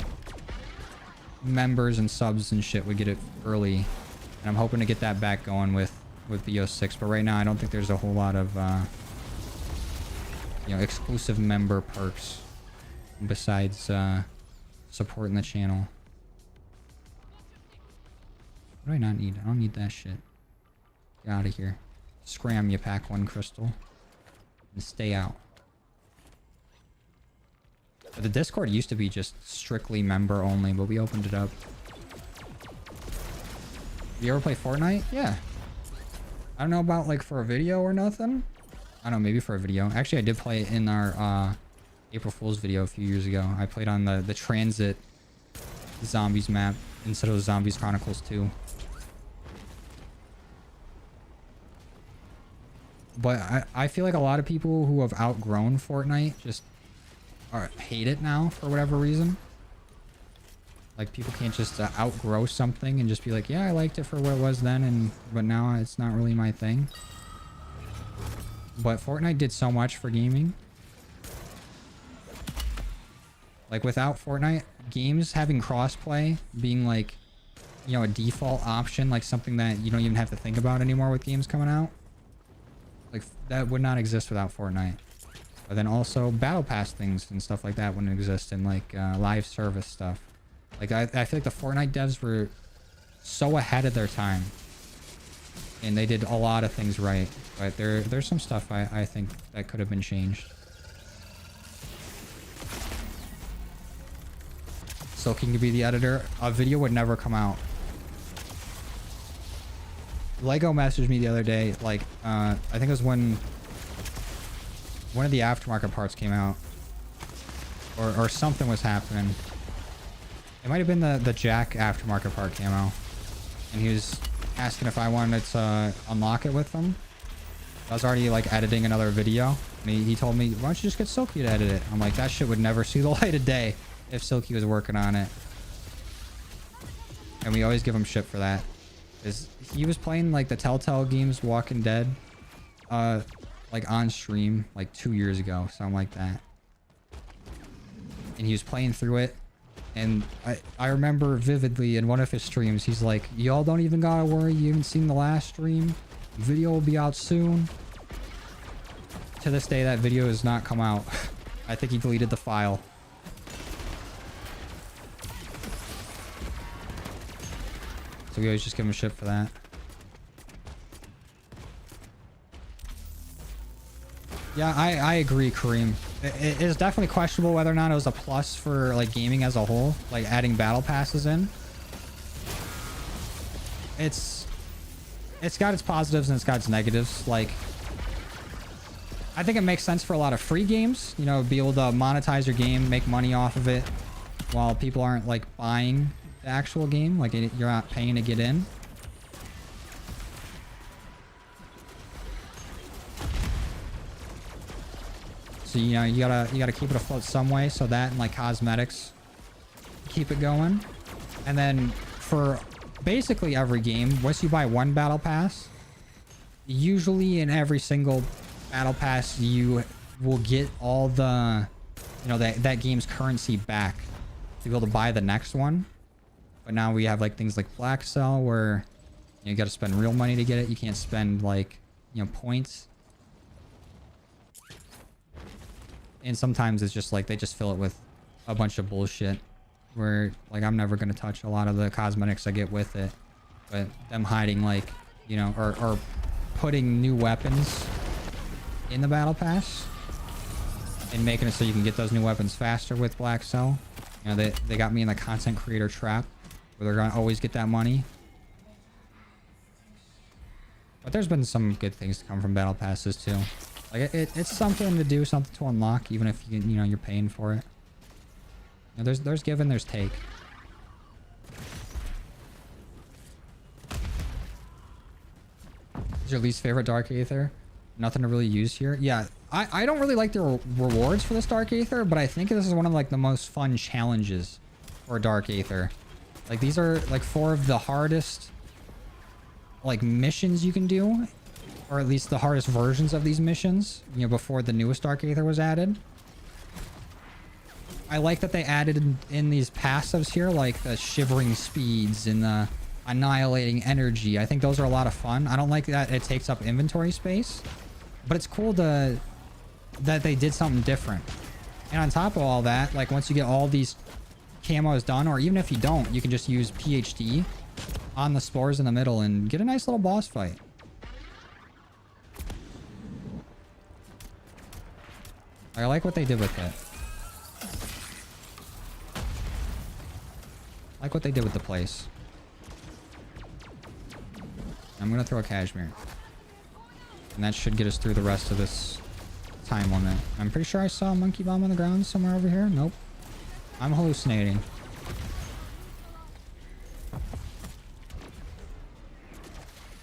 members and subs and shit would get it early. And I'm hoping to get that back going with BO6. But right now I don't think there's a whole lot of, you know, exclusive member perks besides supporting the channel. What do I not need? I don't need that shit. Get out of here. Scram, you pack one crystal. And stay out. But the Discord used to be just strictly member only, but we opened it up. You ever play Fortnite? Yeah. I don't know about like for a video or nothing. I don't know, maybe for a video. Actually, I did play it in our April Fool's video a few years ago. I played on the Transit Zombies map instead of Zombies Chronicles 2. But I feel like a lot of people who have outgrown Fortnite just hate it now for whatever reason. Like people can't just outgrow something and just be like, yeah, I liked it for what it was then, but now it's not really my thing. But Fortnite did so much for gaming. Like without Fortnite, games having crossplay being like, you know, a default option, like something that you don't even have to think about anymore with games coming out. Like that would not exist without Fortnite. But then also battle pass things and stuff like that wouldn't exist, in like live service stuff. Like I feel like the Fortnite devs were so ahead of their time, and they did a lot of things right. But there's some stuff I think that could have been changed. Silking to be the editor. A video would never come out. Lego messaged me the other day, like, I think it was when one of the aftermarket parts came out. Or something was happening. It might have been the Jack aftermarket part camo. And he was asking if I wanted to unlock it with him. I was already, like, editing another video. And he told me, why don't you just get Silky to edit it? I'm like, that shit would never see the light of day if Silky was working on it. And we always give him shit for that. He was playing like the Telltale games, Walking Dead, like on stream like 2 years ago, something like that. And he was playing through it, and I remember vividly in one of his streams, he's like, y'all don't even gotta worry, you haven't seen the last stream, video will be out soon. To this day, that video has not come out. I think he deleted the file. So we always just give him shit for that. Yeah, I agree, Kareem. It is definitely questionable whether or not it was a plus for like gaming as a whole, like adding battle passes in. It's got its positives and it's got its negatives. Like, I think it makes sense for a lot of free games, you know, be able to monetize your game, make money off of it, while people aren't like buying the actual game, like you're not paying to get in. So you know you gotta keep it afloat some way, so that and like cosmetics keep it going. And then for basically every game, once you buy one battle pass, usually in every single battle pass you will get all the, you know, that game's currency back to be able to buy the next one. But now we have like things like Black Cell where you got to spend real money to get it. You can't spend like, you know, points. And sometimes it's just like they just fill it with a bunch of bullshit where like I'm never going to touch a lot of the cosmetics I get with it. But them hiding like, you know, or putting new weapons in the battle pass and making it so you can get those new weapons faster with Black Cell. You know, they got me in the content creator trap where they're gonna always get that money. But there's been some good things to come from battle passes too. Like it's something to do, something to unlock, even if you know you're paying for it. You know, there's give and there's take. Is your least favorite Dark Aether? Nothing to really use here. Yeah, I don't really like the rewards for this Dark Aether, but I think this is one of like the most fun challenges for Dark Aether. Like these are like 4 of the hardest like missions you can do or at least the hardest versions of these missions, you know, before the newest Dark Aether was added. I like that they added in these passives here, like the shivering speeds and the annihilating energy. I think those are a lot of fun. I don't like that it takes up inventory space, but it's cool that they did something different. And on top of all that, like once you get all these camos done, or even if you don't, you can just use PhD on the spores in the middle and get a nice little boss fight. I like what they did with it. I like what they did with the place. I'm gonna throw a cashmere. And that should get us through the rest of this time limit. I'm pretty sure I saw a monkey bomb on the ground somewhere over here. Nope. I'm hallucinating.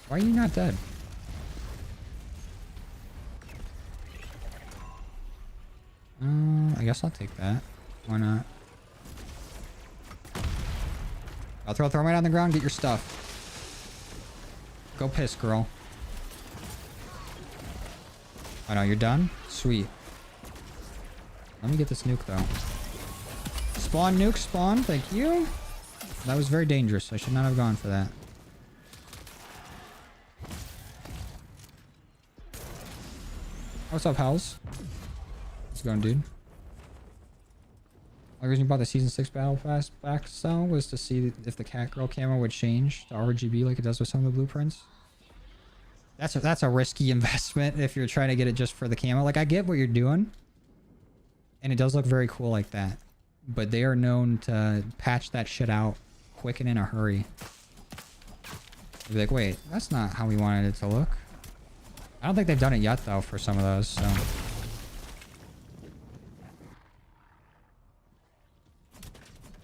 Why are you not dead? I guess I'll take that. Why not? I'll throw it on the ground, get your stuff. Go piss, girl. Oh no, you're done? Sweet. Let me get this nuke though. Spawn nuke, spawn, thank you. That was very dangerous. I should not have gone for that. What's up, House? How's it going, dude? The reason you bought the Season 6 Battle Pass back so was to see if the Catgirl camo would change to RGB like it does with some of the blueprints. That's a risky investment if you're trying to get it just for the camo. Like, I get what you're doing, and it does look very cool like that. But they are known to patch that shit out quick and in a hurry. You'll be like, wait, that's not how we wanted it to look. I don't think they've done it yet, though, for some of those, so...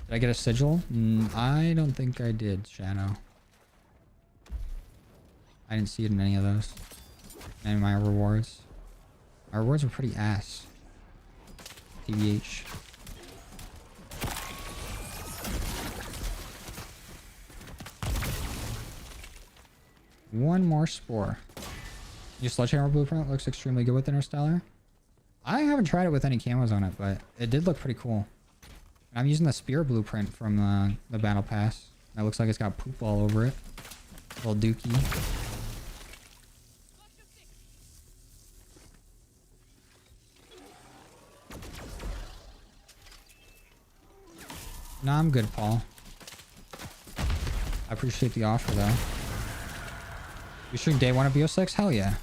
Did I get a sigil? I don't think I did, Shadow. I didn't see it in any of those. Any of my rewards. My rewards were pretty ass. TBH. One more spore. Your sledgehammer blueprint looks extremely good with Interstellar. I haven't tried it with any camos on it, but it did look pretty cool. I'm using the spear blueprint from the battle pass. That looks like it's got poop all over it. Little dookie. Nah, I'm good, Paul. I appreciate the offer, though. You stream day 1 of BO6? Hell yeah.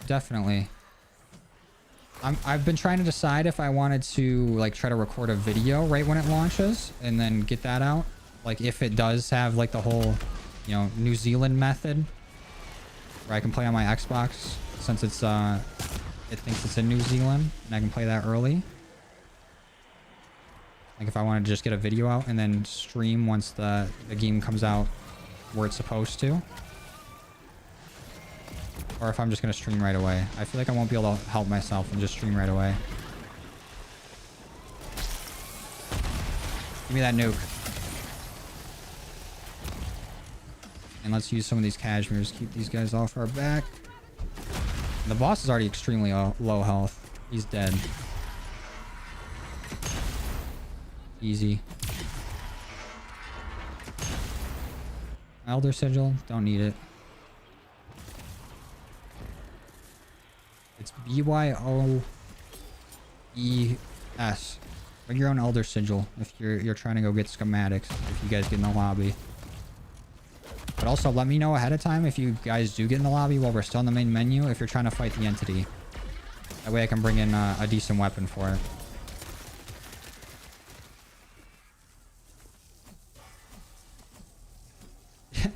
Definitely. I've been trying to decide if I wanted to like try to record a video right when it launches and then get that out. Like if it does have like the whole, you know, New Zealand method where I can play on my Xbox since it's it thinks it's in New Zealand and I can play that early. Like if I wanted to just get a video out and then stream once the game comes out where it's supposed to. Or if I'm just going to stream right away. I feel like I won't be able to help myself and just stream right away. Give me that nuke. And let's use some of these cashmeres. Keep these guys off our back. The boss is already extremely low health. He's dead. Easy. Elder Sigil. Don't need it. It's BYOES. Bring your own Elder Sigil if you're trying to go get schematics. If you guys get in the lobby. But also let me know ahead of time if you guys do get in the lobby while we're still in the main menu. If you're trying to fight the entity, that way I can bring in a decent weapon for it.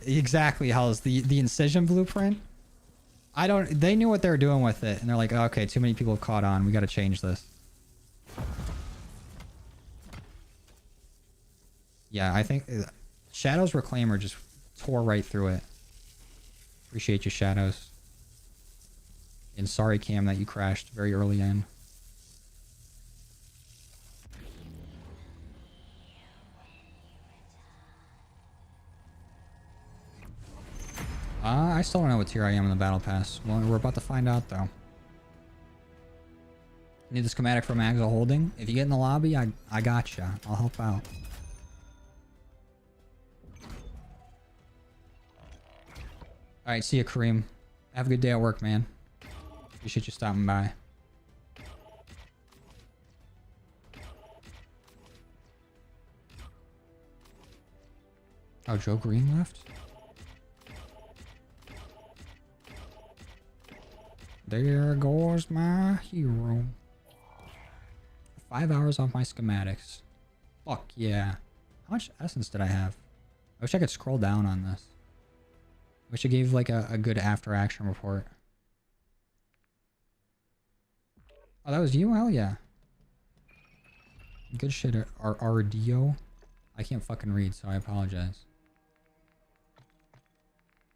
Exactly, Hells. The incision blueprint. They knew what they were doing with it, and they're like, okay, too many people have caught on. We got to change this. Yeah, I think Shadow's Reclaimer just tore right through it. Appreciate you, Shadows. And sorry, Cam, that you crashed very early in. I I still don't know what tier I am in the battle pass. Well, we're about to find out though. Need the schematic for Mag's holding. If you get in the lobby, I gotcha. I'll help out. Alright, see ya, Kareem. Have a good day at work, man. Appreciate you stopping by. Oh, Joe Green left? There goes my hero. 5 hours off my schematics. Fuck yeah. How much essence did I have? I wish I could scroll down on this. I wish it gave like a good after action report. Oh, that was you? Hell yeah. Good shit, RDO. I can't fucking read, so I apologize.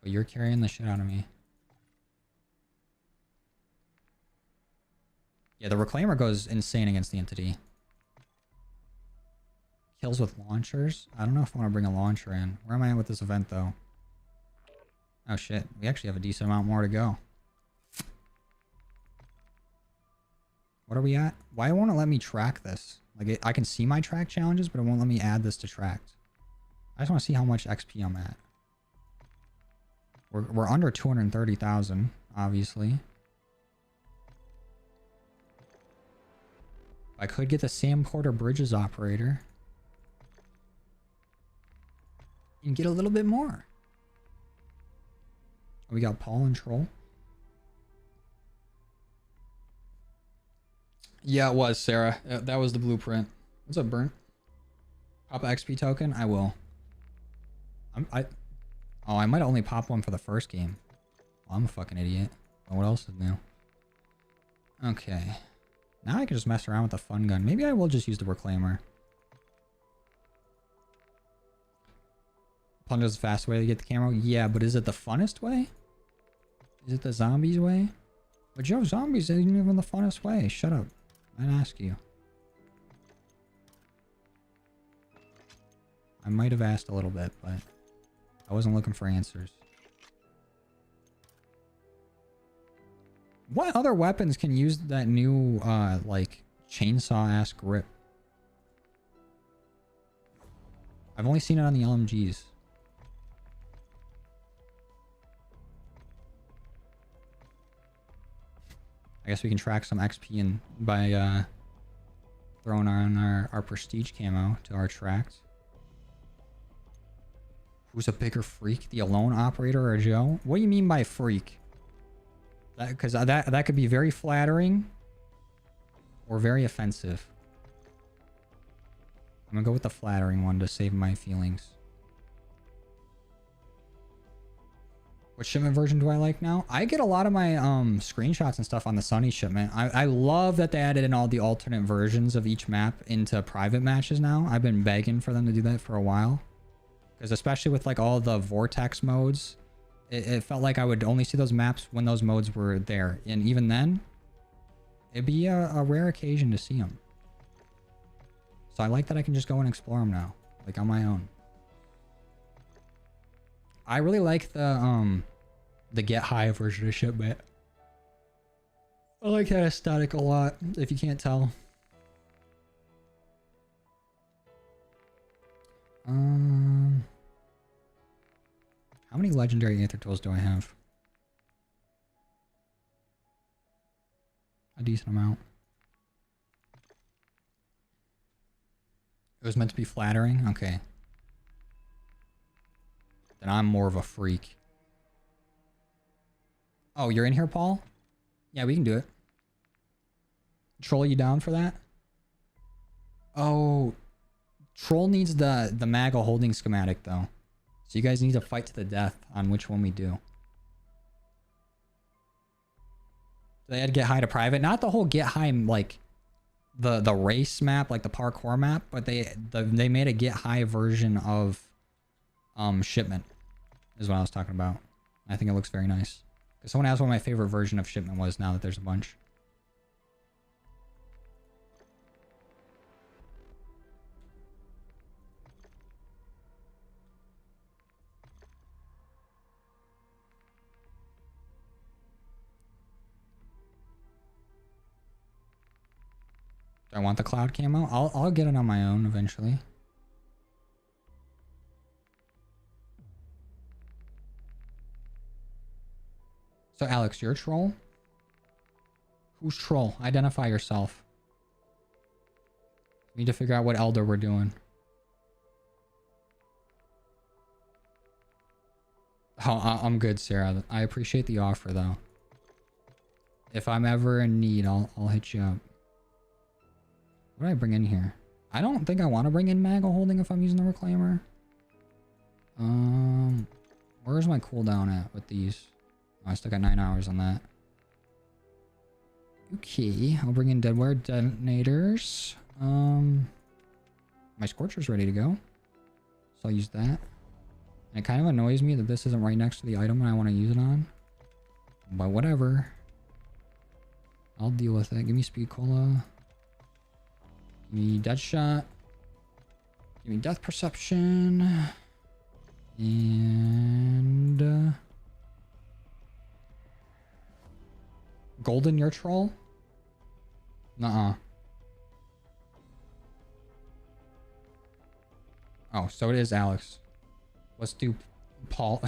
But you're carrying the shit out of me. Yeah, the Reclaimer goes insane against the Entity. Kills with launchers? I don't know if I want to bring a launcher in. Where am I at with this event, though? Oh, shit. We actually have a decent amount more to go. What are we at? Why won't it let me track this? Like, I can see my track challenges, but it won't let me add this to tracked. I just want to see how much XP I'm at. We're under 230,000, obviously. I could get the Sam Porter Bridges operator. And get a little bit more. We got Paul and Troll. Yeah, it was, Sarah. That was the blueprint. What's up, Burnt? Pop an XP token? I will. Oh, I might only pop one for the first game. Well, I'm a fucking idiot. Oh, what else is new? Okay. Now I can just mess around with the fun gun. Maybe I will just use the Reclaimer. Plunge is the fast way to get the camo? Yeah, but is it the funnest way? Is it the zombies way? But Joe, zombies isn't even the funnest way. Shut up. I didn't ask you. I might have asked a little bit, but I wasn't looking for answers. What other weapons can use that new, like, chainsaw-ass grip? I've only seen it on the LMGs. I guess we can track some XP in by throwing on our prestige camo to our tracks. Who's a bigger freak, the alone operator or Joe? What do you mean by freak? Because that could be very flattering or very offensive. I'm gonna go with the flattering one to save my feelings. What shipment version do I like now? I get a lot of my screenshots and stuff on the Sunny shipment. I love that they added in all the alternate versions of each map into private matches now. I've been begging for them to do that for a while. Because especially with like all the vortex modes, it felt like I would only see those maps when those modes were there. And even then, it'd be a rare occasion to see them. So I like that I can just go and explore them now, like on my own. I really like the get high version of shipment. I like that aesthetic a lot, if you can't tell. How many legendary aether tools do I have? A decent amount. It was meant to be flattering? Okay. Then I'm more of a freak. Oh, you're in here, Paul? Yeah, we can do it. Troll, you down for that? Oh, Troll needs the MAGA holding schematic, though. So you guys need to fight to the death on which one we do. They had get high to private. Not the whole get high, like, the race map, like the parkour map, but they made a get high version of shipment. Is what I was talking about. I think it looks very nice. Because someone asked what my favorite version of shipment was now that there's a bunch. Do I want the cloud camo? I'll get it on my own eventually. So Alex, you're a troll? Who's troll? Identify yourself. We need to figure out what elder we're doing. Oh, I'm good, Sarah. I appreciate the offer, though. If I'm ever in need, I'll hit you up. What do I bring in here? I don't think I want to bring in Mago Holding if I'm using the Reclaimer. Where's my cooldown at with these? Oh, I still got 9 hours on that. Okay, I'll bring in Deadware Detonators. My Scorcher's ready to go. So I'll use that. And it kind of annoys me that this isn't right next to the item that I want to use it on. But whatever. I'll deal with it. Give me Speed Cola. Give me Deadshot. Give me Death Perception. And... Golden, your troll? Nuh-uh. Oh, so it is Alex. Let's do Paul.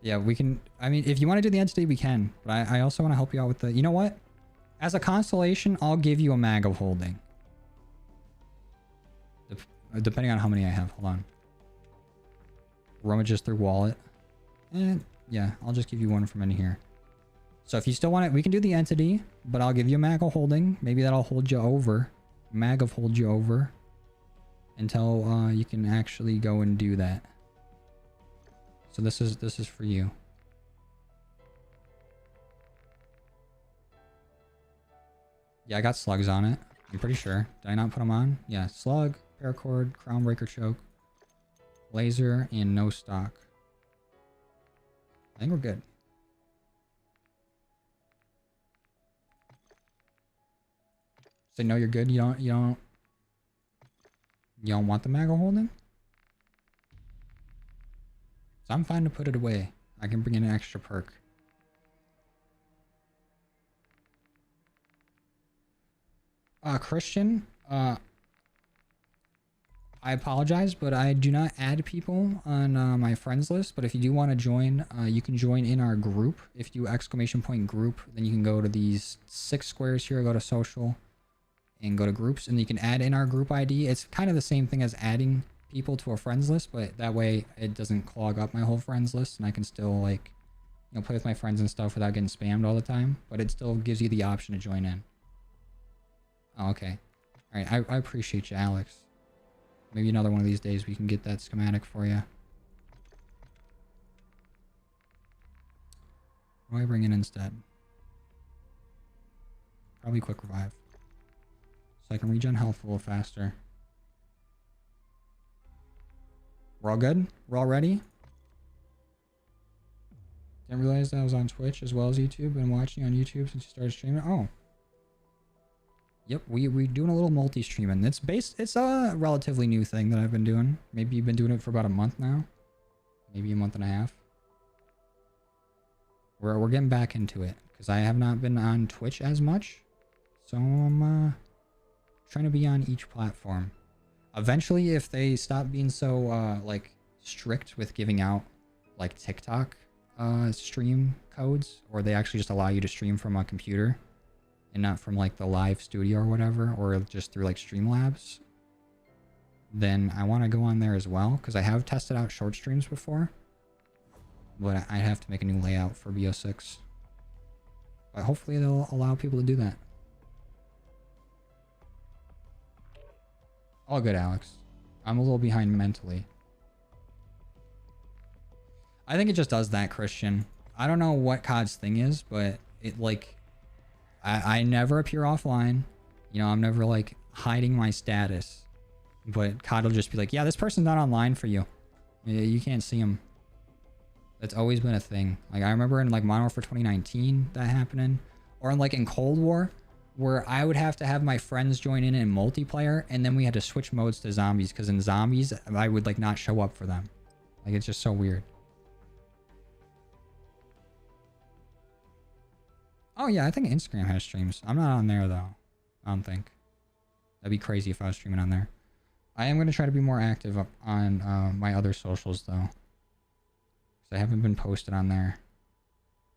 Yeah, we can... I mean, if you want to do the entity, we can. But I also want to help you out with the... You know what? As a constellation, I'll give you a Mag of Holding. Depending on how many I have. Hold on. Rummages through wallet. And yeah, I'll just give you one from in here. So if you still want it, we can do the entity, but I'll give you a Mag of Holding. Maybe that'll hold you over. Mag of hold you over. Until you can actually go and do that. So this is for you. Yeah, I got slugs on it. I'm pretty sure. Did I not put them on? Yeah, slug, paracord, crown breaker choke, laser, and no stock. I think we're good. So no, you're good. You don't want the Mag of Holding? So I'm fine to put it away. I can bring in an extra perk. Christian, I apologize, but I do not add people on my friends list. But if you do want to join, you can join in our group. If you do ! Group, then you can go to these 6 squares here, go to social, and go to groups, and you can add in our group ID. It's kind of the same thing as adding people to a friends list, but that way it doesn't clog up my whole friends list, and I can still, like, you know, play with my friends and stuff without getting spammed all the time. But it still gives you the option to join in. Oh, okay. All right, I appreciate you, Alex. Maybe another one of these days we can get that schematic for you. What do I bring in instead? Probably Quick Revive. So I can regen health a little faster. We're all good? We're all ready? Didn't realize that I was on Twitch as well as YouTube. Been watching on YouTube since you started streaming. Oh. Yep, we're doing a little multi-streaming. It's a relatively new thing that I've been doing. Maybe you've been doing it for about a month now. Maybe a month and a half. We're getting back into it because I have not been on Twitch as much. So I'm trying to be on each platform. Eventually, if they stop being so like strict with giving out like TikTok stream codes, or they actually just allow you to stream from a computer and not from like the live studio or whatever, or just through like Streamlabs, then I want to go on there as well, because I have tested out short streams before, but I have to make a new layout for BO6. But hopefully they'll allow people to do that. All good, Alex. I'm a little behind mentally. I think it just does that, Christian. I don't know what COD's thing is, but it like... I never appear offline. You know, I'm never like hiding my status. But COD will just be like, yeah, this person's not online for you. You can't see him. That's always been a thing. Like I remember in like Modern Warfare 2019 that happening. Or in like in Cold War, where I would have to have my friends join in multiplayer, and then we had to switch modes to zombies, because in zombies I would like not show up for them. Like it's just so weird. Oh yeah, I think Instagram has streams. I'm not on there though. I don't think. That'd be crazy if I was streaming on there. I am going to try to be more active up on my other socials though. 'Cause I haven't been posted on there.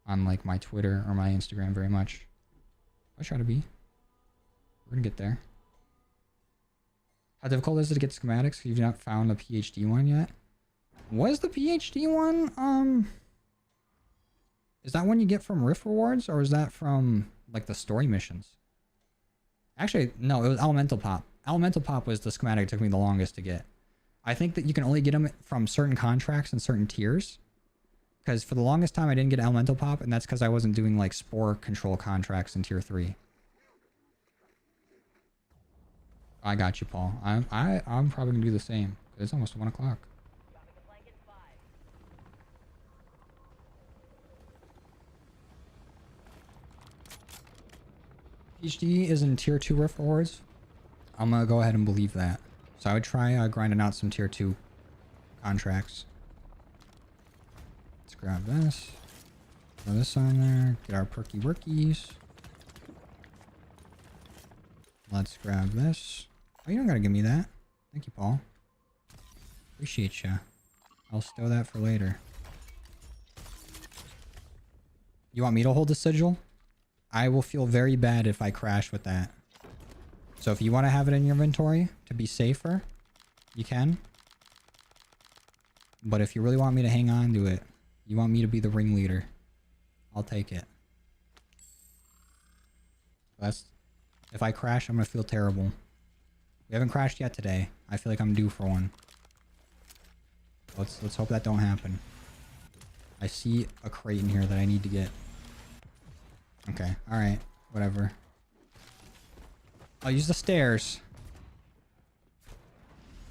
On like my Twitter or my Instagram very much. I try to be. We're going to get there. How difficult is it to get schematics? You've not found a PhD one yet? Was the PhD one, is that one you get from Rift Rewards, or is that from like the story missions? Actually, no, it was Elemental Pop. Elemental Pop was the schematic that took me the longest to get. I think that you can only get them from certain contracts and certain tiers. Because for the longest time I didn't get Elemental Pop, and that's because I wasn't doing like spore control contracts in tier 3. I got you, Paul. I'm probably gonna do the same. It's almost 1 o'clock. PhD is in tier 2 Rift Rewards. I'm gonna go ahead and believe that. So I would try grinding out some tier 2 contracts. Let's grab this. Throw this on there. Get our perky workies. Let's grab this. Oh, you don't gotta give me that. Thank you, Paul. Appreciate ya. I'll stow that for later. You want me to hold the sigil? I will feel very bad if I crash with that. So if you want to have it in your inventory to be safer, you can. But if you really want me to hang on to it, you want me to be the ringleader, I'll take it. That's... If I crash, I'm going to feel terrible. We haven't crashed yet today. I feel like I'm due for one. Let's hope that don't happen. I see a crate in here that I need to get. Okay, alright. Whatever. I'll use the stairs.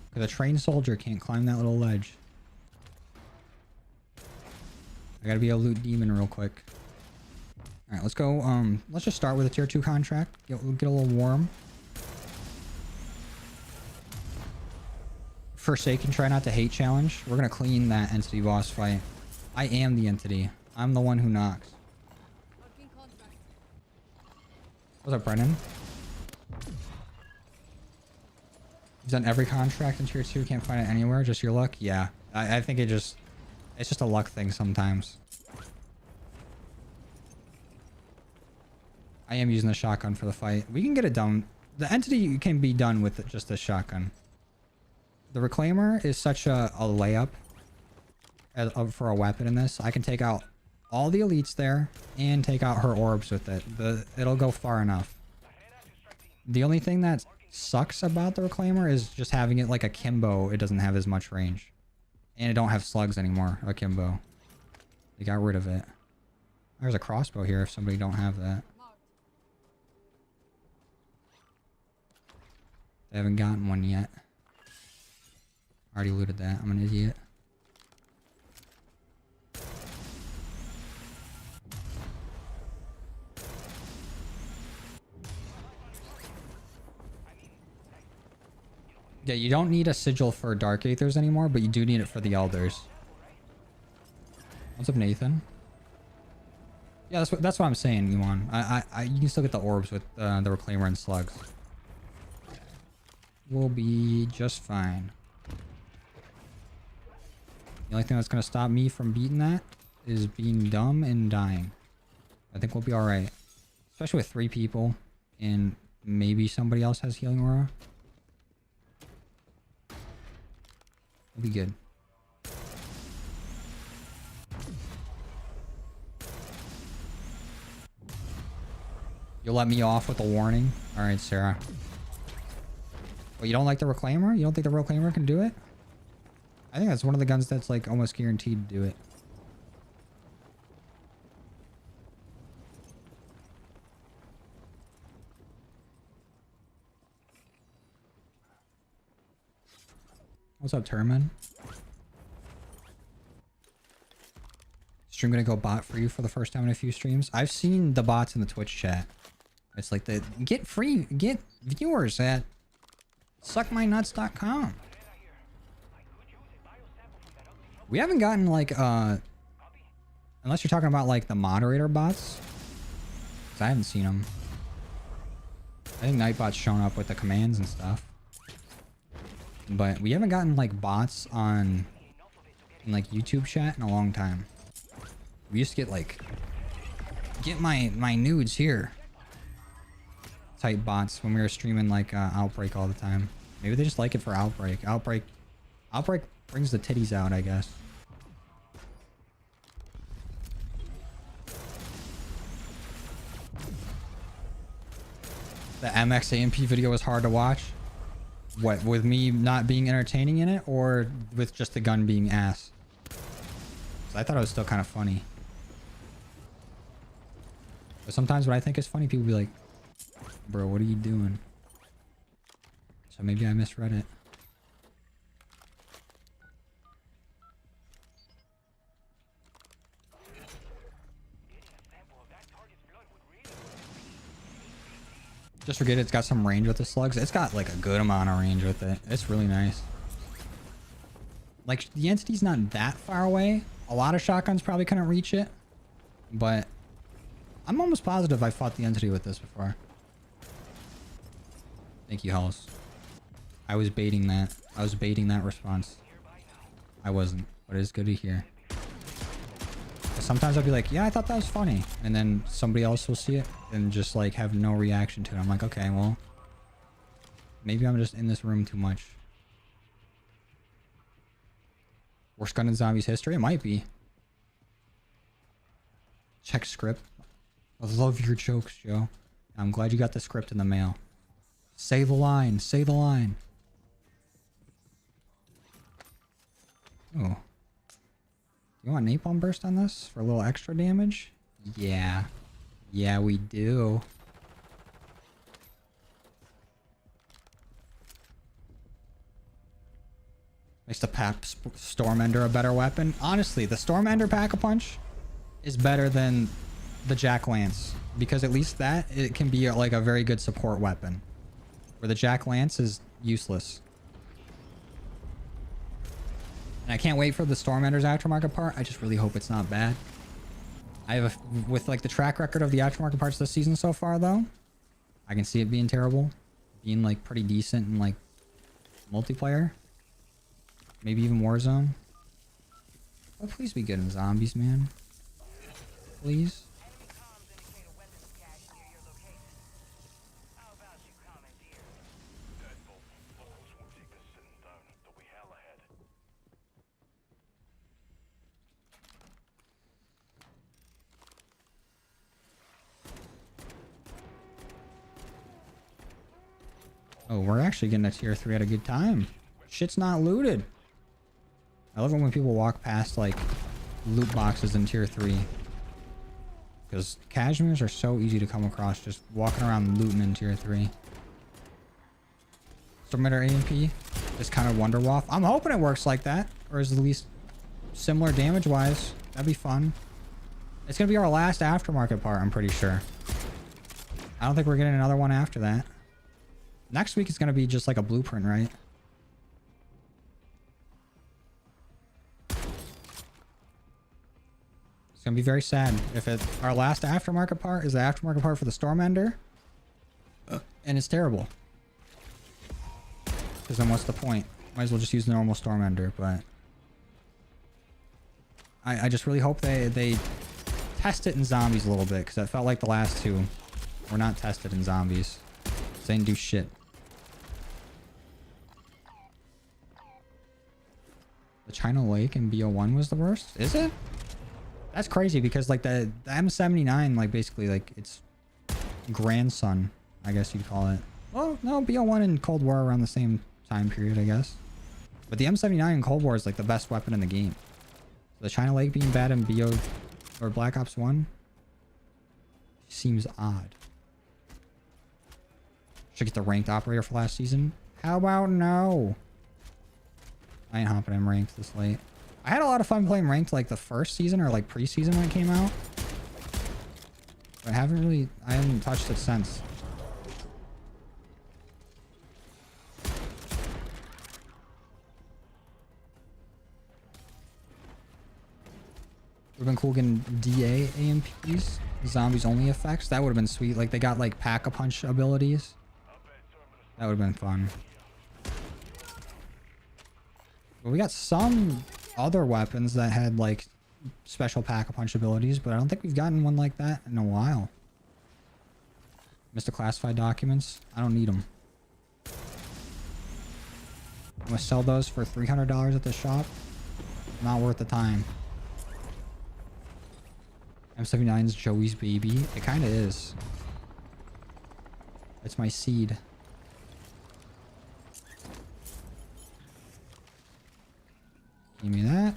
Because a trained soldier can't climb that little ledge. I gotta be a loot demon real quick. Alright, let's go. Let's just start with a tier 2 contract. Get a little warm. Forsaken, try not to hate challenge. We're gonna clean that entity boss fight. I am the entity. I'm the one who knocks. What's up, Brennan? You've done every contract in tier 2, can't find it anywhere, just your luck? Yeah. I think it's just a luck thing sometimes. I am using the shotgun for the fight. We can get it done. The entity can be done with just the shotgun. The Reclaimer is such a layup for a weapon in this. I can take out all the elites there and take out her orbs with it. It'll go far enough. The only thing that sucks about the Reclaimer is just having it like a Kimbo. It doesn't have as much range. And it don't have slugs anymore, a Kimbo. They got rid of it. There's a crossbow here if somebody don't have that. They haven't gotten one yet. Already looted that. I'm an idiot. Yeah, you don't need a sigil for Dark Aethers anymore, but you do need it for the Elders. What's up, Nathan? Yeah, that's what I'm saying, Yuan. You can still get the orbs with the Reclaimer and slugs. We'll be just fine. The only thing that's going to stop me from beating that is being dumb and dying. I think we'll be alright. Especially with 3 people and maybe somebody else has healing aura. We'll be good. You'll let me off with a warning? Alright, Sarah. Well, you don't like the Reclaimer? You don't think the Reclaimer can do it? I think that's one of the guns that's like almost guaranteed to do it. What's up, Termin? Stream gonna go bot for you for the first time in a few streams. I've seen the bots in the Twitch chat. It's like the get viewers at suckmynuts.com. We haven't gotten like unless you're talking about like the moderator bots, 'cause I haven't seen them. I think Nightbot's shown up with the commands and stuff. But we haven't gotten like bots on in like YouTube chat in a long time. We used to get like my nudes here type bots when we were streaming like Outbreak all the time. Maybe they just like it for Outbreak. Outbreak brings the titties out, I guess. The MX AMP video was hard to watch. What, with me not being entertaining in it, or with just the gun being ass? So I thought it was still kind of funny. But sometimes what I think is funny, people be like, bro, what are you doing? So maybe I misread it. Just forget it's got some range with the slugs. It's got like a good amount of range with it. It's really nice. Like the entity's not that far away. A lot of shotguns probably couldn't reach it. But I'm almost positive I fought the entity with this before. Thank you, Hells. I was baiting that. I was baiting that response. I wasn't, but it's good to hear. Sometimes I'll be like, yeah, I thought that was funny. And then somebody else will see it and just like have no reaction to it. I'm like, okay, well, maybe I'm just in this room too much. Worst gun in zombies history? It might be. Check script. I love your jokes, Joe. I'm glad you got the script in the mail. Say the line. Say the line. Oh. You want napalm burst on this for a little extra damage? Yeah. Yeah, we do. Makes the Stormender a better weapon. Honestly, the Stormender Pack-a-Punch is better than the Jack-Lance. Because at least that, it can be like a very good support weapon. Where the Jack-Lance is useless. And I can't wait for the Stormender's aftermarket part. I just really hope it's not bad. I have with like the track record of the aftermarket parts this season so far though, I can see it being terrible. Being like pretty decent in like multiplayer. Maybe even Warzone. But please be good in zombies, man. Please. Oh, we're actually getting a tier 3 at a good time. Shit's not looted. I love it when people walk past like loot boxes in tier 3. Because cashmeres are so easy to come across just walking around looting in tier 3. Stormender AMP is kind of Wonderwaff. I'm hoping it works like that. Or is at least similar damage wise. That'd be fun. It's going to be our last aftermarket part, I'm pretty sure. I don't think we're getting another one after that. Next week is going to be just like a blueprint, right? It's going to be very sad if our last aftermarket part is the aftermarket part for the Stormender. And it's terrible. Because then what's the point? Might as well just use the normal Stormender, but... I just really hope they test it in zombies a little bit, because I felt like the last two were not tested in zombies. They didn't do shit. The China Lake in BO1 was the worst? Is it? That's crazy because like the M79, like basically like its grandson, I guess you'd call it. Well, no, BO1 and Cold War around the same time period, I guess. But the M79 in Cold War is like the best weapon in the game. So the China Lake being bad in BO or Black Ops 1 seems odd. Should get the ranked operator for last season. How about no? I ain't hopping in ranked this late. I had a lot of fun playing ranked like the first season or like preseason when it came out. But I haven't touched it since. Would have been cool getting DA AMPs, zombies only effects. That would have been sweet. Like they got like pack-a-punch abilities. That would have been fun. But we got some other weapons that had like special pack-a-punch abilities, but I don't think we've gotten one like that in a while. Mr. Classified documents. I don't need them. I'm gonna sell those for $300 at the shop. Not worth the time. M79's Joey's baby. It kind of is. It's my seed. Give me that.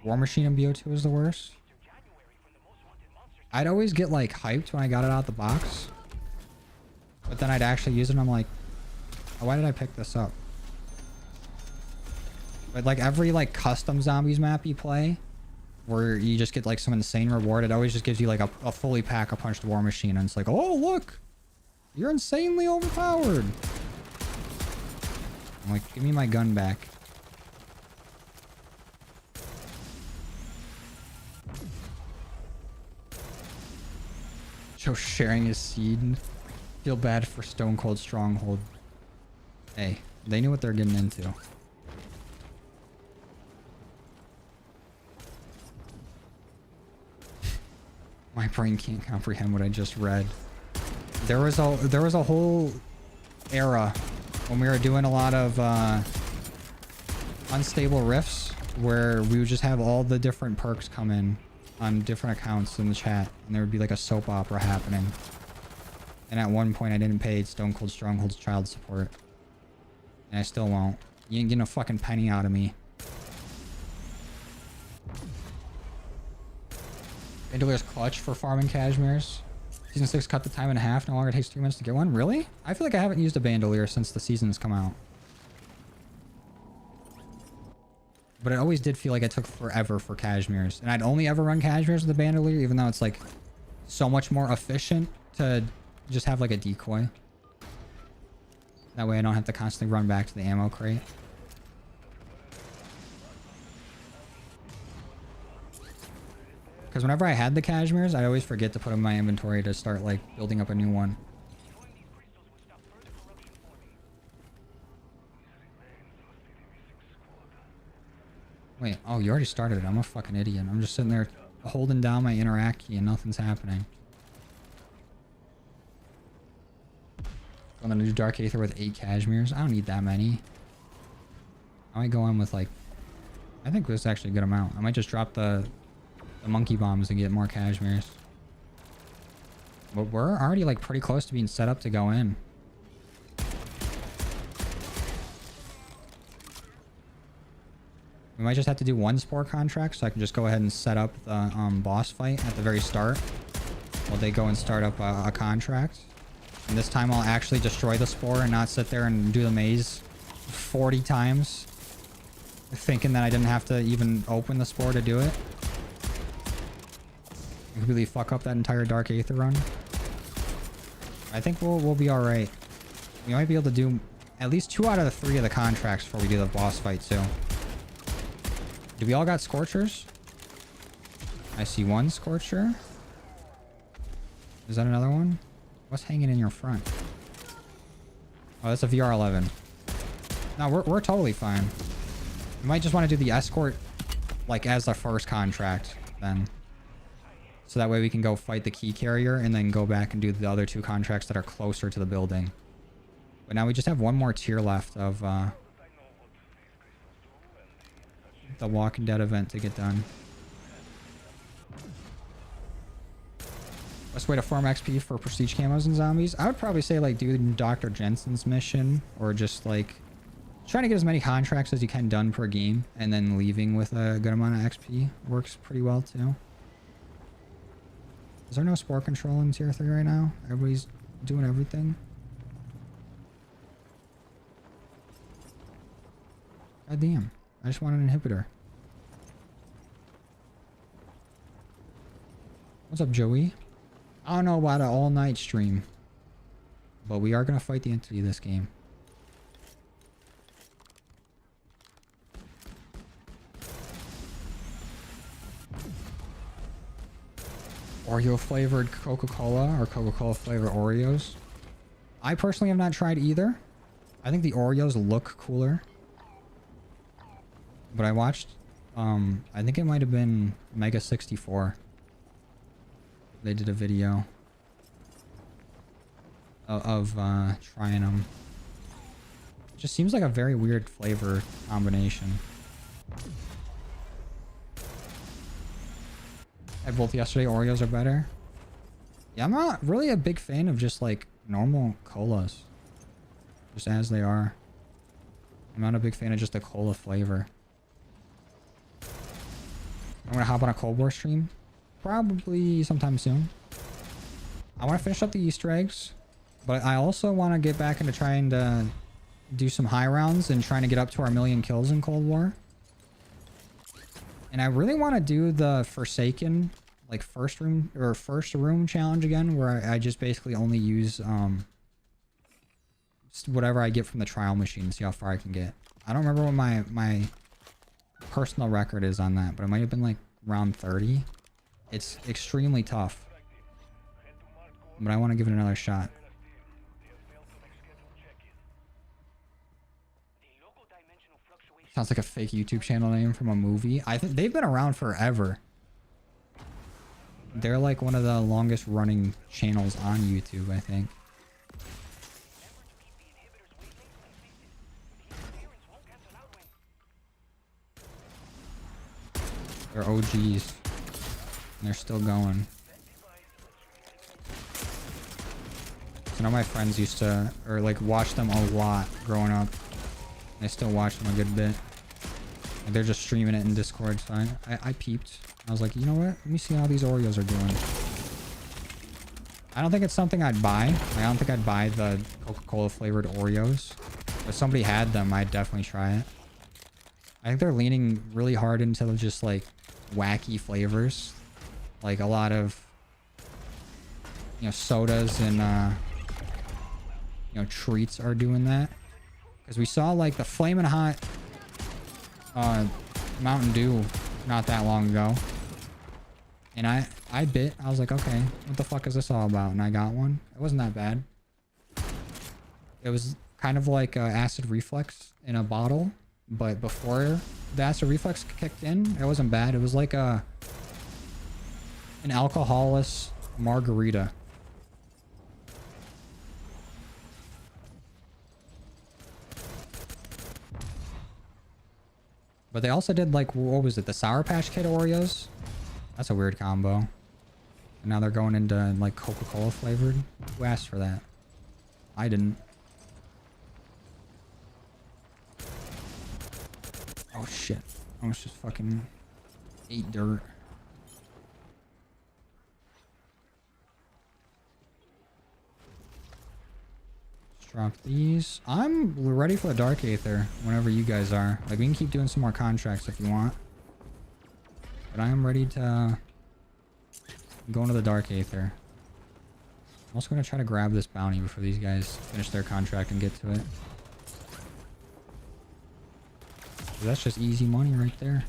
War Machine and BO2 is the worst. I'd always get like hyped when I got it out the box. But then I'd actually use it and I'm like, oh, why did I pick this up? But like every like custom zombies map you play, where you just get like some insane reward, it always just gives you like a fully pack-a-punched War Machine, and it's like, oh look, you're insanely overpowered. I'm like, give me my gun back. Joe sharing his seed. Feel bad for Stone Cold Stronghold. Hey, they knew what they're getting into. My brain can't comprehend what I just read. There was a whole era when we were doing a lot of unstable rifts where we would just have all the different perks come in on different accounts in the chat, and there would be like a soap opera happening. And at one point I didn't pay Stone Cold Stronghold's child support, and I still won't. You ain't getting a fucking penny out of me. Bandolier's clutch for farming cashmeres. Season 6 cut the time in half. No longer takes 3 minutes to get one. Really? I feel like I haven't used a bandolier since the season's come out. But it always did feel like it took forever for cashmeres. And I'd only ever run cashmeres with a bandolier, even though it's like so much more efficient to just have like a decoy. That way I don't have to constantly run back to the ammo crate. Because whenever I had the cashmeres, I always forget to put them in my inventory to start like building up a new one. Wait, oh, you already started it. I'm a fucking idiot. I'm just sitting there holding down my interact key and nothing's happening. I'm gonna do Dark Aether with 8 cashmeres. I don't need that many. I might go in with like... I think this is actually a good amount. I might just drop the monkey bombs and get more cashmeres. But we're already like pretty close to being set up to go in. We might just have to do one spore contract, so I can just go ahead and set up the boss fight at the very start while they go and start up a contract. And this time I'll actually destroy the spore and not sit there and do the maze 40 times thinking that I didn't have to even open the spore to do it. Completely fuck up that entire Dark Aether run. I think we'll be alright. We might be able to do at least 2 out of the 3 of the contracts before we do the boss fight too. Do we all got Scorchers? I see one Scorcher. Is that another one? What's hanging in your front? Oh, that's a VR11. No, we're totally fine. We might just want to do the escort like as the first contract then. So that way we can go fight the key carrier and then go back and do the other 2 contracts that are closer to the building. But now we just have one more tier left of the Walking Dead event to get done. Best way to farm XP for prestige camos and zombies? I would probably say like do Dr. Jensen's mission, or just like trying to get as many contracts as you can done per game and then leaving with a good amount of XP works pretty well too. Is there no spore control in tier 3 right now? Everybody's doing everything. God damn. I just want an inhibitor. What's up, Joey? I don't know about an all-night stream, but we are going to fight the entity this game. Oreo flavored Coca-Cola or Coca-Cola flavored Oreos. I personally have not tried either. I think the Oreos look cooler. But I watched, I think it might have been Mega 64. They did a video of trying them. It just seems like a very weird flavor combination. Had both yesterday. Oreos are better. Yeah, I'm not really a big fan of just like normal colas. Just as they are. I'm not a big fan of just the cola flavor. I'm gonna hop on a Cold War stream. Probably sometime soon. I want to finish up the Easter eggs. But I also want to get back into trying to do some high rounds and trying to get up to our 1,000,000 kills in Cold War. And I really want to do the Forsaken, like first room challenge again, where I just basically only use whatever I get from the trial machine, see how far I can get. I don't remember what my personal record is on that, but it might have been like round 30. It's extremely tough, but I want to give it another shot. Sounds like a fake YouTube channel name from a movie. I think they've been around forever. They're like one of the longest running channels on YouTube, I think. They're OGs. And they're still going. So now my friends used to, or like watch them a lot growing up. I still watch them a good bit. Like they're just streaming it in Discord, so I peeped. I was like, you know what? Let me see how these Oreos are doing. I don't think it's something I'd buy. I don't think I'd buy the Coca-Cola flavored Oreos. But if somebody had them, I'd definitely try it. I think they're leaning really hard into just like wacky flavors. Like a lot of, you know, sodas and, you know, treats are doing that. Because we saw like the Flamin' Hot Mountain Dew not that long ago. And I bit. I was like, okay, what the fuck is this all about? And I got one. It wasn't that bad. It was kind of like acid reflux in a bottle. But before the acid reflux kicked in, it wasn't bad. It was like an alcoholless margarita. But they also did like, what was it? The Sour Patch Kid Oreos? That's a weird combo. And now they're going into like Coca-Cola flavored. Who asked for that? I didn't. Oh shit. I almost just fucking ate dirt. Drop these. I'm ready for the Dark Aether whenever you guys are. Like, we can keep doing some more contracts if you want. But I am ready to go into the Dark Aether. I'm also going to try to grab this bounty before these guys finish their contract and get to it. That's just easy money right there.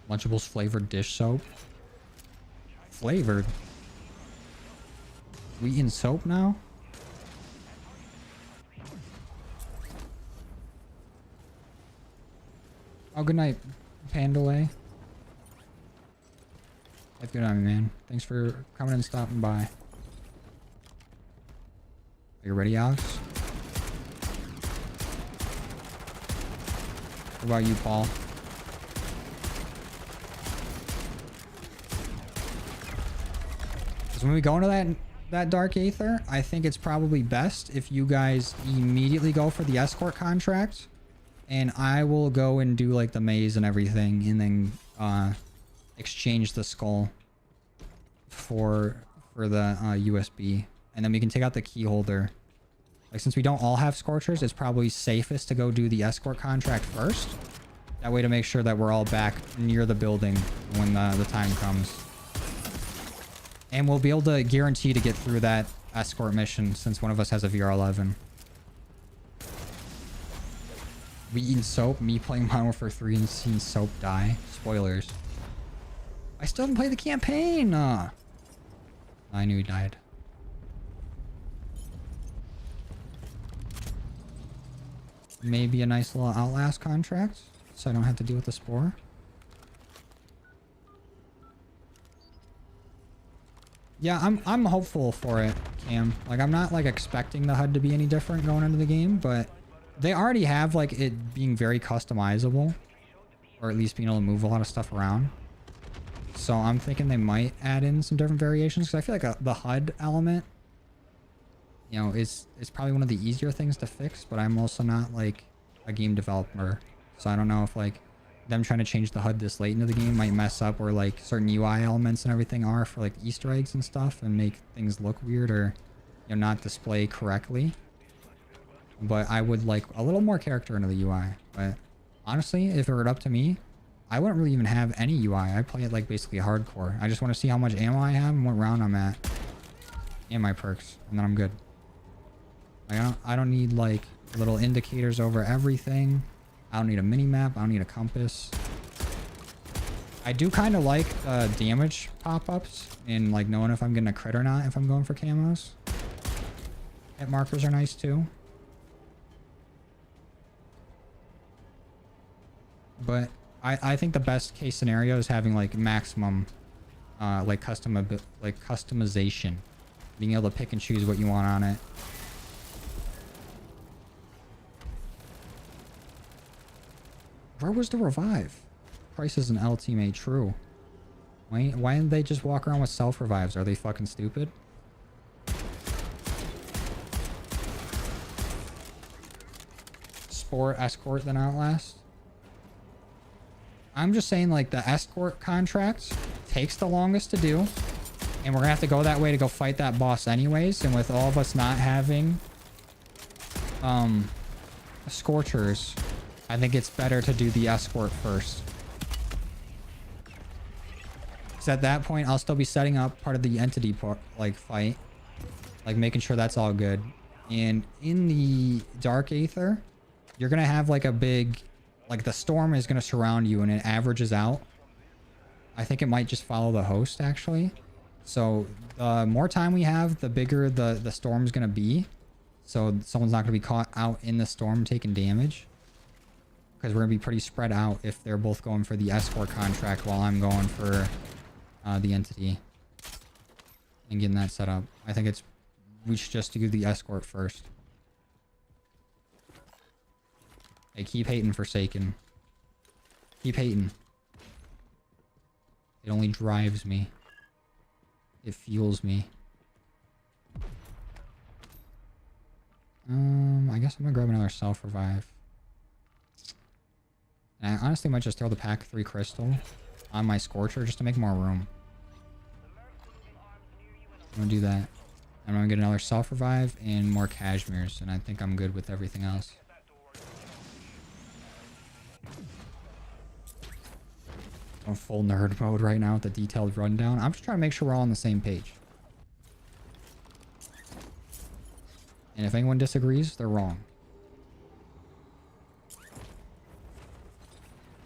Lunchables flavored dish soap. Flavored? We eating soap now? Oh, good night, Pandalay. Have a good night, man. Thanks for coming and stopping by. Are you ready, Alex? What about you, Paul? Because when we go into that Dark Aether, I think it's probably best if you guys immediately go for the escort contract, and I will go and do like the maze and everything, and then exchange the skull for the USB, and then we can take out the key holder. Like, since we don't all have Scorchers, it's probably safest to go do the escort contract first. That way to make sure that we're all back near the building when the time comes. And we'll be able to guarantee to get through that escort mission since one of us has a VR11. We eating soap, me playing Modern Warfare 3 and seeing soap die. Spoilers. I still haven't played the campaign. I knew he died. Maybe a nice little Outlast contract, so I don't have to deal with the spore. Yeah, I'm hopeful for it, Cam. Like, I'm not like expecting the HUD to be any different going into the game, but they already have like it being very customizable, or at least being able to move a lot of stuff around. So I'm thinking they might add in some different variations, because I feel like the HUD element, you know, is probably one of the easier things to fix, but I'm also not like a game developer, so I don't know if like them trying to change the HUD this late into the game might mess up where like certain UI elements and everything are for like Easter eggs and stuff and make things look weird or, you know, not display correctly. But I would like a little more character into the UI. But honestly, if it were up to me, I wouldn't really even have any UI. I play it like basically hardcore. I just want to see how much ammo I have and what round I'm at and my perks, and then I'm good. Like, I don't need like little indicators over everything. I don't need a mini map. I don't need a compass. I do kind of like damage pop-ups and like knowing if I'm getting a crit or not if I'm going for camos. Hit markers are nice too. But I think the best case scenario is having like maximum like customization. Being able to pick and choose what you want on it. Where was the revive? Price is an L teammate, true. Why didn't they just walk around with self revives? Are they fucking stupid? Sport, escort, then Outlast. I'm just saying like the escort contract takes the longest to do. And we're gonna have to go that way to go fight that boss anyways. And with all of us not having scorchers, I think it's better to do the escort first. Because at that point, I'll still be setting up part of the entity fight. Like making sure that's all good. And in the Dark Aether, you're going to have like a big... Like the storm is going to surround you and it averages out. I think it might just follow the host actually. So the more time we have, the bigger the storm's going to be. So someone's not going to be caught out in the storm taking damage. Because we're going to be pretty spread out if they're both going for the escort contract while I'm going for the entity. And getting that set up. I think we should just do the escort first. Hey, keep hating Forsaken. Keep hating. It only drives me. It fuels me. I guess I'm gonna grab another self-revive. And I honestly might just throw the pack 3 crystal on my Scorcher just to make more room. I'm gonna do that. I'm gonna get another self-revive and more cashmeres, and I think I'm good with everything else. I'm full nerd mode right now with the detailed rundown. I'm just trying to make sure we're all on the same page. And if anyone disagrees, they're wrong.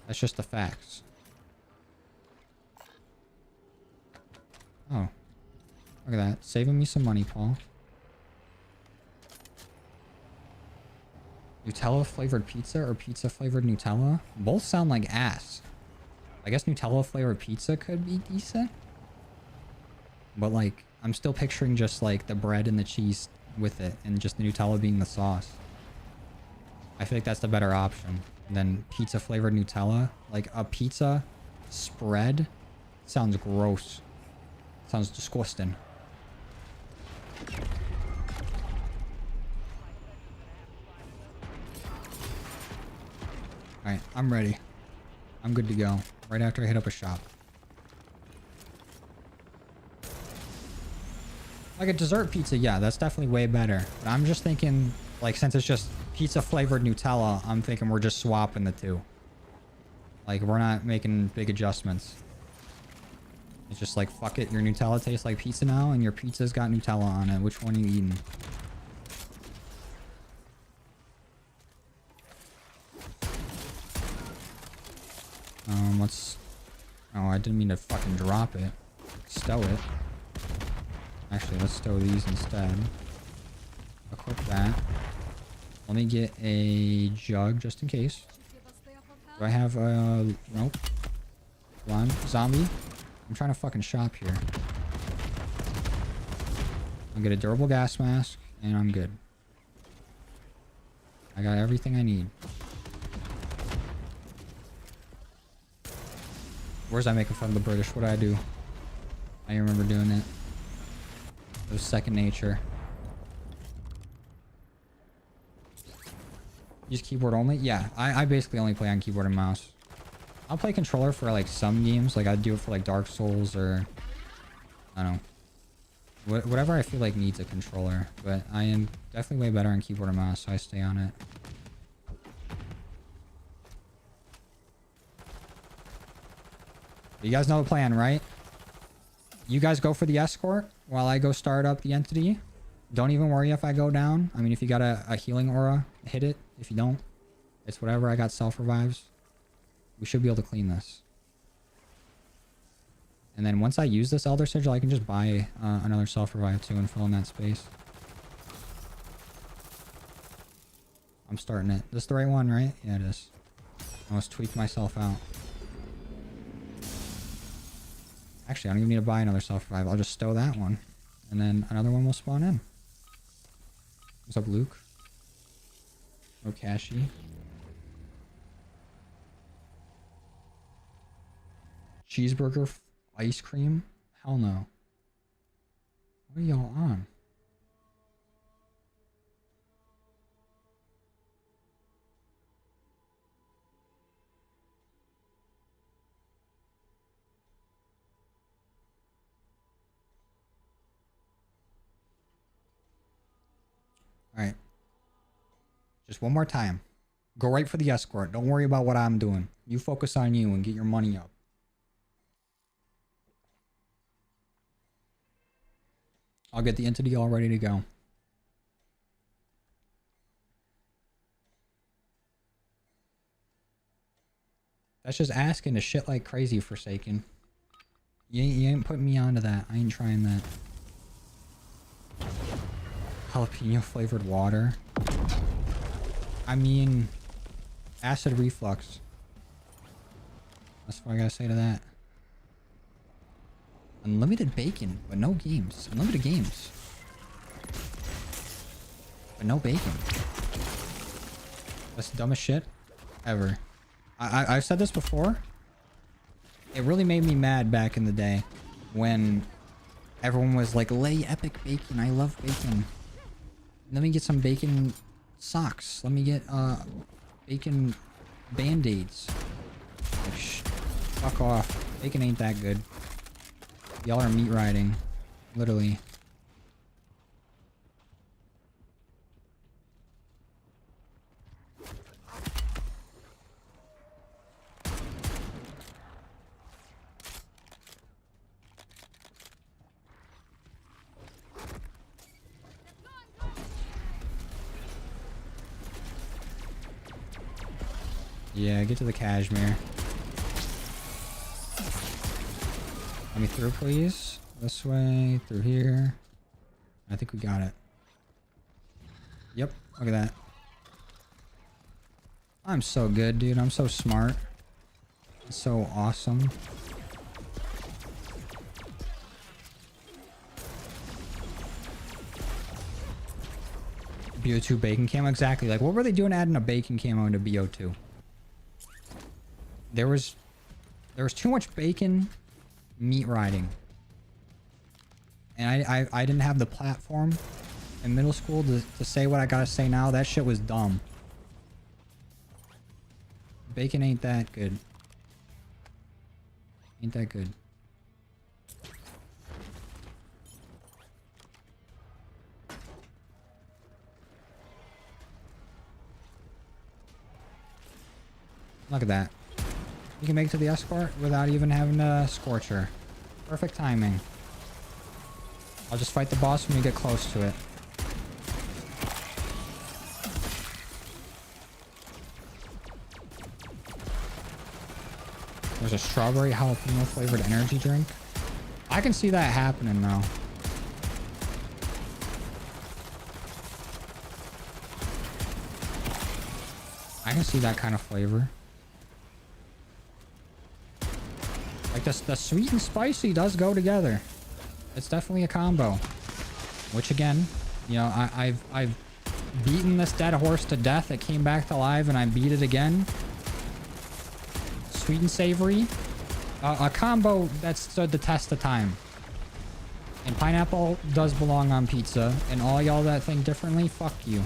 That's just the facts. Oh. Look at that. Saving me some money, Paul. Nutella flavored pizza or pizza flavored Nutella? Both sound like ass. I guess Nutella flavored pizza could be decent. But like, I'm still picturing just like the bread and the cheese with it and just the Nutella being the sauce. I feel like that's the better option than pizza flavored Nutella. Like a pizza spread sounds gross. Sounds disgusting. Alright, I'm ready. I'm good to go. Right after I hit up a shop. Like a dessert pizza, yeah, that's definitely way better. But I'm just thinking, like, since it's just pizza flavored Nutella, I'm thinking we're just swapping the two. Like, we're not making big adjustments. It's just like, fuck it, your Nutella tastes like pizza now, and your pizza's got Nutella on it. Which one are you eating? Let's... Oh, I didn't mean to fucking drop it. Stow it. Actually, let's stow these instead. Equip that. Let me get a jug just in case. Do I have a... Nope. Come on, zombie. I'm trying to fucking shop here. I'll get a durable gas mask, and I'm good. I got everything I need. Where's I making fun of the British? What did I do? I remember doing it. It was second nature. Use keyboard only? Yeah, I basically only play on keyboard and mouse. I'll play controller for like some games. Like I'd do it for like Dark Souls or... I don't know. Whatever I feel like needs a controller. But I am definitely way better on keyboard and mouse, so I stay on it. You guys know the plan, right? You guys go for the escort while I go start up the entity. Don't even worry if I go down. I mean, if you got a healing aura, hit it. If you don't, it's whatever. I got self-revives. We should be able to clean this. And then once I use this Elder Sigil, I can just buy another self-revive too and fill in that space. I'm starting it. This is the right one, right? Yeah, it is. I almost tweaked myself out. Actually, I don't even need to buy another self-revive. I'll just stow that one. And then another one will spawn in. What's up, Luke? No Kashi. Cheeseburger ice cream? Hell no. What are y'all on? Alright. Just one more time. Go right for the escort. Don't worry about what I'm doing. You focus on you and get your money up. I'll get the entity all ready to go. That's just asking to shit like crazy, Forsaken. You ain't putting me onto that. I ain't trying that. Jalapeno flavored water. I mean, acid reflux. That's what I gotta say to that. Unlimited bacon, but no games. Unlimited games. But no bacon. That's the dumbest shit ever. I've said this before. It really made me mad back in the day when everyone was like, lay epic bacon. I love bacon. Let me get some bacon socks. Let me get bacon band-aids. Like, fuck off. Bacon ain't that good. Y'all are meat riding. Literally. Yeah, get to the cashmere. Let me through, please. This way, through here. I think we got it. Yep, look at that. I'm so good, dude. I'm so smart. It's so awesome. BO2 bacon camo? Exactly. Like, what were they doing adding a bacon camo into BO2? There was too much bacon meat riding. And I didn't have the platform in middle school to say what I gotta say now. That shit was dumb. Bacon ain't that good. Ain't that good. Look at that. You can make it to the escort without even having to scorch her. Perfect timing. I'll just fight the boss when we get close to it. There's a strawberry jalapeno flavored energy drink. I can see that happening now. I can see that kind of flavor. Like the sweet and spicy does go together. It's definitely a combo. Which again, you know, I've beaten this dead horse to death. It came back to life and I beat it again. Sweet and savory. A combo that stood the test of time. And pineapple does belong on pizza. And all y'all that think differently, fuck you.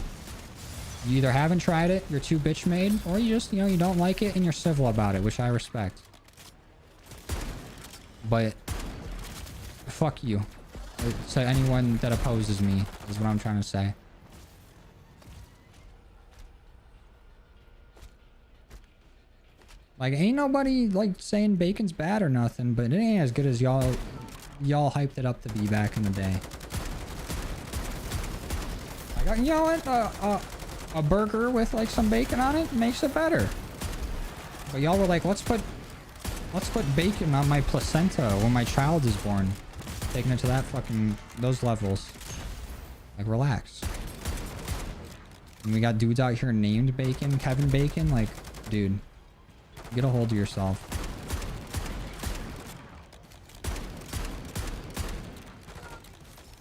You either haven't tried it, you're too bitch made, or you just, you know, you don't like it and you're civil about it, which I respect. But fuck you. To anyone that opposes me is what I'm trying to say. Like, ain't nobody like saying bacon's bad or nothing, but it ain't as good as y'all hyped it up to be back in the day. Like, you know what? A burger with like some bacon on it makes it better. But y'all were like, let's put bacon on my placenta when my child is born. Taking it to that fucking those levels. Like, relax. And we got dudes out here named Bacon, Kevin Bacon. Like, dude, get a hold of yourself.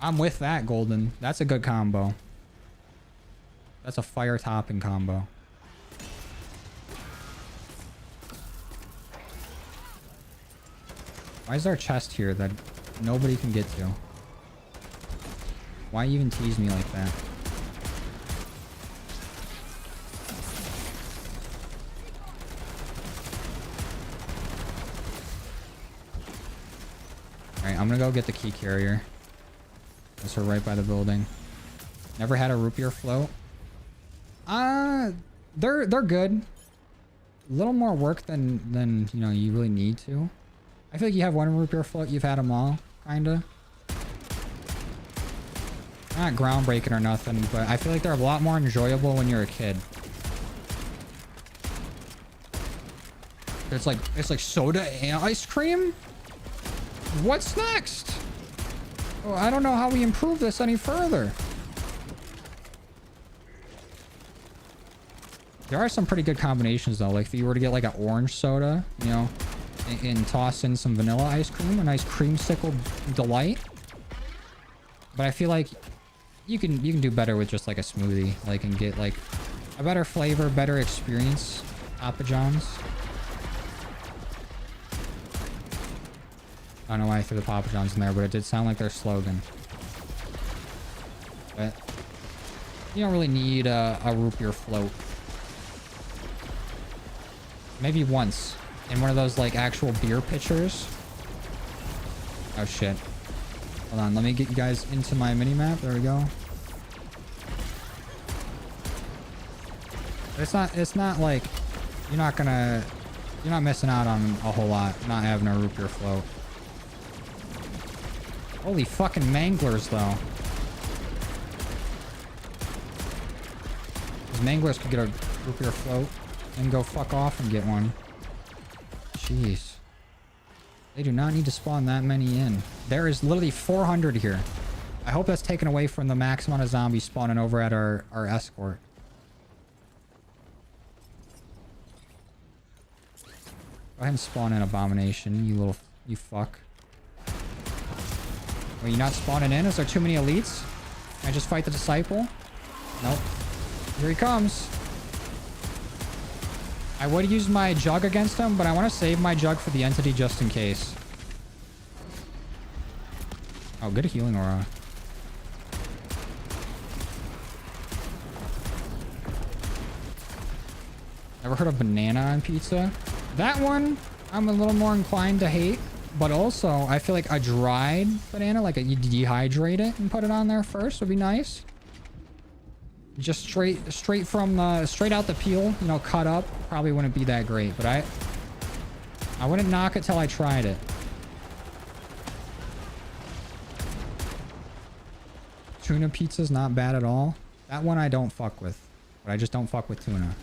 I'm with that, Golden. That's a good combo. That's a fire topping combo. Why is there a chest here that nobody can get to? Why even tease me like that? Alright, I'm gonna go get the key carrier. That's her right by the building. Never had a root beer float. They're good. A little more work than you know you really need to. I feel like you have one root beer float, you've had them all, kinda. Not groundbreaking or nothing, but I feel like they're a lot more enjoyable when you're a kid. It's like soda and ice cream? What's next? Oh, I don't know how we improve this any further. There are some pretty good combinations though. Like if you were to get like an orange soda, you know, and toss in some vanilla ice cream, a nice creamsicle delight. But I feel like you can do better with just like a smoothie, like, and get like a better flavor, better experience. Papa John's. I don't know why I threw the Papa John's in there, but it did sound like their slogan. But you don't really need a root beer float. Maybe once in one of those like actual beer pitchers. Oh shit. Hold on, let me get you guys into my mini map. There we go. It's not like you're not missing out on a whole lot not having a root beer float. Holy fucking manglers though. These manglers could get a root beer float and go fuck off and get one. Jeez. They do not need to spawn that many in. There is literally 400 here. I hope that's taken away from the max amount of zombies spawning over at our escort. Go ahead and spawn in, Abomination, you fuck. Are you not spawning in? Is there too many elites? Can I just fight the disciple? Nope. Here he comes. I would use my jug against him, but I want to save my jug for the entity just in case. Oh, good healing aura. Ever heard of banana on pizza? That one, I'm a little more inclined to hate. But also, I feel like a dried banana, like you dehydrate it and put it on there first would be nice. Just straight out the peel, you know, cut up, probably wouldn't be that great. But I wouldn't knock it till I tried it. Tuna pizza's not bad at all. That one I don't fuck with. But I just don't fuck with tuna.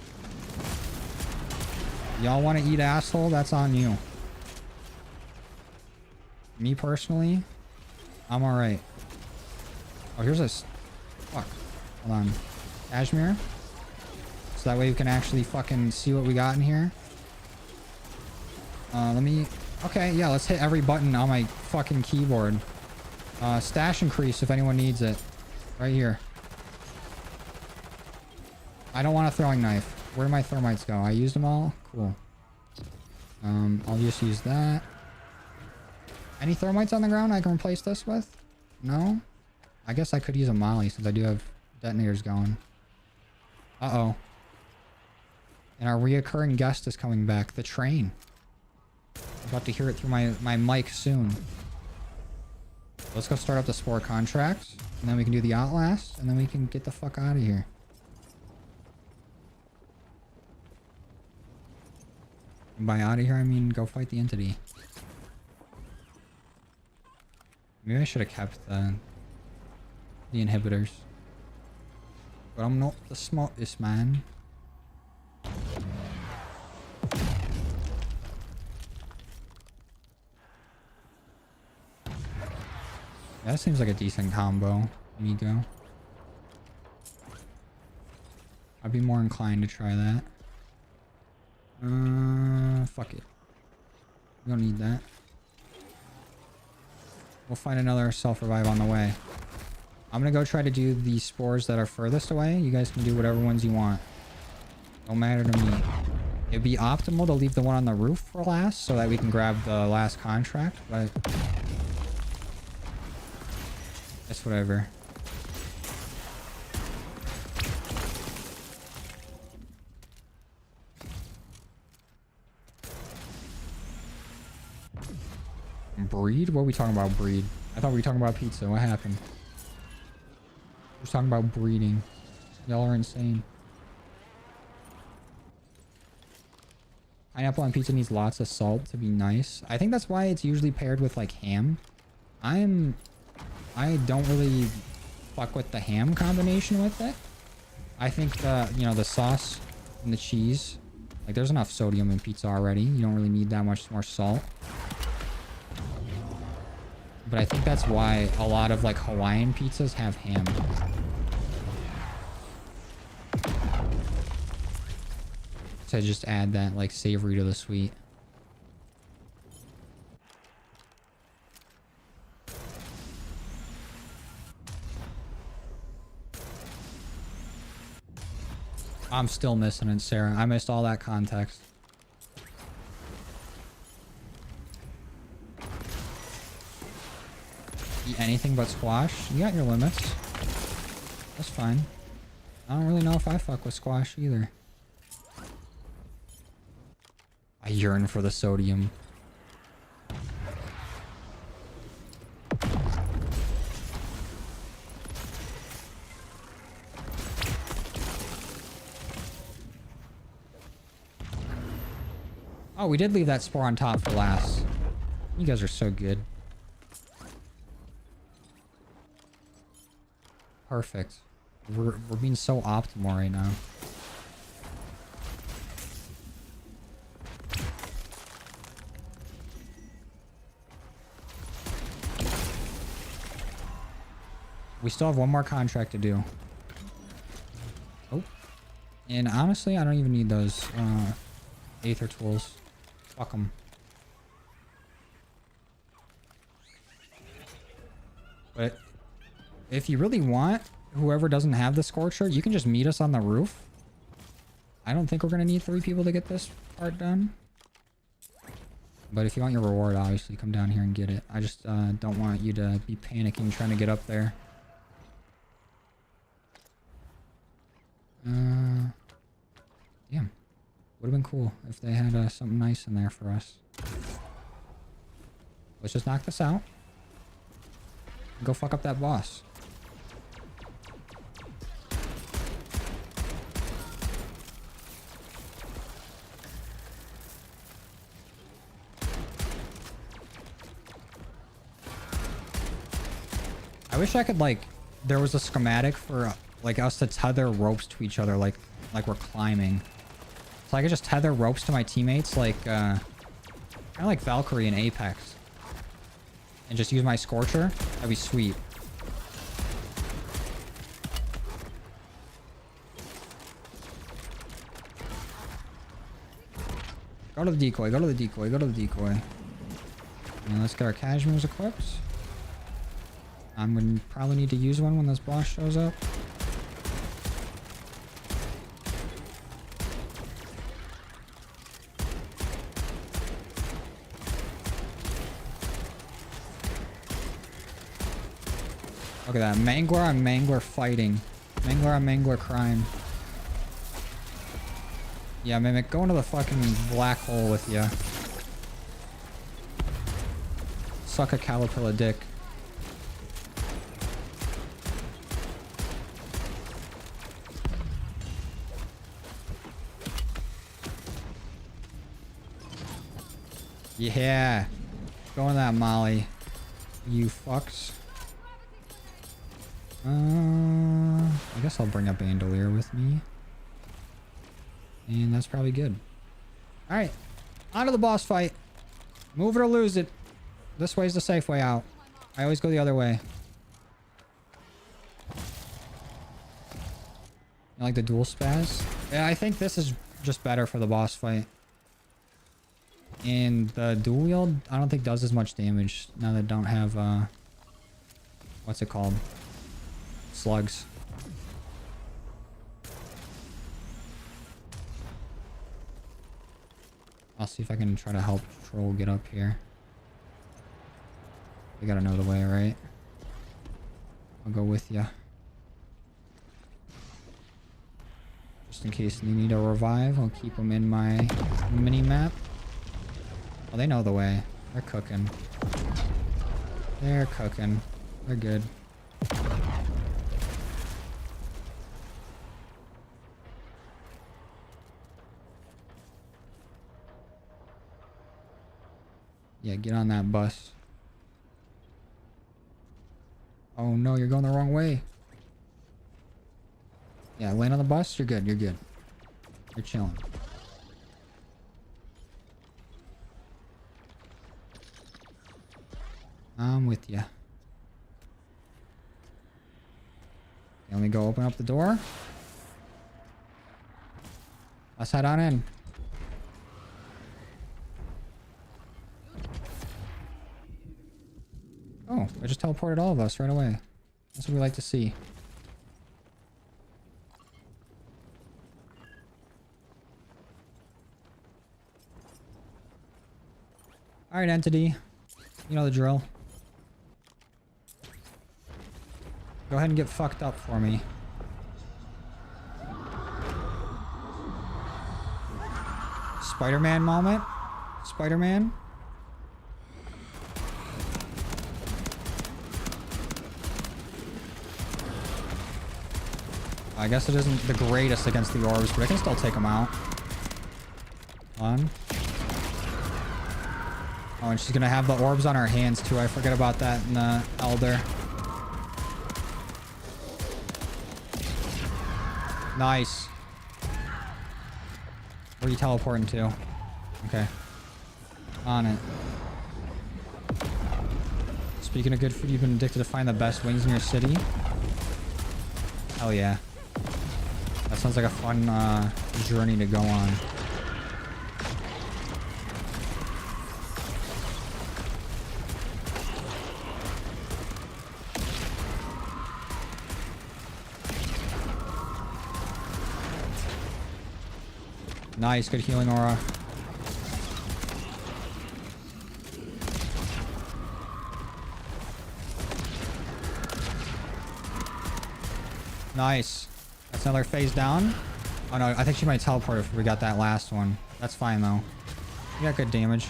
Y'all want to eat asshole? That's on you. Me personally, I'm alright. Oh, here's this. Fuck. Hold on. Cashmere. So that way we can actually fucking see what we got in here. Let me... Okay, yeah, let's hit every button on my fucking keyboard. Stash increase if anyone needs it. Right here. I don't want a throwing knife. Where do my thermites go? I used them all? Cool. I'll just use that. Any thermites on the ground I can replace this with? No? I guess I could use a molly since I do have detonators going. Uh-oh. And our reoccurring guest is coming back. The train. I'm about to hear it through my mic soon. Let's go start up the spore contracts. And then we can do the outlast. And then we can get the fuck out of here. And by out of here, I mean go fight the entity. Maybe I should have kept the inhibitors. But I'm not the smartest man. That seems like a decent combo, amigo. I'd be more inclined to try that. Fuck it. We don't need that. We'll find another self-revive on the way. I'm gonna go try to do the spores that are furthest away. You guys can do whatever ones you want. Don't matter to me. It'd be optimal to leave the one on the roof for last so that we can grab the last contract, but... It's whatever. Breed? What are we talking about, breed? I thought we were talking about pizza. What happened? We're talking about breeding. Y'all are insane. Pineapple on pizza needs lots of salt to be nice. I think that's why it's usually paired with like ham. I don't really fuck with the ham combination with it. I think the sauce and the cheese, like there's enough sodium in pizza already. You don't really need that much more salt. But I think that's why a lot of like Hawaiian pizzas have ham. To just add that like savory to the sweet. I'm still missing it, Sarah. I missed all that context. Eat anything but squash? You got your limits. That's fine. I don't really know if I fuck with squash either. I yearn for the sodium. Oh, we did leave that spore on top for last. You guys are so good. Perfect. We're being so optimal right now. We still have one more contract to do. Oh. And honestly, I don't even need those Aether tools. Fuck them. But if you really want, whoever doesn't have the Scorcher, you can just meet us on the roof. I don't think we're going to need 3 people to get this part done. But if you want your reward, obviously, come down here and get it. I just don't want you to be panicking trying to get up there. Yeah. Would have been cool if they had something nice in there for us. Let's just knock this out. Go fuck up that boss. I wish I could, like, there was a schematic for like us to tether ropes to each other like we're climbing. So I could just tether ropes to my teammates like kind of like Valkyrie in Apex. and just use my Scorcher, that'd be sweet. Go to the decoy, go to the decoy, go to the decoy. And let's get our cashmeres equipped. I'm gonna probably need to use one when this boss shows up. Look at that. Mangler on Mangler fighting. Mangler on Mangler crime. Yeah, Mimic, go into the fucking black hole with ya. Suck a Caterpillar dick. Yeah. Go in that Molly. You fucks. I guess I'll bring a bandolier with me. And that's probably good. Alright. On to the boss fight. Move it or lose it. This way's the safe way out. I always go the other way. You like the dual spaz? Yeah, I think this is just better for the boss fight. And the dual wield, I don't think does as much damage now that I don't have, what's it called? Slugs. I'll see if I can try to help Troll get up here. We gotta know the way, right? I'll go with ya. Just in case you need a revive, I'll keep them in my mini-map. Oh, they know the way. They're cooking. They're cooking. They're good. Yeah, get on that bus. Oh no, you're going the wrong way. Yeah, land on the bus. You're good. You're good. You're chilling. I'm with ya. Let me go open up the door. Let's head on in. Oh, I just teleported all of us right away. That's what we like to see. Alright, Entity. You know the drill. Go ahead and get fucked up for me. Spider-Man moment? Spider-Man? I guess it isn't the greatest against the orbs, but I can still take them out. Hold on. Oh, and she's gonna have the orbs on her hands too. I forget about that in the Elder. Nice. Where are you teleporting to? Okay. On it. Speaking of good food, you've been addicted to find the best wings in your city? Hell yeah. That sounds like a fun journey to go on. Nice, good healing aura. Nice. That's another phase down. Oh no, I think she might teleport if we got that last one. That's fine though. We got good damage.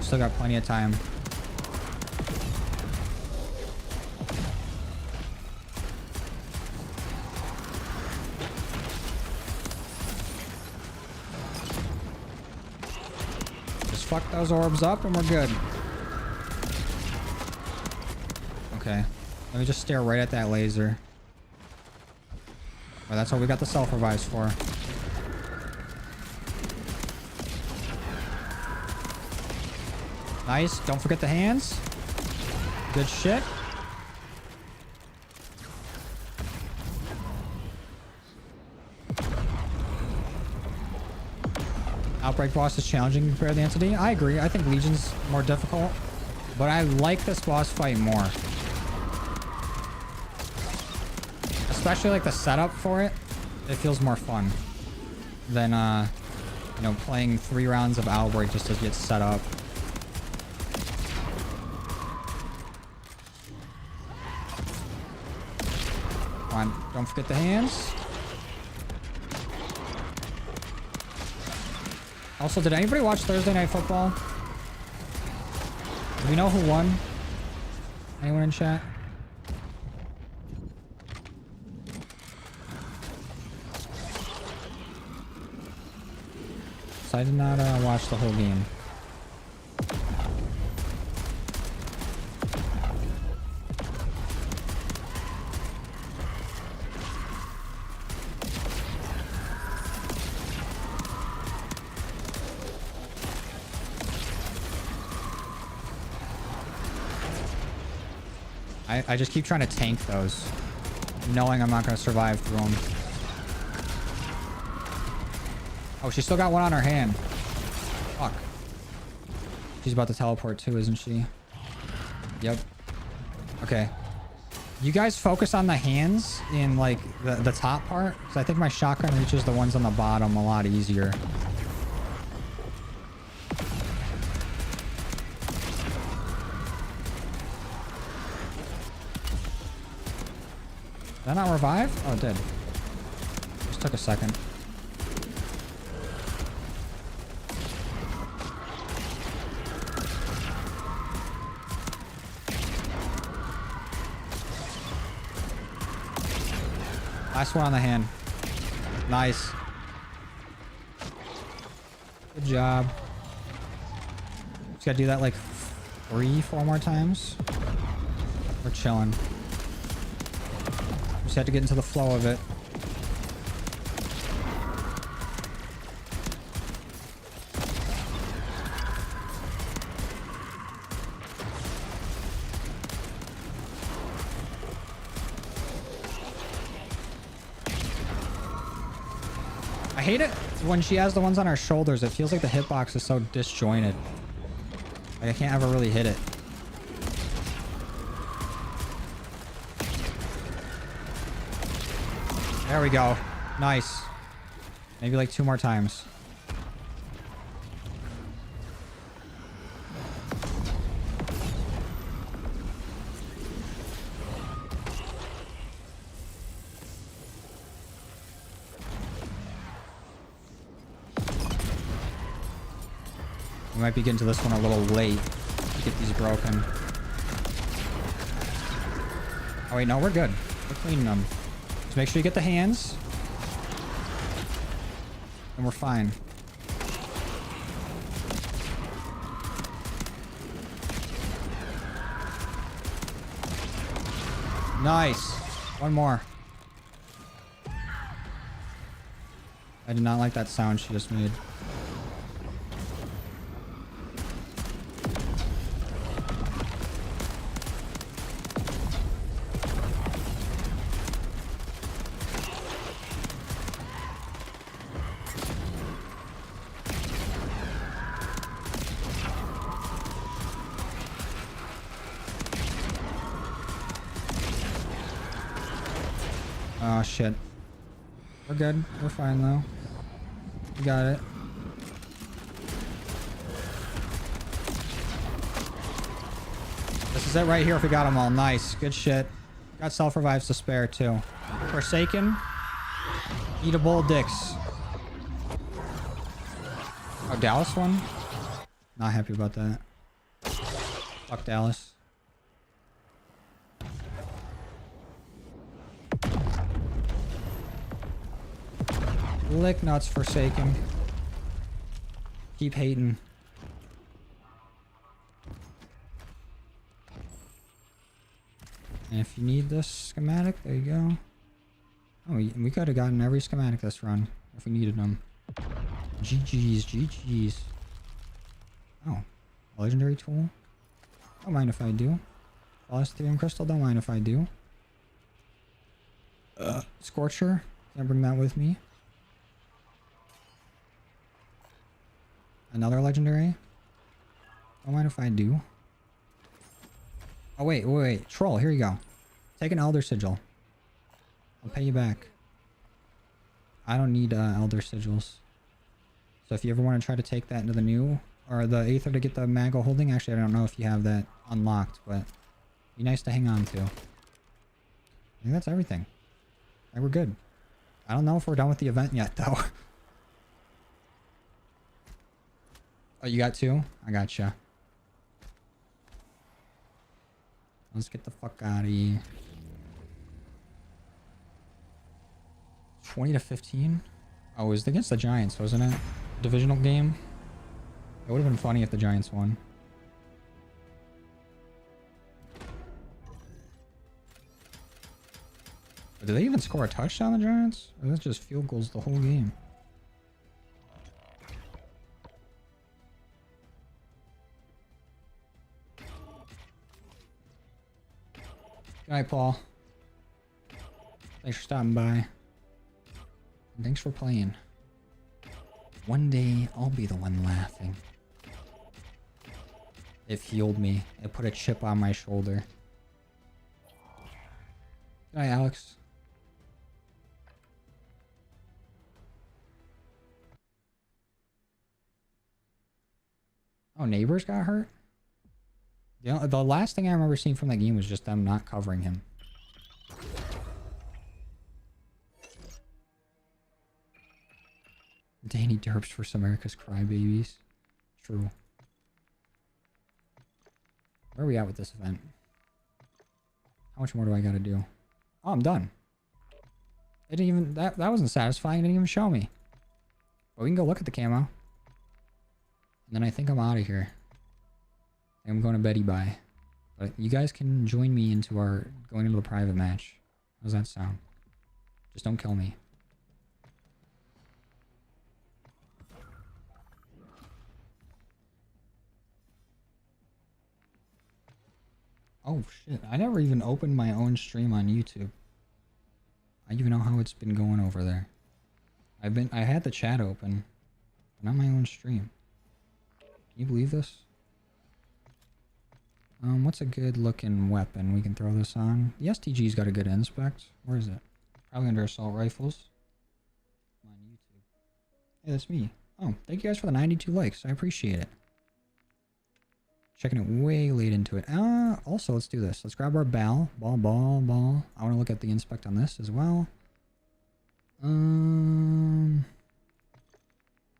Still got plenty of time. Fuck those orbs up and we're good. Okay. Let me just stare right at that laser. Well, that's what we got the self-revives for. Nice. Don't forget the hands. Good shit. Outbreak boss is challenging compared to the Entity. I agree. I think Legion's more difficult. But I like this boss fight more. Especially like the setup for it. It feels more fun than, you know, playing 3 rounds of Outbreak just to get set up. Come on, don't forget the hands. Also, did anybody watch Thursday Night Football? Do we know who won? Anyone in chat? So I did not watch the whole game. I just keep trying to tank those, knowing I'm not going to survive through them. Oh, she's still got one on her hand. Fuck. She's about to teleport too, isn't she? Yep. Okay. You guys focus on the hands in, like, the top part, because I think my shotgun reaches the ones on the bottom a lot easier. Did that not revive? Oh, it did. Just took a second. Last one on the hand. Nice. Good job. Just gotta do that like 3-4 more times. We're chilling. Just had to get into the flow of it. I hate it when she has the ones on her shoulders. It feels like the hitbox is so disjointed. Like I can't ever really hit it. There we go. Nice. Maybe like 2 more times. We might be getting to this one a little late to get these broken. Oh wait, no, we're good. We're cleaning them. Just make sure you get the hands. And we're fine. Nice. One more. I did not like that sound she just made. Oh shit. We're good. We're fine though. We got it. This is it right here if we got them all. Nice. Good shit. Got self-revives to spare too. Forsaken. Eatable dicks. Oh, Dallas won? Not happy about that. Fuck Dallas. Lick nuts, Forsaken. Keep hating. And if you need this schematic, there you go. Oh, we could have gotten every schematic this run if we needed them. GG's, GG's. Oh, Legendary tool. Don't mind if I do. Ethereum crystal. Don't mind if I do. Scorcher. Can't bring that with me. Another legendary. Don't mind if I do. Oh wait. Troll, here you go. Take an Elder Sigil. I'll pay you back. I don't need Elder Sigils. So if you ever want to try to take that into the new, or the Aether to get the Mago holding, actually I don't know if you have that unlocked, but be nice to hang on to. I think that's everything. Alright, we're good. I don't know if we're done with the event yet though. Oh, you got two? I gotcha. Let's get the fuck out of here. 20 to 15? Oh, it was against the Giants, wasn't it? Divisional game? It would have been funny if the Giants won. But did they even score a touchdown, the Giants? Or that's just field goals the whole game? Good night, Paul. Thanks for stopping by. And thanks for playing. One day, I'll be the one laughing. It fueled me. It put a chip on my shoulder. Good night, Alex. Oh, neighbors got hurt? You know, the last thing I remember seeing from that game was just them not covering him. Danny Derps for America's Crybabies. True. Where are we at with this event? How much more do I gotta do? Oh, I'm done. It didn't even... That wasn't satisfying. It didn't even show me. But we can go look at the camo. And then I think I'm out of here. I'm going to Betty Bye. But you guys can join me into our... Going into the private match. How's that sound? Just don't kill me. Oh shit, I never even opened my own stream on YouTube. I don't even know how it's been going over there. I had the chat open, but not my own stream. Can you believe this? What's a good looking weapon we can throw this on? The STG's got a good inspect. Where is it? Probably under assault rifles. On YouTube. Hey, that's me. Oh, thank you guys for the 92 likes. I appreciate it. Checking it way late into it. Also, let's do this. Let's grab our ball. I want to look at the inspect on this as well.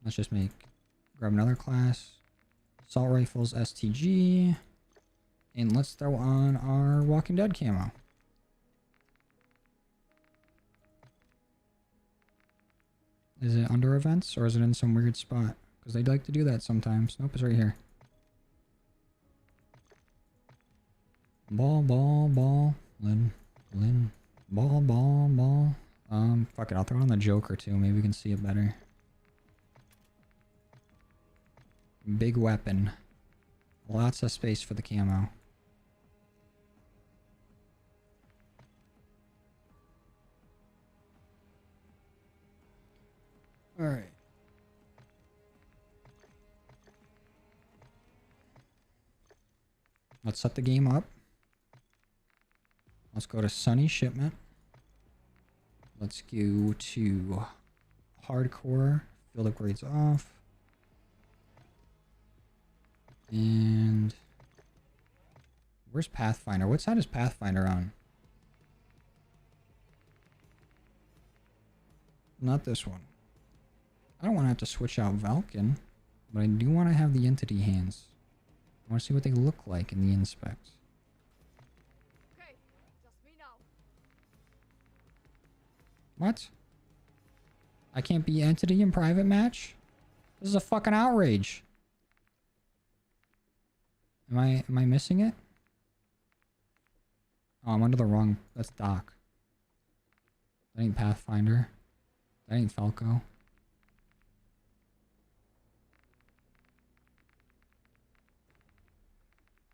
Let's just grab another class. Assault rifles, STG. And let's throw on our Walking Dead camo. Is it under events or is it in some weird spot? Because they'd like to do that sometimes. Nope, it's right here. Ball, Lynn, ball. Fuck it, I'll throw it on the Joker too. Maybe we can see it better. Big weapon. Lots of space for the camo. Alright. Let's set the game up. Let's go to Sunny Shipment. Let's go to Hardcore. Field upgrades off. And where's Pathfinder? What side is Pathfinder on? Not this one. I don't want to have to switch out Valken, but I do want to have the entity hands. I want to see what they look like in the inspect. Okay, just me now. What? I can't be entity in private match? This is a fucking outrage. Am I missing it? Oh, I'm under the wrong... That's Doc. That ain't Pathfinder. That ain't Falco.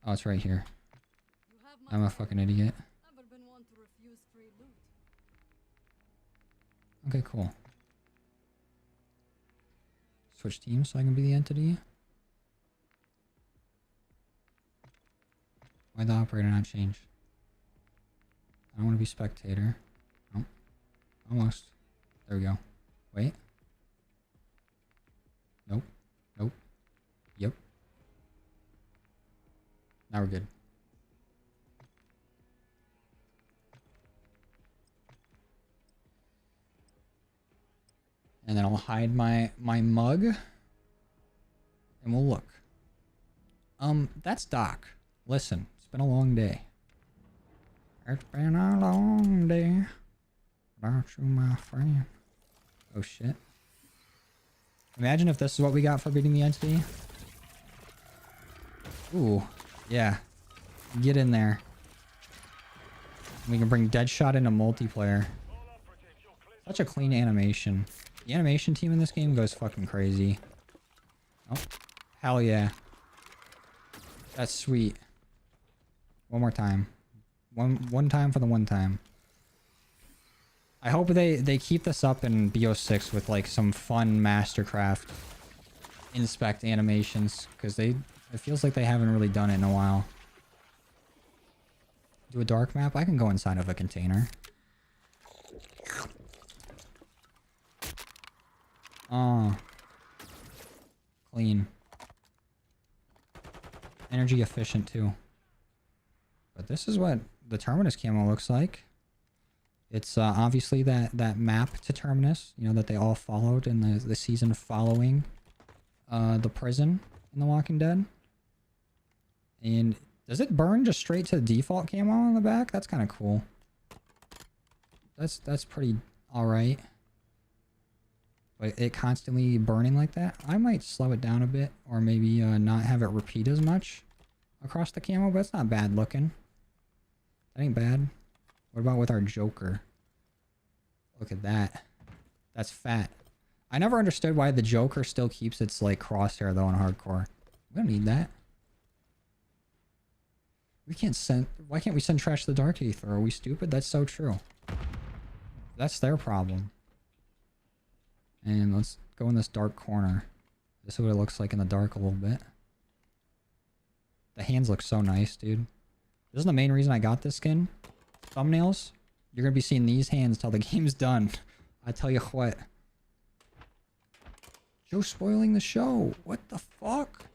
Oh, it's right here. You have my I'm a fucking idiot. Never been one to refuse free loot. Okay, cool. Switch teams so I can be the entity. Why'd the operator not change? I don't want to be spectator. Nope. Almost. There we go. Wait. Nope. Nope. Yep. Now we're good. And then I'll hide my mug. And we'll look. That's Doc. Listen, it's been a long day. It's been a long day without you, my friend. Oh shit. Imagine if this is what we got for beating the entity. Ooh, yeah. Get in there. We can bring Deadshot into multiplayer. Such a clean animation. The animation team in this game goes fucking crazy. Oh, hell yeah. That's sweet. One more time. One time for the one time. I hope they keep this up in BO6 with like some fun Mastercraft inspect animations, because it feels like they haven't really done it in a while. Do a dark map? I can go inside of a container. Oh. Clean. Energy efficient too. But this is what the Terminus camo looks like. It's obviously that map to Terminus, you know, that they all followed in the season following the prison in The Walking Dead. And does it burn just straight to the default camo on the back? That's kind of cool. That's pretty alright. But it constantly burning like that. I might slow it down a bit, or maybe not have it repeat as much across the camo, but it's not bad looking. That ain't bad. What about with our Joker? Look at that. That's fat. I never understood why the Joker still keeps its like crosshair though in hardcore. We don't need that. Why can't we send trash to the Dark Aether? Are we stupid? That's so true. That's their problem. And let's go in this dark corner. This is what it looks like in the dark a little bit. The hands look so nice, dude. This is the main reason I got this skin. Thumbnails. You're gonna be seeing these hands till the game's done. I tell you what. Joe's spoiling the show. What the fuck?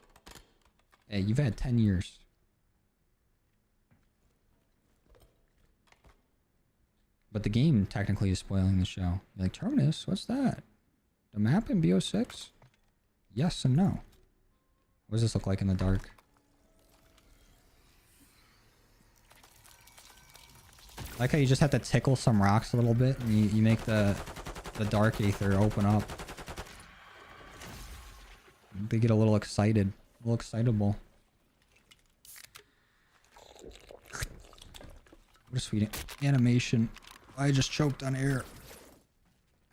Hey, you've had 10 years. But the game technically is spoiling the show. You're like, Terminus? What's that? The map in BO6? Yes and no. What does this look like in the dark? I like how you just have to tickle some rocks a little bit and you make the Dark Aether open up. They get a little excited. A little excitable. What a sweet animation. I just choked on air.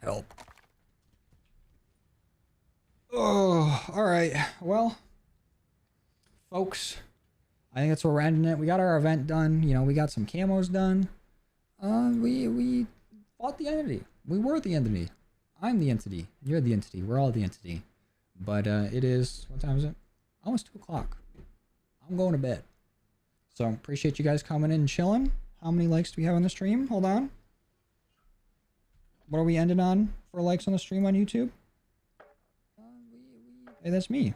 Help. Oh, alright. Well, folks, I think that's where we're ending it. We got our event done. You know, we got some camos done. We fought the entity. We were the entity. I'm the entity. You're the entity. We're all the entity. But it is, what time is it? Almost 2 o'clock. I'm going to bed. So appreciate you guys coming in and chilling. How many likes do we have on the stream? Hold on. What are we ending on for likes on the stream on YouTube? Hey, that's me.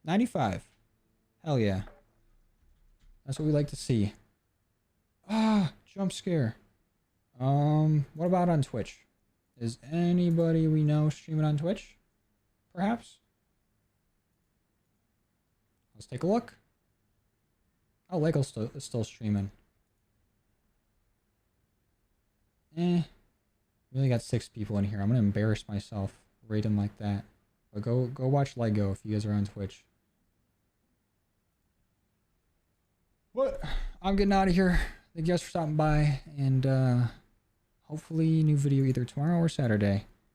95. Hell yeah. That's what we like to see. Ah, jump scare. What about on Twitch? Is anybody we know streaming on Twitch? Perhaps? Let's take a look. Oh, Lego's still streaming. We only got 6 people in here. I'm gonna embarrass myself rating like that. But go watch Lego if you guys are on Twitch. But I'm getting out of here. Thank you guys for stopping by, and hopefully new video either tomorrow or Saturday.